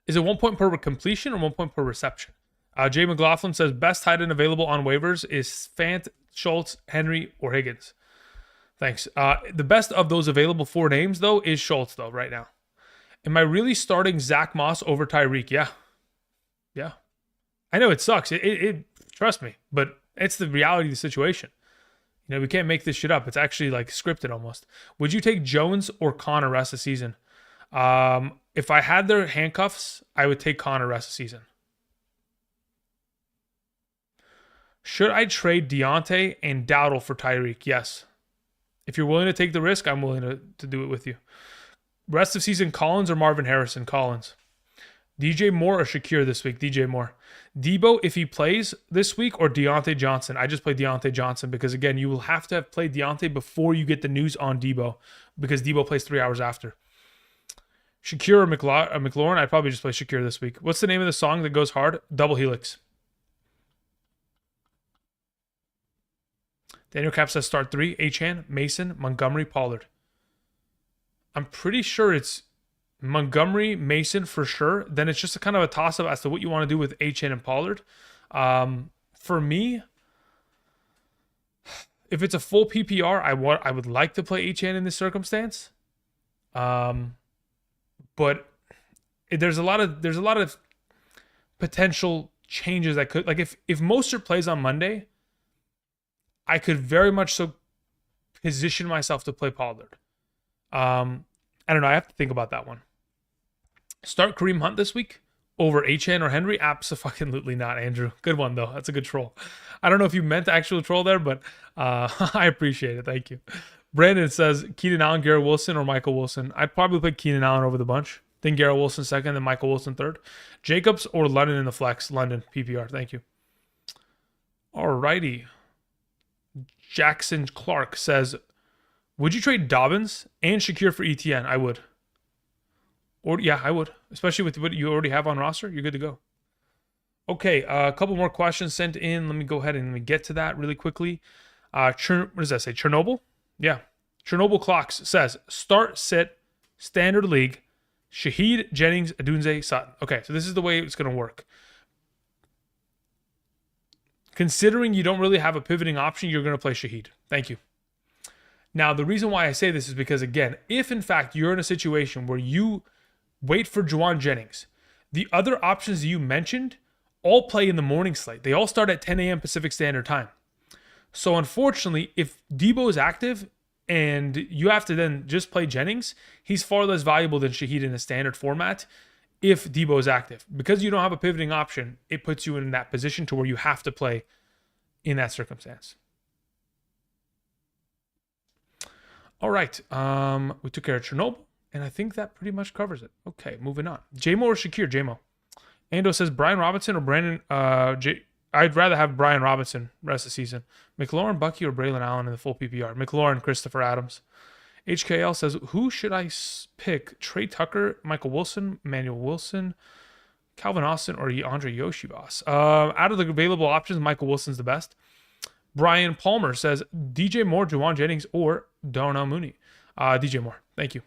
Speaker 1: Is it 1 point per completion or 1 point per reception? Jay McLaughlin says, best tight end available on waivers is Fant, Schultz, Henry, or Higgins. Thanks. The best of those available 4 names, though, is Schultz, though, right now. Am I really starting Zach Moss over Tyreek? Yeah. Yeah. I know it sucks. It trust me, but it's the reality of the situation. You know, we can't make this shit up. It's actually like scripted almost. Would you take Jones or Connor rest of the season? If I had their handcuffs, I would take Connor rest of the season. Should I trade Deontay and Dowdle for Tyreek? Yes. If you're willing to take the risk, I'm willing to do it with you. Rest of season, Collins or Marvin Harrison? Collins. DJ Moore or Shakir this week? DJ Moore. Debo, if he plays this week, or Deontay Johnson? I just play Deontay Johnson because, again, you will have to have played Deontay before you get the news on Debo because Debo plays 3 hours after. Shakir or McLaurin? I'd probably just play Shakir this week. What's the name of the song that goes hard? Double Helix. Daniel Cap says start 3. Achane, Mason, Montgomery, Pollard. I'm pretty sure it's Montgomery, Mason for sure. Then it's just a kind of a toss-up as to what you want to do with Achane and Pollard. For me, if it's a full PPR, I would like to play Achane in this circumstance. But there's a lot of potential changes that could, like if Mostert plays on Monday, I could very much so position myself to play Pollard. I don't know. I have to think about that one. Start Kareem Hunt this week over Achane or Henry? Absolutely not, Andrew. Good one, though. That's a good troll. I don't know if you meant the actual troll there, but I appreciate it. Thank you. Brandon says Keenan Allen, Garrett Wilson, or Michael Wilson. I'd probably put Keenan Allen over the bunch. Then Garrett Wilson second, then Michael Wilson third. Jacobs or London in the flex? London, PPR. Thank you. All righty. Jackson Clark says, would you trade Dobbins and Shakir for ETN? I would. Or yeah, I would. Especially with what you already have on roster. You're good to go. Okay, a couple more questions sent in. Let me go ahead and let me get to that really quickly. What does that say? Chernobyl? Yeah. Chernobyl Clocks says, start, sit, standard league, Shaheed, Jennings, Adunze, Sutton. Okay, so this is the way it's going to work. Considering you don't really have a pivoting option, you're going to play Shaheed. Thank you. Now, the reason why I say this is because, again, if in fact you're in a situation where you wait for Juwan Jennings, the other options you mentioned all play in the morning slate. They all start at 10 a.m. Pacific Standard Time. So unfortunately, if Debo is active and you have to then just play Jennings, he's far less valuable than Shaheed in a standard format if Debo is active. Because you don't have a pivoting option, it puts you in that position to where you have to play in that circumstance. All right. We took care of Chernobyl, and I think that pretty much covers it. Okay, moving on. JMO or Shakir? JMO. Ando says Brian Robinson or Brandon. I'd rather have Brian Robinson rest of the season. McLaurin, Bucky, or Braylon Allen in the full PPR. McLaurin, Christopher Adams. HKL says, who should I pick? Trey Tucker, Michael Wilson, Manuel Wilson, Calvin Austin, or Andre Yoshibas? Out of the available options, Michael Wilson's the best. Brian Palmer says, DJ Moore, Juwan Jennings, or Darnell Mooney. DJ Moore. Thank you.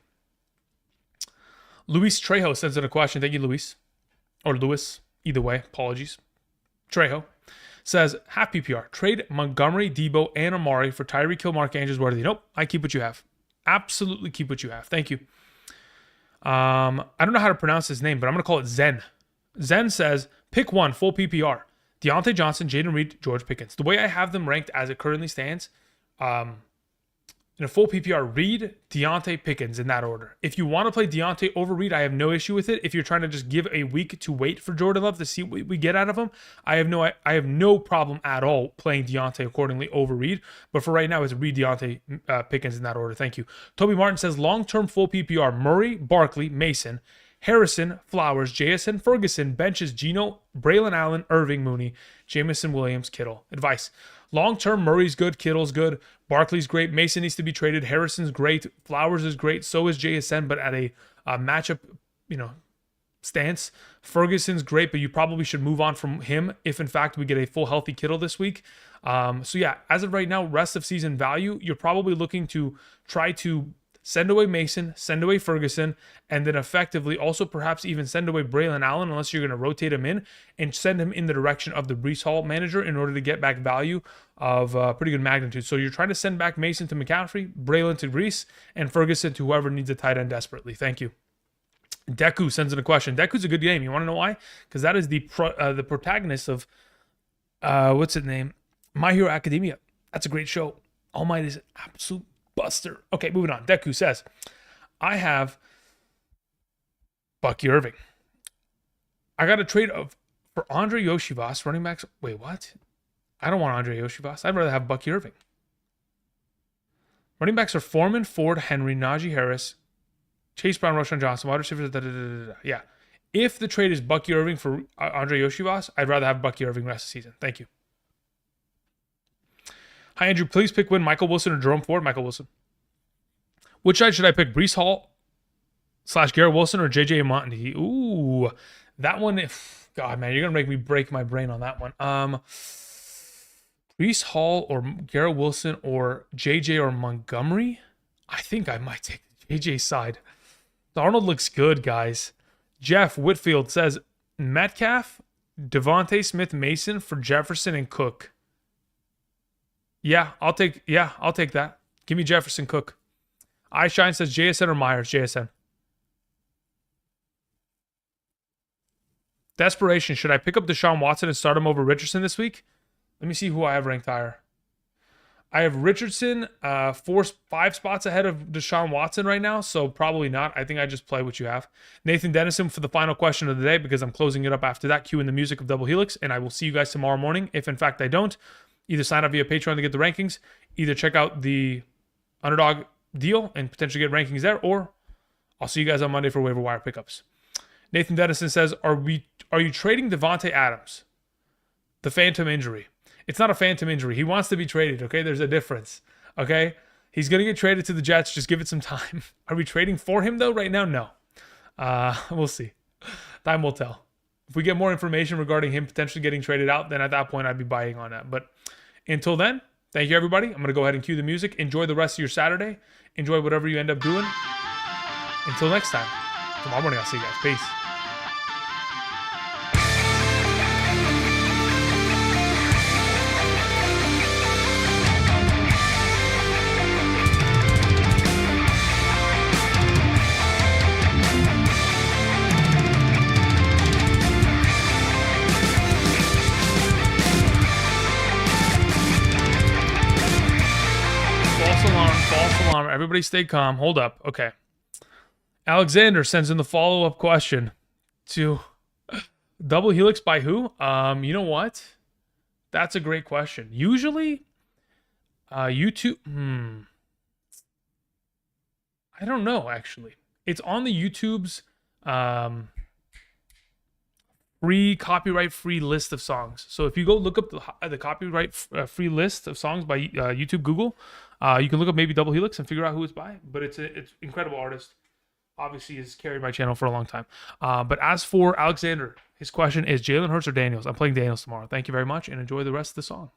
Speaker 1: Luis Trejo sends in a question. Thank you, Luis. Or Lewis. Either way. Apologies. Trejo says, half PPR. Trade Montgomery, Debo, and Amari for Tyreek Hill, Mark Andrews, Worthy. Nope. I keep what you have. Absolutely keep what you have. Thank you. I don't know how to pronounce his name, but I'm going to call it Zen. Zen says, pick one, full PPR. Deontay Johnson, Jaden Reed, George Pickens. The way I have them ranked as it currently stands, in a full PPR, Reed, Deontay, Pickens in that order. If you want to play Deontay over Reed, I have no issue with it. If you're trying to just give a week to wait for Jordan Love to see what we get out of him, I have no problem at all playing Deontay accordingly over Reed. But for right now, it's Reed, Deontay, Pickens in that order. Thank you. Toby Martin says long-term full PPR: Murray, Barkley, Mason, Harrison, Flowers, JSN, Ferguson, benches Geno, Braylon Allen, Irving, Mooney, Jamison Williams, Kittle. Advice: long-term, Murray's good, Kittle's good, Barkley's great, Mason needs to be traded, Harrison's great, Flowers is great, so is JSN, but at a matchup, stance. Ferguson's great, but you probably should move on from him if, in fact, we get a full healthy Kittle this week. So yeah, as of right now, rest of season value, you're probably looking to try to send away Mason, send away Ferguson, and then effectively also perhaps even send away Braylon Allen unless you're going to rotate him in and send him in the direction of the Breece Hall manager in order to get back value of pretty good magnitude. So you're trying to send back Mason to McCaffrey, Braylon to Breece, and Ferguson to whoever needs a tight end desperately. Thank you. Deku sends in a question. Deku's a good game. You want to know why? Because that is the protagonist of, what's its name? My Hero Academia. That's a great show. All Might is an absolute buster. Okay, moving on. Deku says, I have Bucky Irving. I got a trade for Andre Yoshivas, running backs. Wait, what? I don't want Andre Yoshivas. I'd rather have Bucky Irving. Running backs are Foreman, Ford, Henry, Najee Harris, Chase Brown, Roshan Johnson, wide receivers. Yeah. If the trade is Bucky Irving for Andre Yoshivas, I'd rather have Bucky Irving rest of the season. Thank you. Hi, Andrew. Please pick win Michael Wilson or Jerome Ford. Michael Wilson. Which side should I pick? Breece Hall / Garrett Wilson or JJ Monty? Ooh, that one. God, man, you're going to make me break my brain on that one. Breece Hall or Garrett Wilson or JJ or Montgomery? I think I might take JJ side. Darnold looks good, guys. Jeff Whitfield says Metcalf, Devontae Smith, Mason for Jefferson and Cook. Yeah, I'll take that. Give me Jefferson, Cook. iShine says JSN or Myers. JSN. Desperation. Should I pick up Deshaun Watson and start him over Richardson this week? Let me see who I have ranked higher. I have Richardson 5 spots ahead of Deshaun Watson right now, so probably not. I think I just play what you have. Nathan Dennison for the final question of the day, because I'm closing it up after that. Cue in the music of Double Helix, and I will see you guys tomorrow morning. If in fact I don't, either sign up via Patreon to get the rankings, either check out the Underdog deal and potentially get rankings there, or I'll see you guys on Monday for waiver wire pickups. Nathan Dennison says, are you trading Devontae Adams? The phantom injury. It's not a phantom injury. He wants to be traded, okay? There's a difference, okay? He's going to get traded to the Jets. Just give it some time. Are we trading for him, though, right now? No. We'll see. Time will tell. If we get more information regarding him potentially getting traded out, then at that point, I'd be buying on that. But until then, thank you, everybody. I'm going to go ahead and cue the music. Enjoy the rest of your Saturday. Enjoy whatever you end up doing. Until next time. Tomorrow morning, I'll see you guys. Peace. False alarm. Everybody stay calm. Hold up. Okay. Alexander sends in the follow-up question to Double Helix by who? You know what? That's a great question. Usually, YouTube. I don't know, actually. It's on the YouTube's free copyright-free list of songs. So if you go look up the copyright-free list of songs by YouTube, Google, you can look up maybe Double Helix and figure out who it's by. But it's incredible artist. Obviously, has carried my channel for a long time. But as for Alexander, his question is Jalen Hurts or Daniels? I'm playing Daniels tomorrow. Thank you very much, and enjoy the rest of the song.